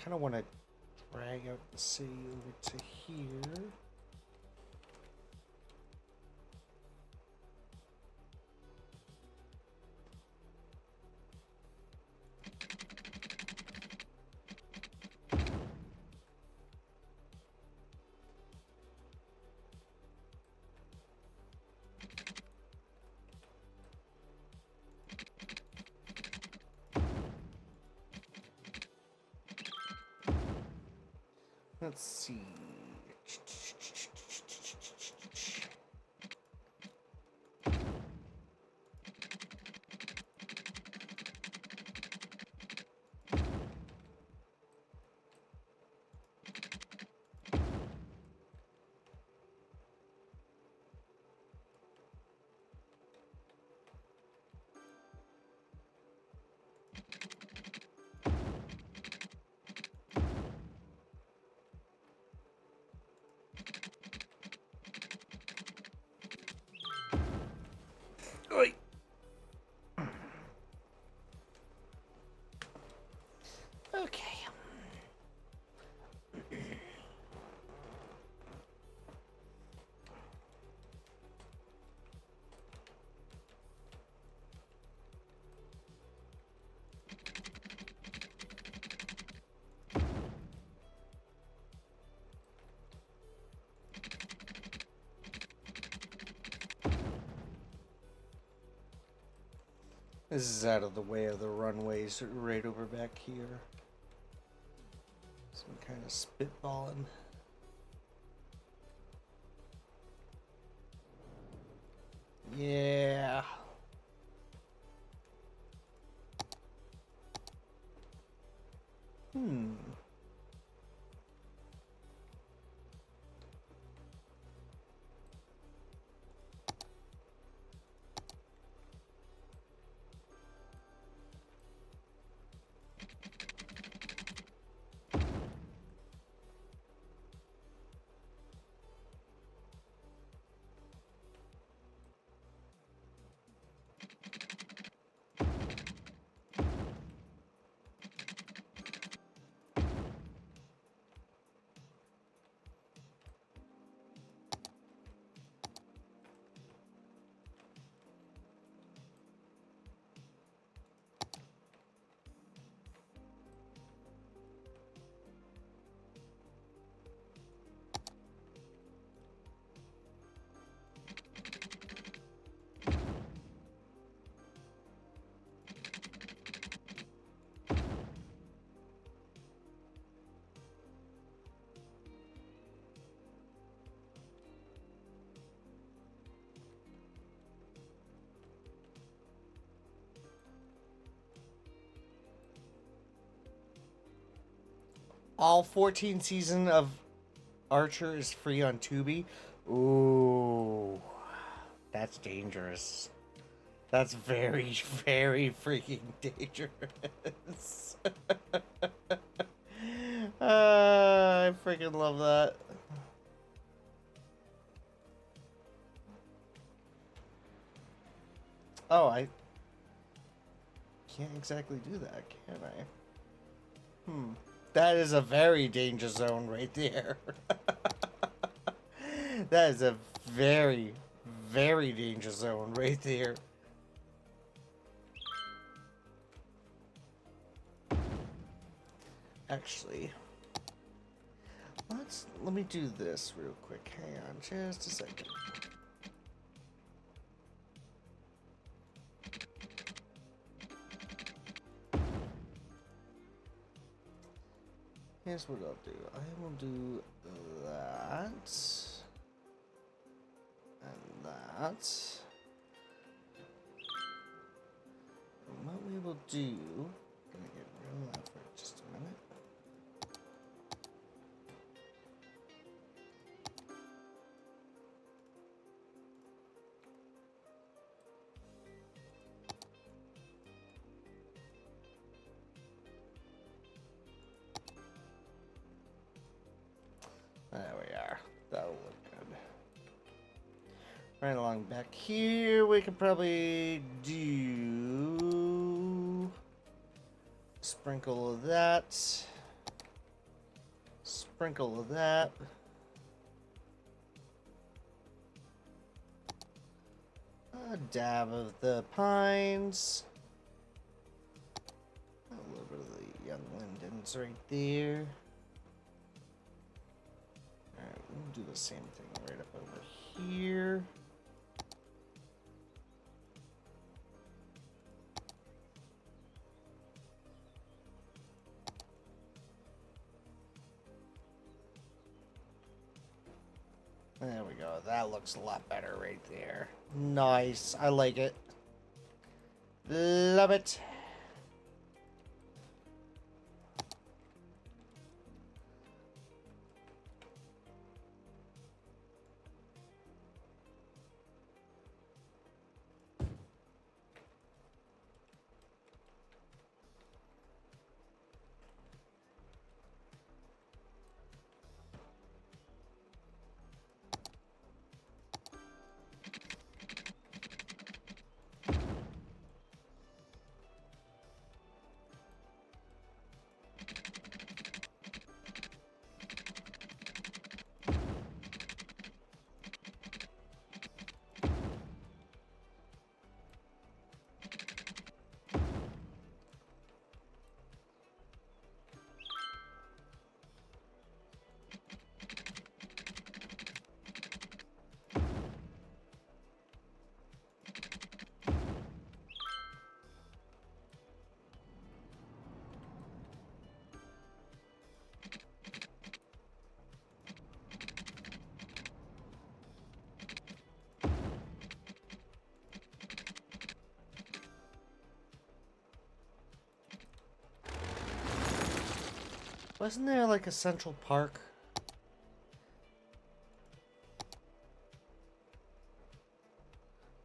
kind of want to drag out the city over to here. Let's see. Oi. Okay. This is out of the way of the runways right over back here. Some kind of spitballing. Yeah. All 14 season of Archer is free on Tubi. Ooh, that's dangerous. That's very, very freaking dangerous. I freaking love that. Oh, I can't exactly do that, can I? That is a very danger zone right there. That is a very, very danger zone right there. Actually, let me do this real quick. Hang on just a second. Here's what I'll do. I will do that. And that. And what we will do... I'm gonna get rid of that for just a minute. There we are. That'll look good. Right along back here, we could probably do a sprinkle of that. sprinkle of that. A dab of the pines. A little bit of the young lindens right there. Alright, we'll do the same thing right up over here. There we go. That looks a lot better right there. Nice. I like it. Love it. Wasn't there like a Central Park?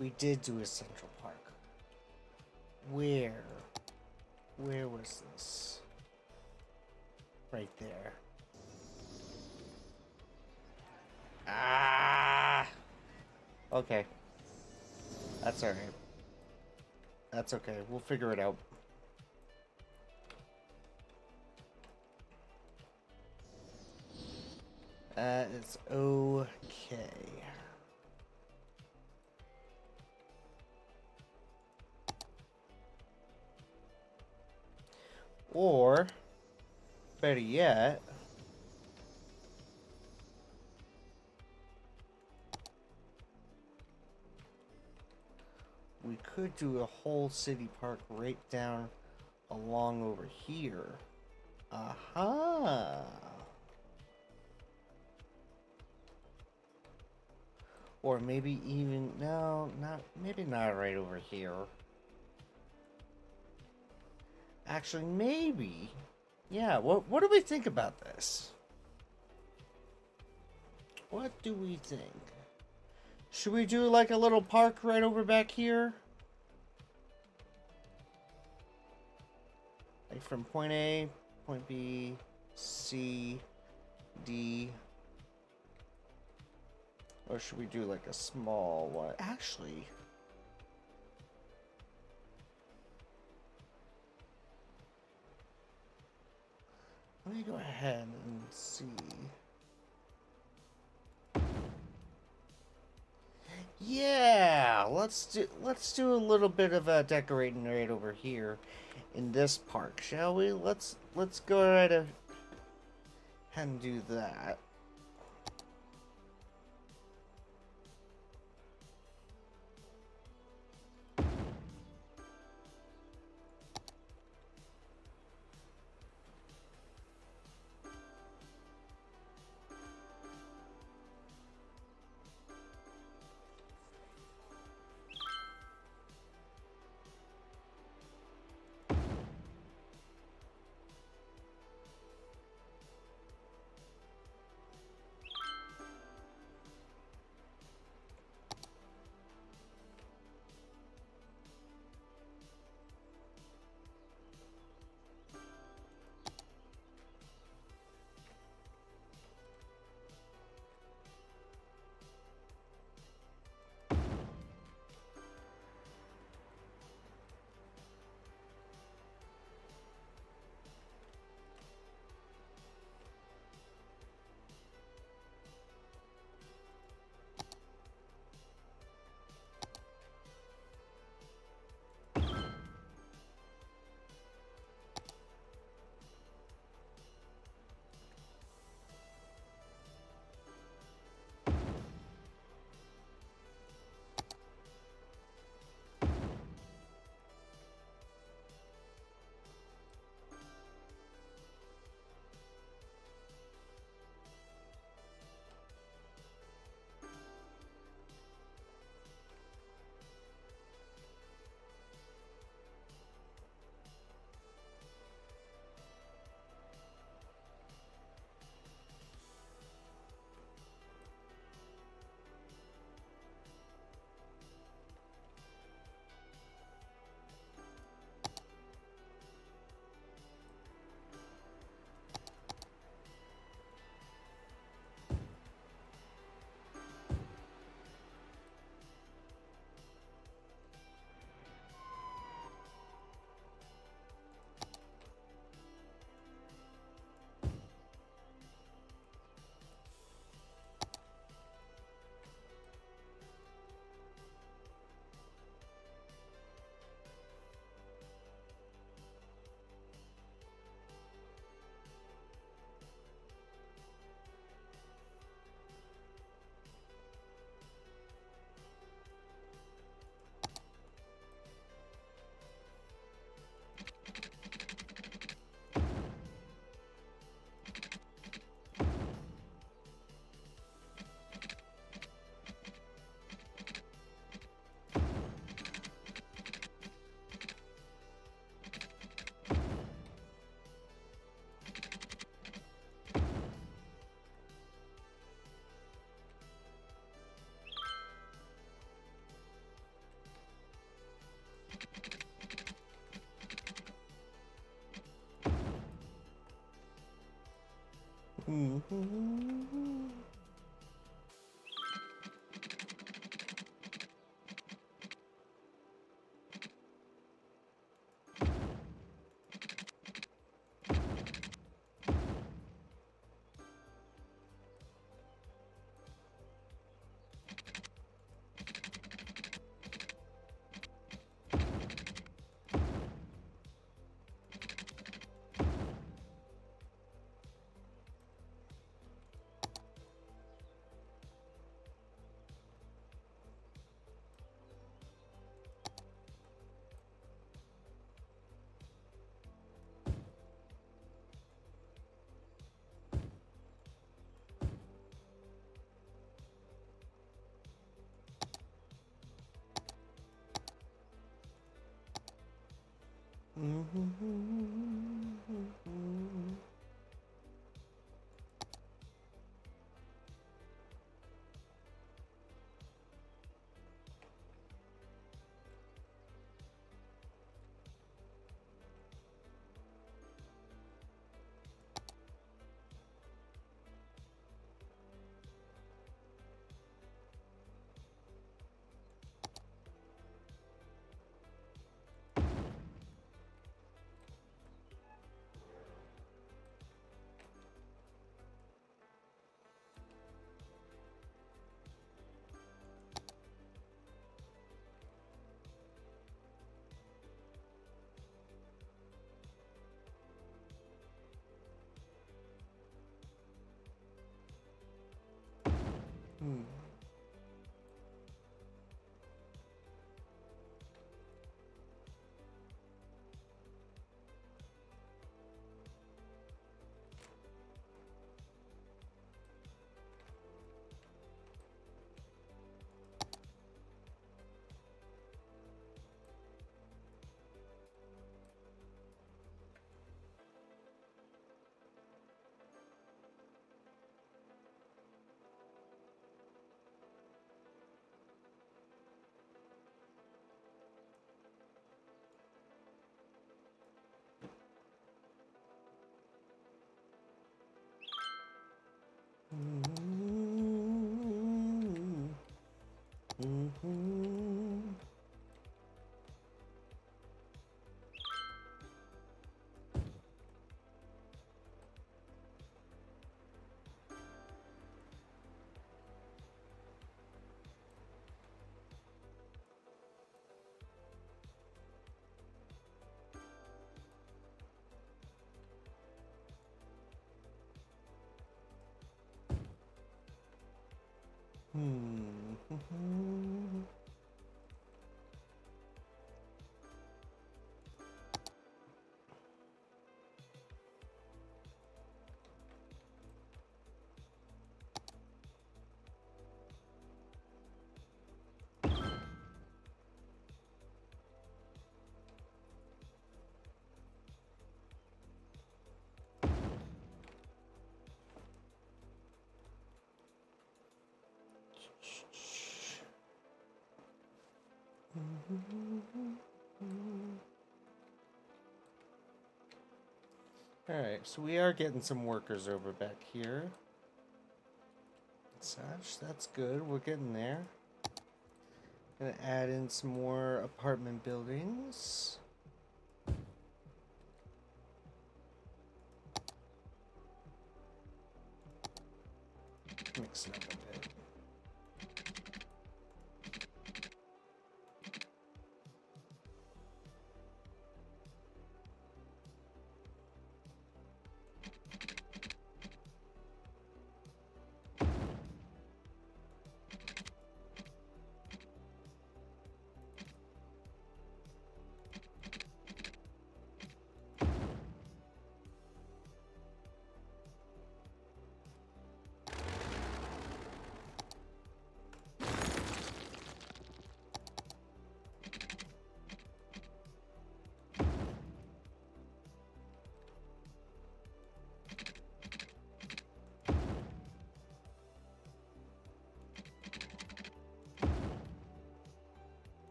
We did do a Central Park. Where? Where was this? Right there. Ah! Okay. That's alright. That's okay. We'll figure it out. It's okay. Or, better yet, we could do a whole city park right down along over here. Aha! Or maybe even, no, not, maybe not right over here. Actually, maybe. Yeah, what do we think about this? What do we think? Should we do like a little park right over back here? Like from point A, point B, C, D. Or should we do like a small one? Actually, let me go ahead and see. Yeah, let's do a little bit of decorating right over here in this park, shall we? Let's go right ahead and do that. Mm-hmm. Hmm. Alright, so we are getting some workers over back here. Such, that's good. We're getting there. Gonna add in some more apartment buildings. Mix it up a bit.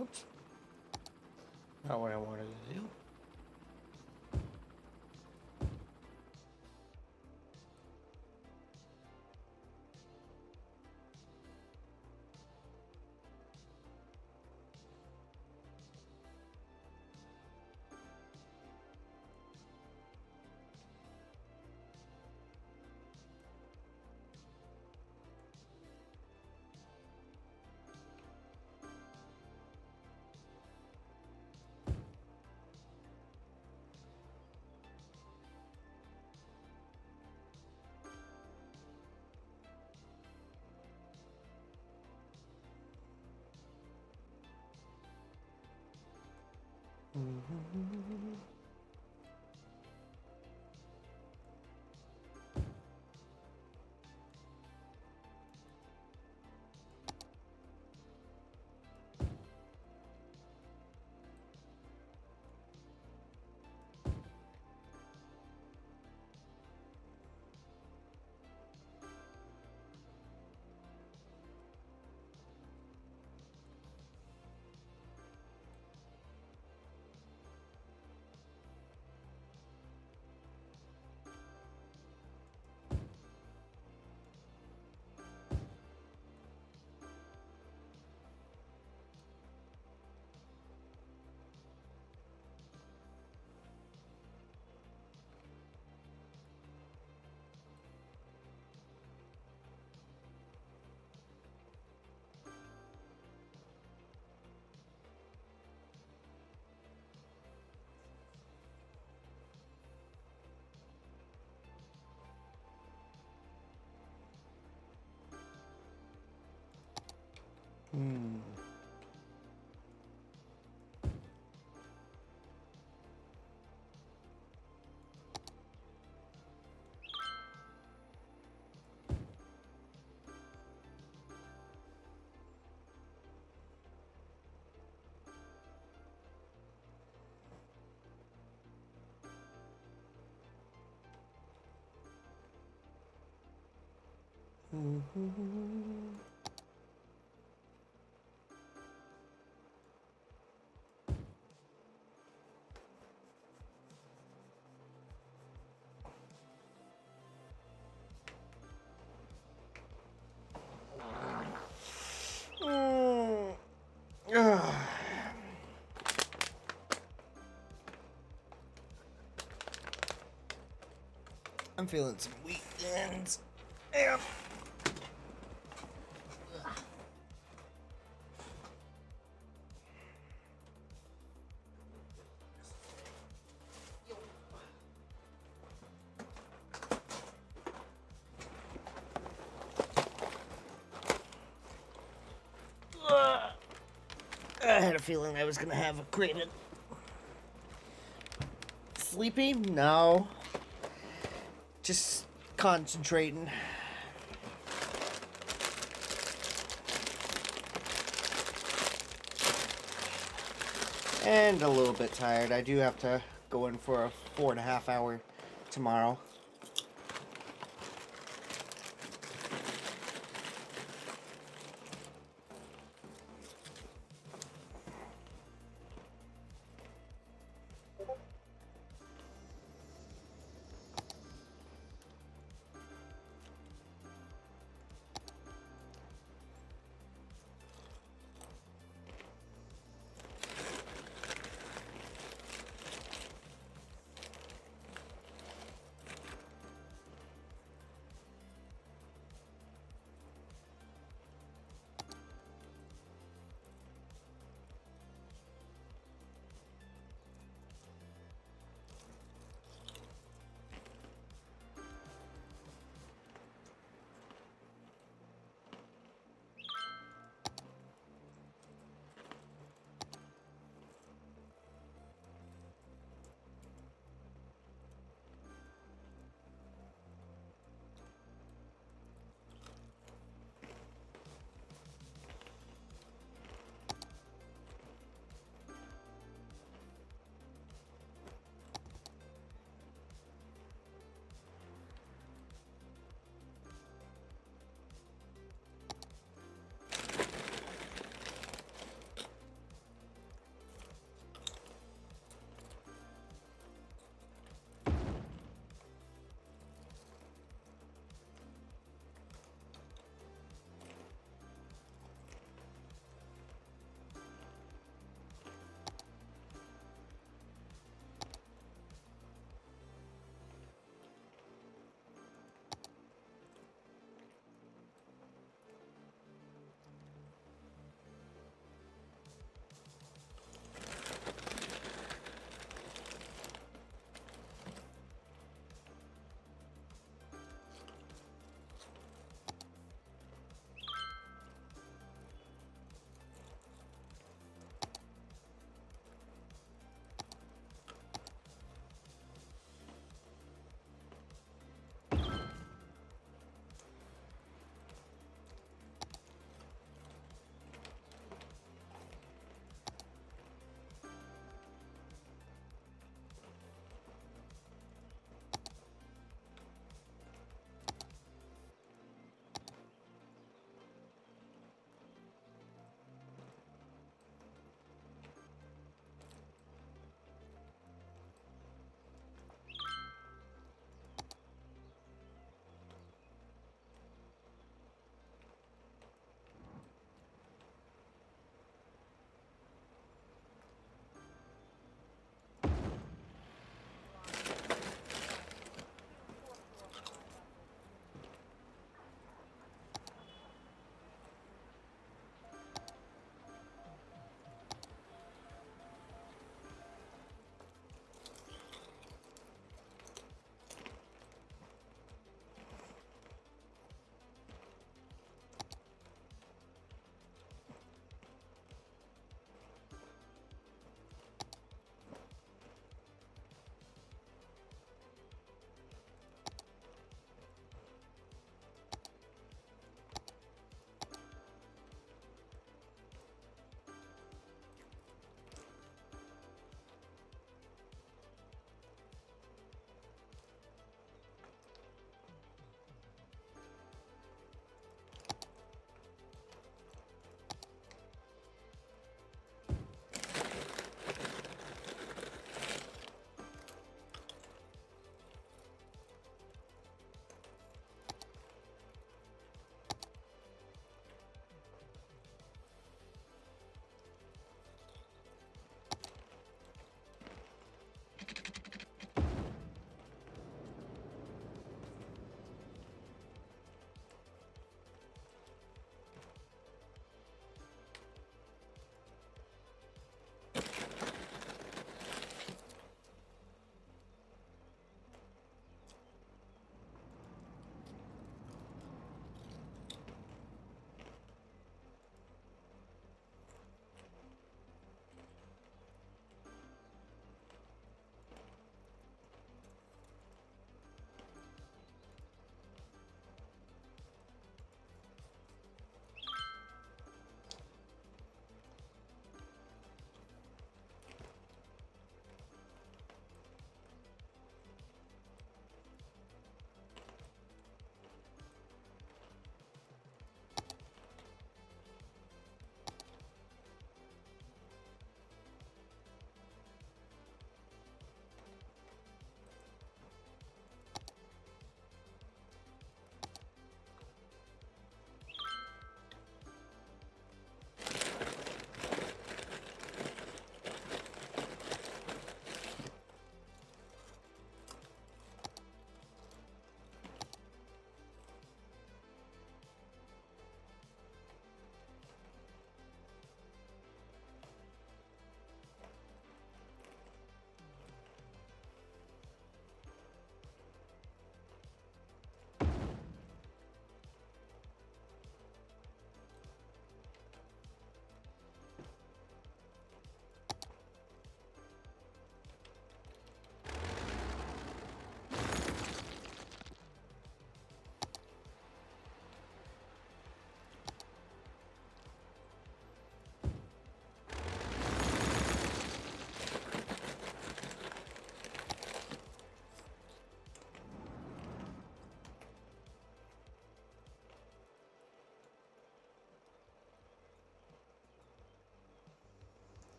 Oops. Not what I wanted to do. I'm feeling some weekends. Yeah. I had a feeling I was gonna have a craving. Sleepy? No. Just concentrating. And a little bit tired. I do have to go in for a 4.5 hour tomorrow.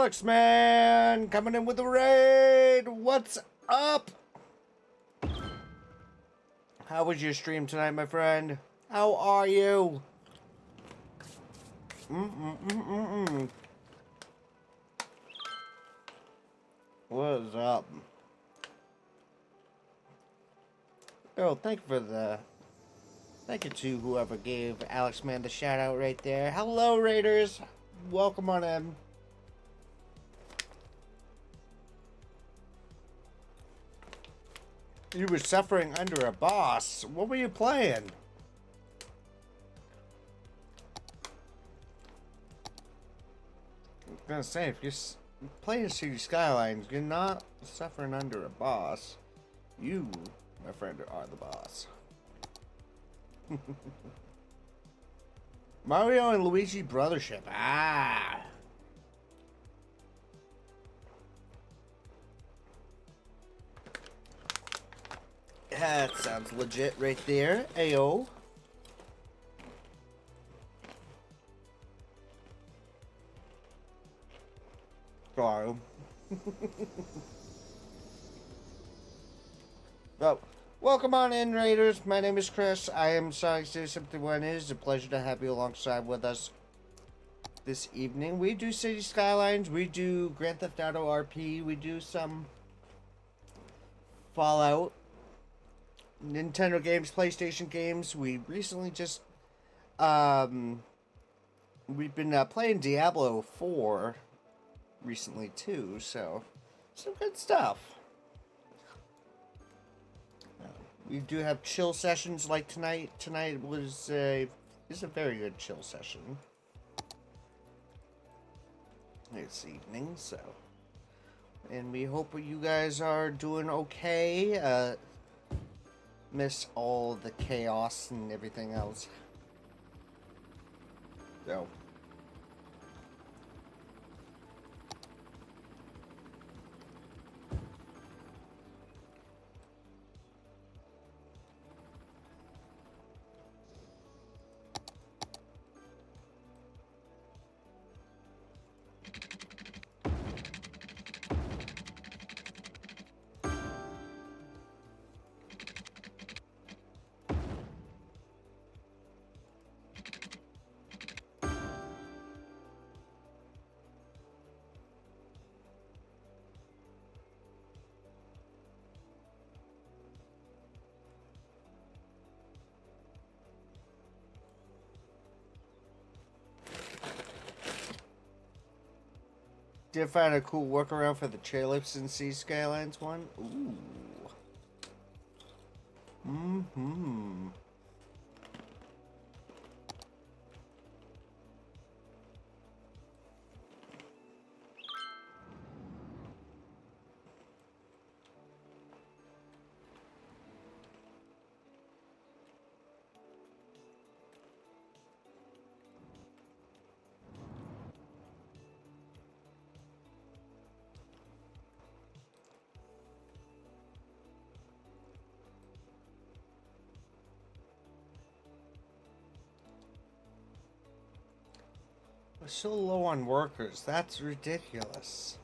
Alex, man, coming in with the raid. What's up? How was your stream tonight, my friend? How are you? What is up? Oh, thank you to whoever gave Alex Man the shout out right there. Hello, Raiders. Welcome on in. You were suffering under a boss. What were you playing? I was gonna say, if you're playing Cities Skylines, you're not suffering under a boss. You, my friend, are the boss. Mario and Luigi Brothership. Ah. That sounds legit right there. Ayo. Sorry. Well, welcome on in, Raiders. My name is Chris. I am Sonic071. It is a pleasure to have you alongside with us this evening. We do Cities Skylines. We do Grand Theft Auto RP. We do some Fallout. Nintendo games, PlayStation games. We recently just, we've been playing Diablo 4 recently too, so some good stuff. We do have chill sessions like tonight. Tonight is a very good chill session this evening, so. And we hope you guys are doing okay. Miss all the chaos and everything else. So. Did find a cool workaround for the chairlifts in Cities Skylines one. Ooh. Mm-hmm. We're so low on workers. That's ridiculous.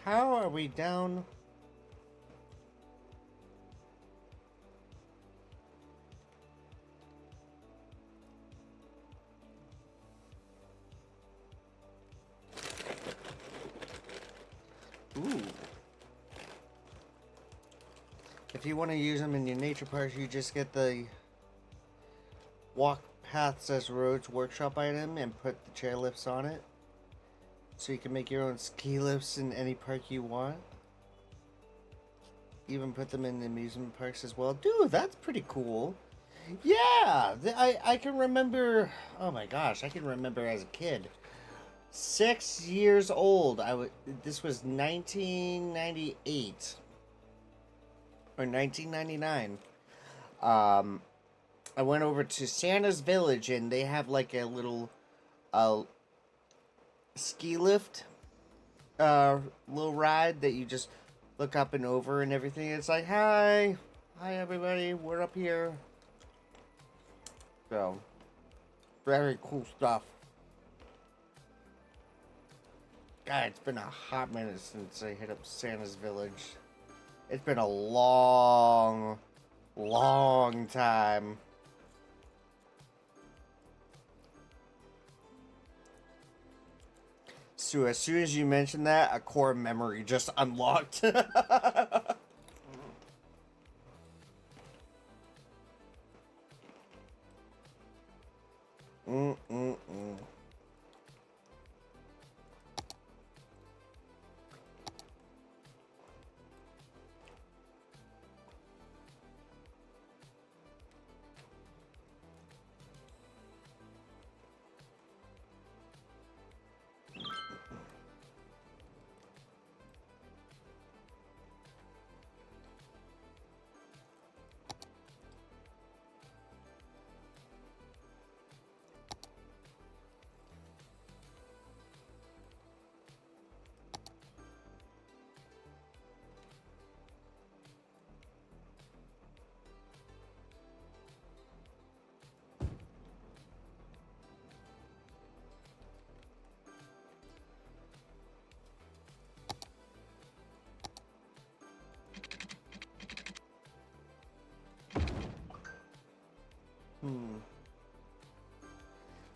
How are we down? Ooh. If you want to use them in your nature parks, you just get the walk paths as roads workshop item and put the chairlifts on it. So you can make your own ski lifts in any park you want. Even put them in the amusement parks as well. Dude, that's pretty cool. Yeah, I can remember. Oh my gosh, I can remember as a kid. 6 years old. This was 1998 or 1999. I went over to Santa's Village and they have like a little ski lift little ride that you just look up and over and everything. It's like, hi, everybody, we're up here. So, very cool stuff. God, it's been a hot minute since I hit up Santa's Village. It's been a long time. So as soon as you mentioned that, a core memory just unlocked. Mm-mm-mm.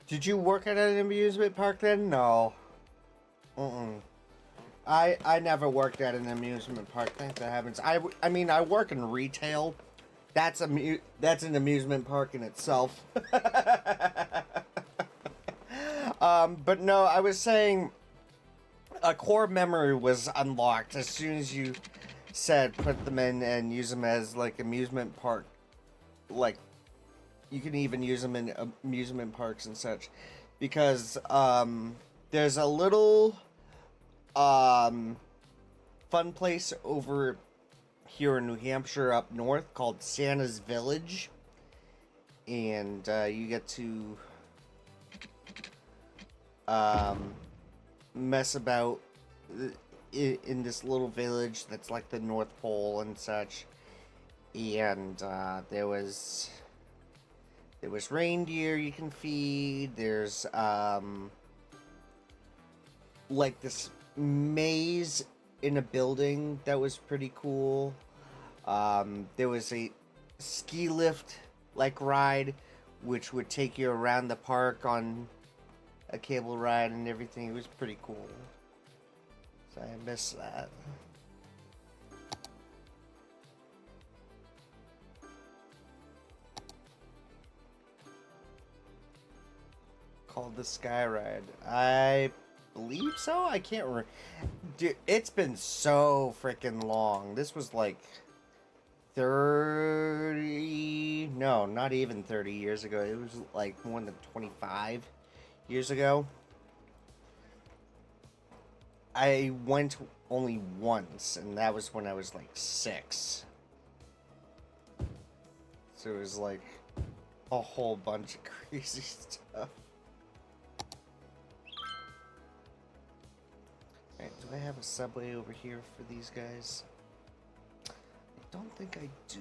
Did you work at an amusement park then? No. I never worked at an amusement park. Thanks, that happens. I mean, I work in retail. That's an amusement park in itself. But no, I was saying a core memory was unlocked as soon as you said put them in and use them as like amusement park. Like, you can even use them in amusement parks and such, because there's a little fun place over here in New Hampshire up north called Santa's Village, and you get to mess about in this little village that's like the North Pole and such. And there was reindeer you can feed. There's like this maze in a building that was pretty cool. There was a ski lift like ride which would take you around the park on a cable ride and everything. It was pretty cool. So I miss that. Called the Sky Ride. I believe so. I can't remember. Dude, it's been so freaking long. This was like 30... No, not even 30 years ago. It was like more than 25 years ago. I went only once, and that was when I was like 6. So it was like a whole bunch of crazy stuff. Alright, do I have a subway over here for these guys? I don't think I do.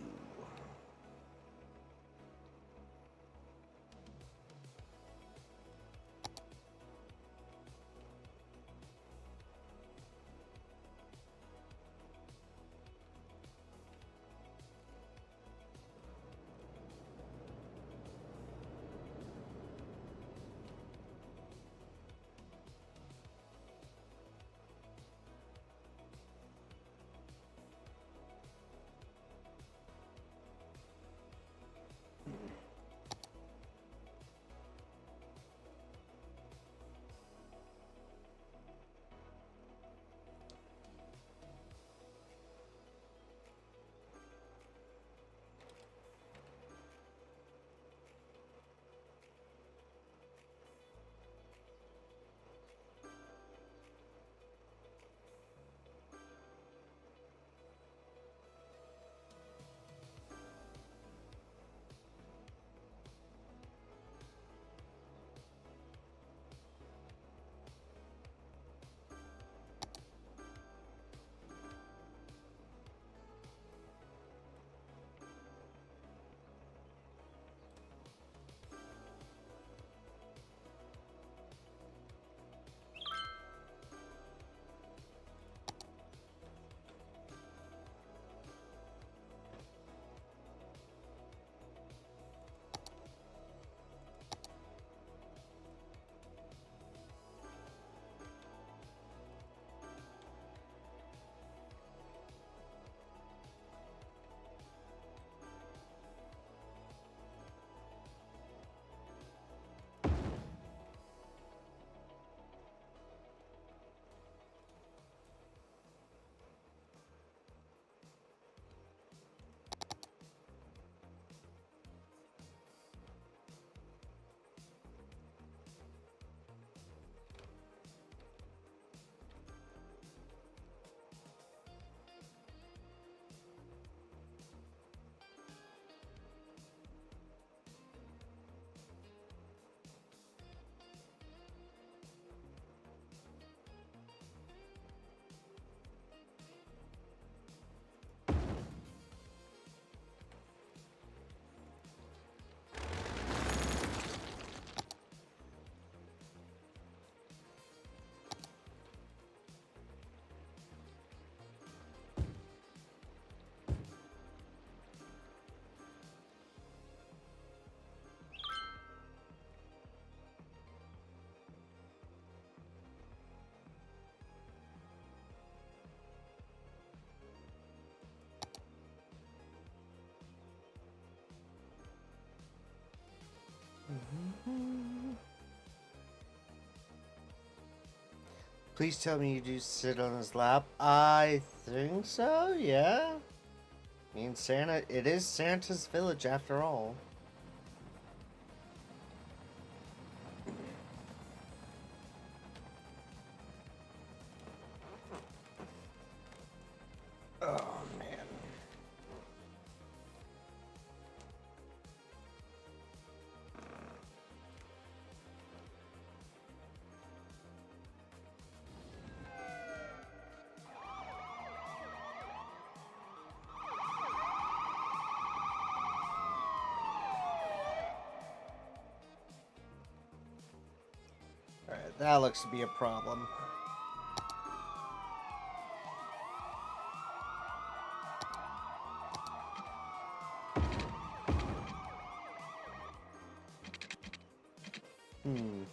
Please tell me you do sit on his lap. I think so, yeah. I mean, Santa, it is Santa's village after all. Oh, man. Alright, that looks to be a problem. Hmm.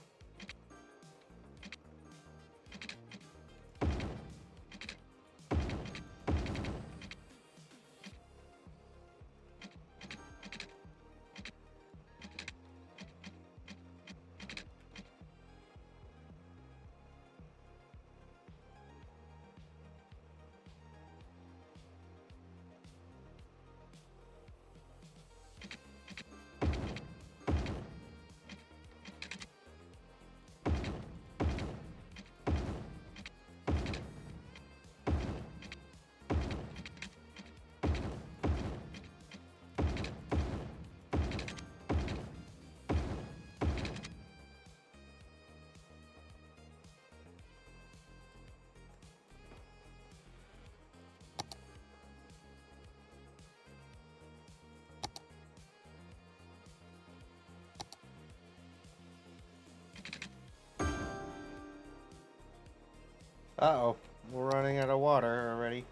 Uh-oh, we're running out of water already.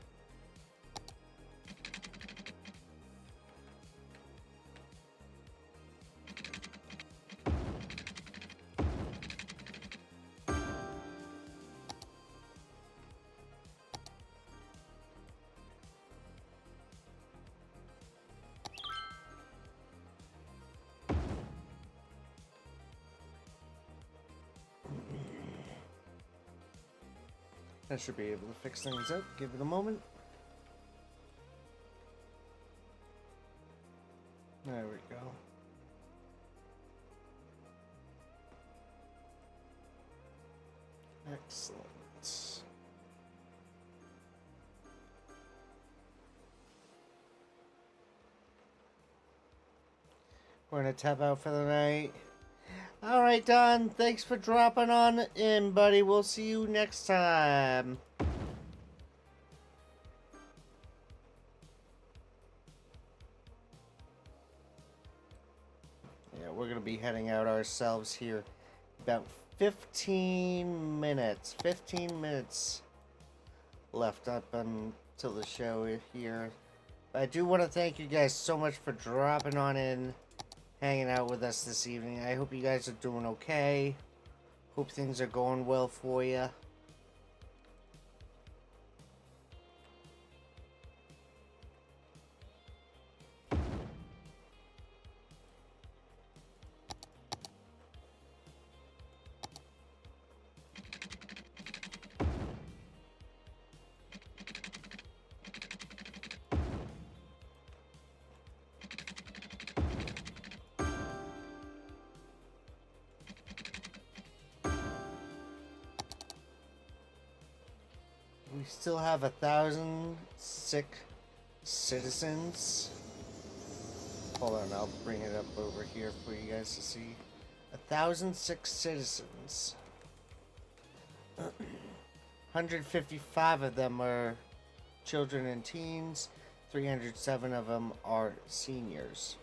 I should be able to fix things up. Give it a moment. There we go. Excellent. We're gonna tap out for the night. Alright, Don. Thanks for dropping on in, buddy. We'll see you next time. Yeah, we're gonna be heading out ourselves here. About 15 minutes. 15 minutes left up until the show here. But I do want to thank you guys so much for dropping on in, hanging out with us this evening. I hope you guys are doing okay. Hope things are going well for you. We still have 1,000 sick citizens. Hold on, I'll bring it up over here for you guys to see. 1,006 citizens. 155 of them are children and teens. 307 of them are seniors.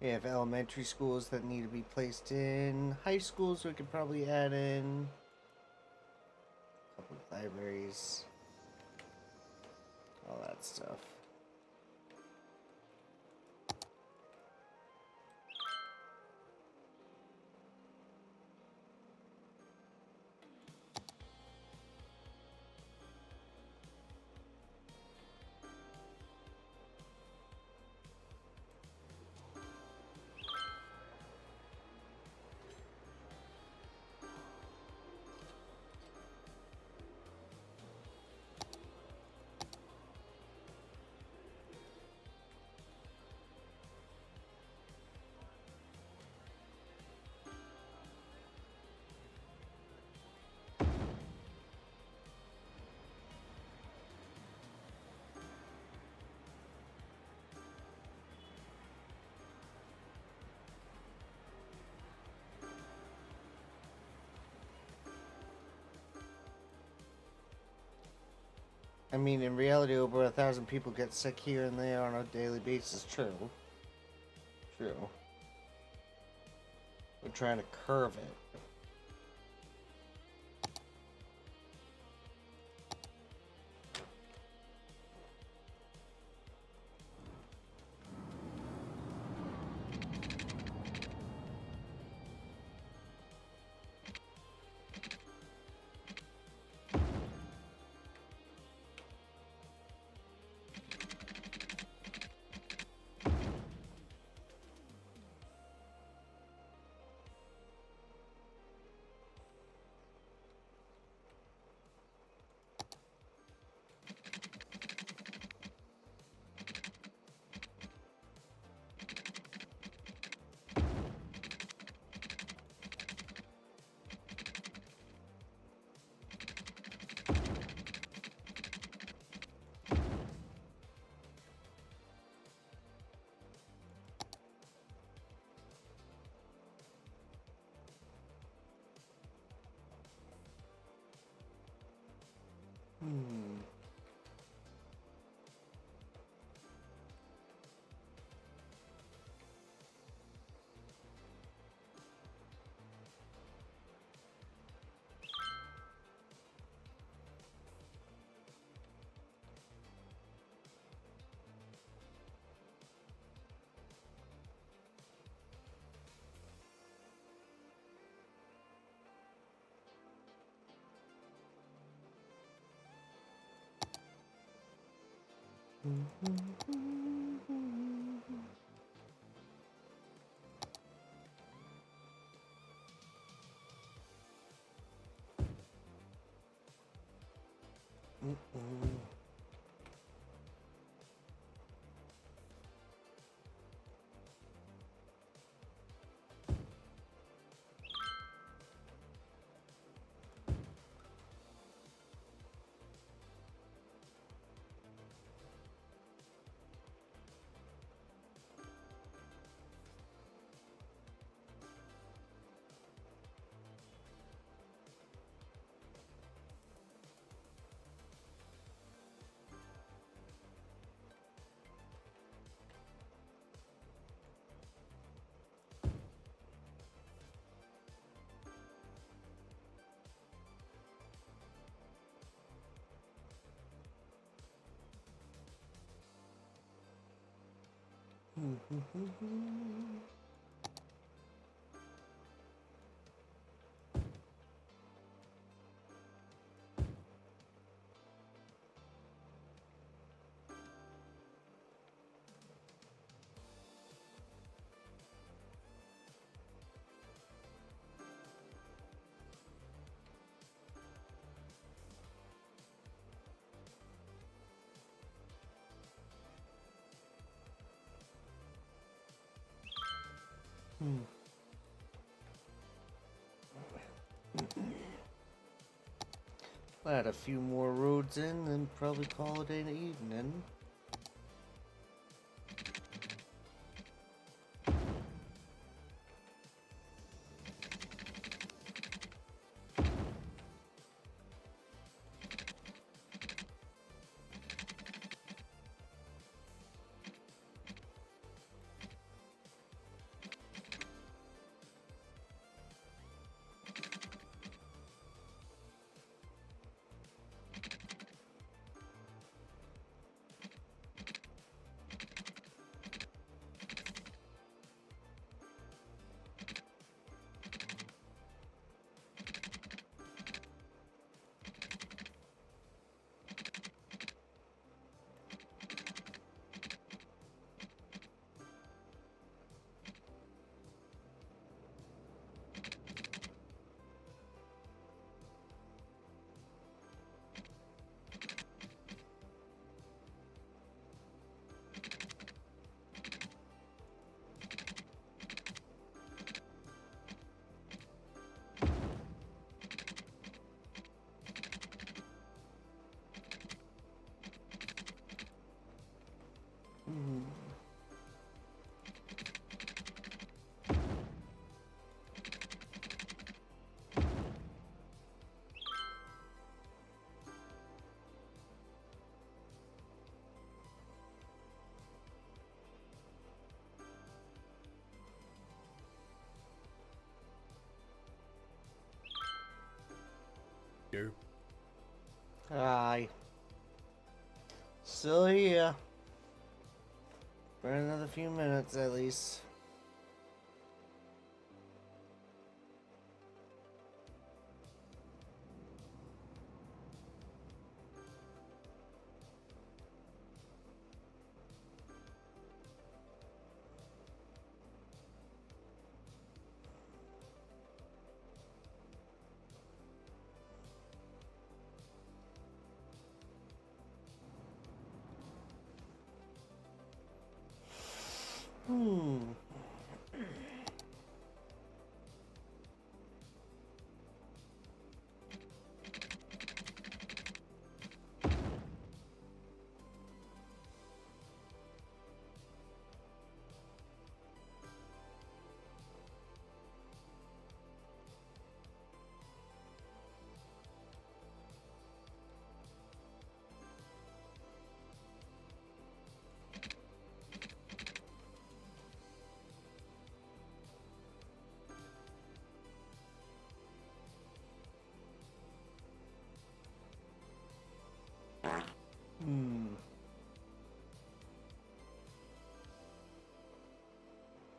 We have elementary schools that need to be placed in. High schools we could probably add in. Public libraries. All that stuff. I mean, in reality, over 1,000 people get sick here and there on a daily basis. True. True. We're trying to curve it. Hmm. Add a few more roads in and probably call it an evening. Here. Aye. Still here. For another few minutes at least.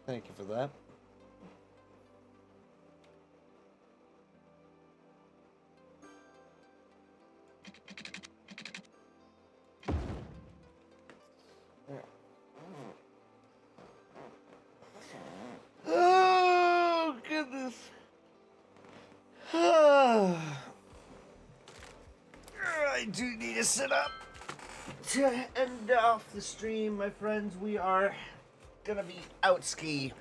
Thank you for that. Oh, goodness. I do need to sit up to end off the stream, my friends. We are gonna be out ski.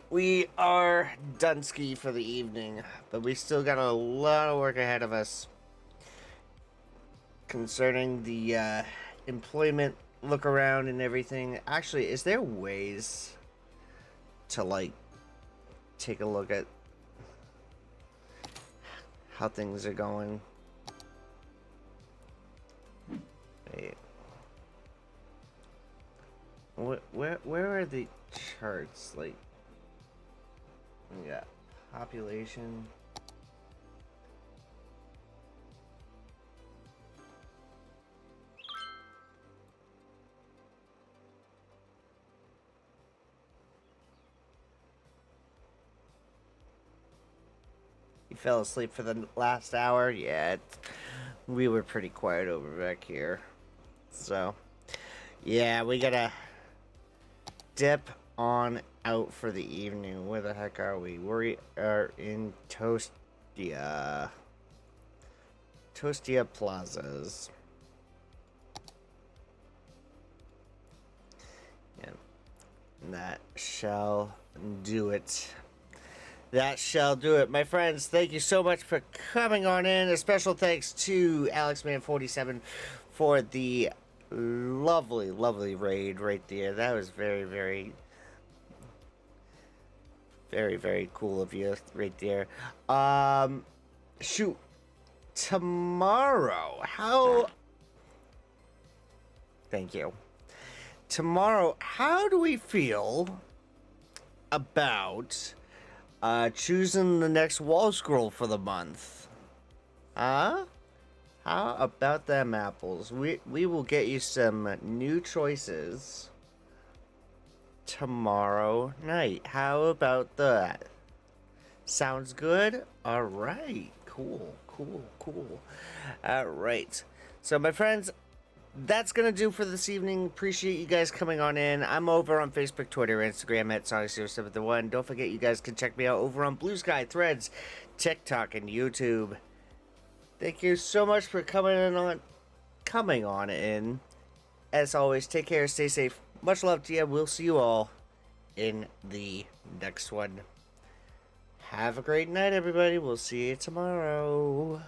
We are done ski for the evening, but we still got a lot of work ahead of us concerning the employment look around and everything. Actually, is there ways to like take a look at how things are going? Wait. Where are the charts? Like, we got population. You fell asleep for the last hour? Yeah, we were pretty quiet over back here. So, yeah, we gotta dip on out for the evening. Where the heck are we? We are in Toastia Plazas. Yeah, that shall do it. That shall do it. My friends, thank you so much for coming on in. A special thanks to AlexMan47 for the lovely, lovely raid right there. That was very, very, very, very cool of you right there. Shoot. Tomorrow, thank you. Tomorrow, how do we feel about choosing the next wall scroll for the month? Huh? How about them apples? We will get you some new choices tomorrow night. How about that? Sounds good? Alright. Cool. Alright. So my friends, that's gonna do for this evening. Appreciate you guys coming on in. I'm over on Facebook, Twitter, Instagram at Sonic071. Don't forget, you guys can check me out over on Blue Sky, Threads, TikTok, and YouTube. Thank you so much for coming on in. As always, take care, stay safe. Much love to you. We'll see you all in the next one. Have a great night, everybody. We'll see you tomorrow.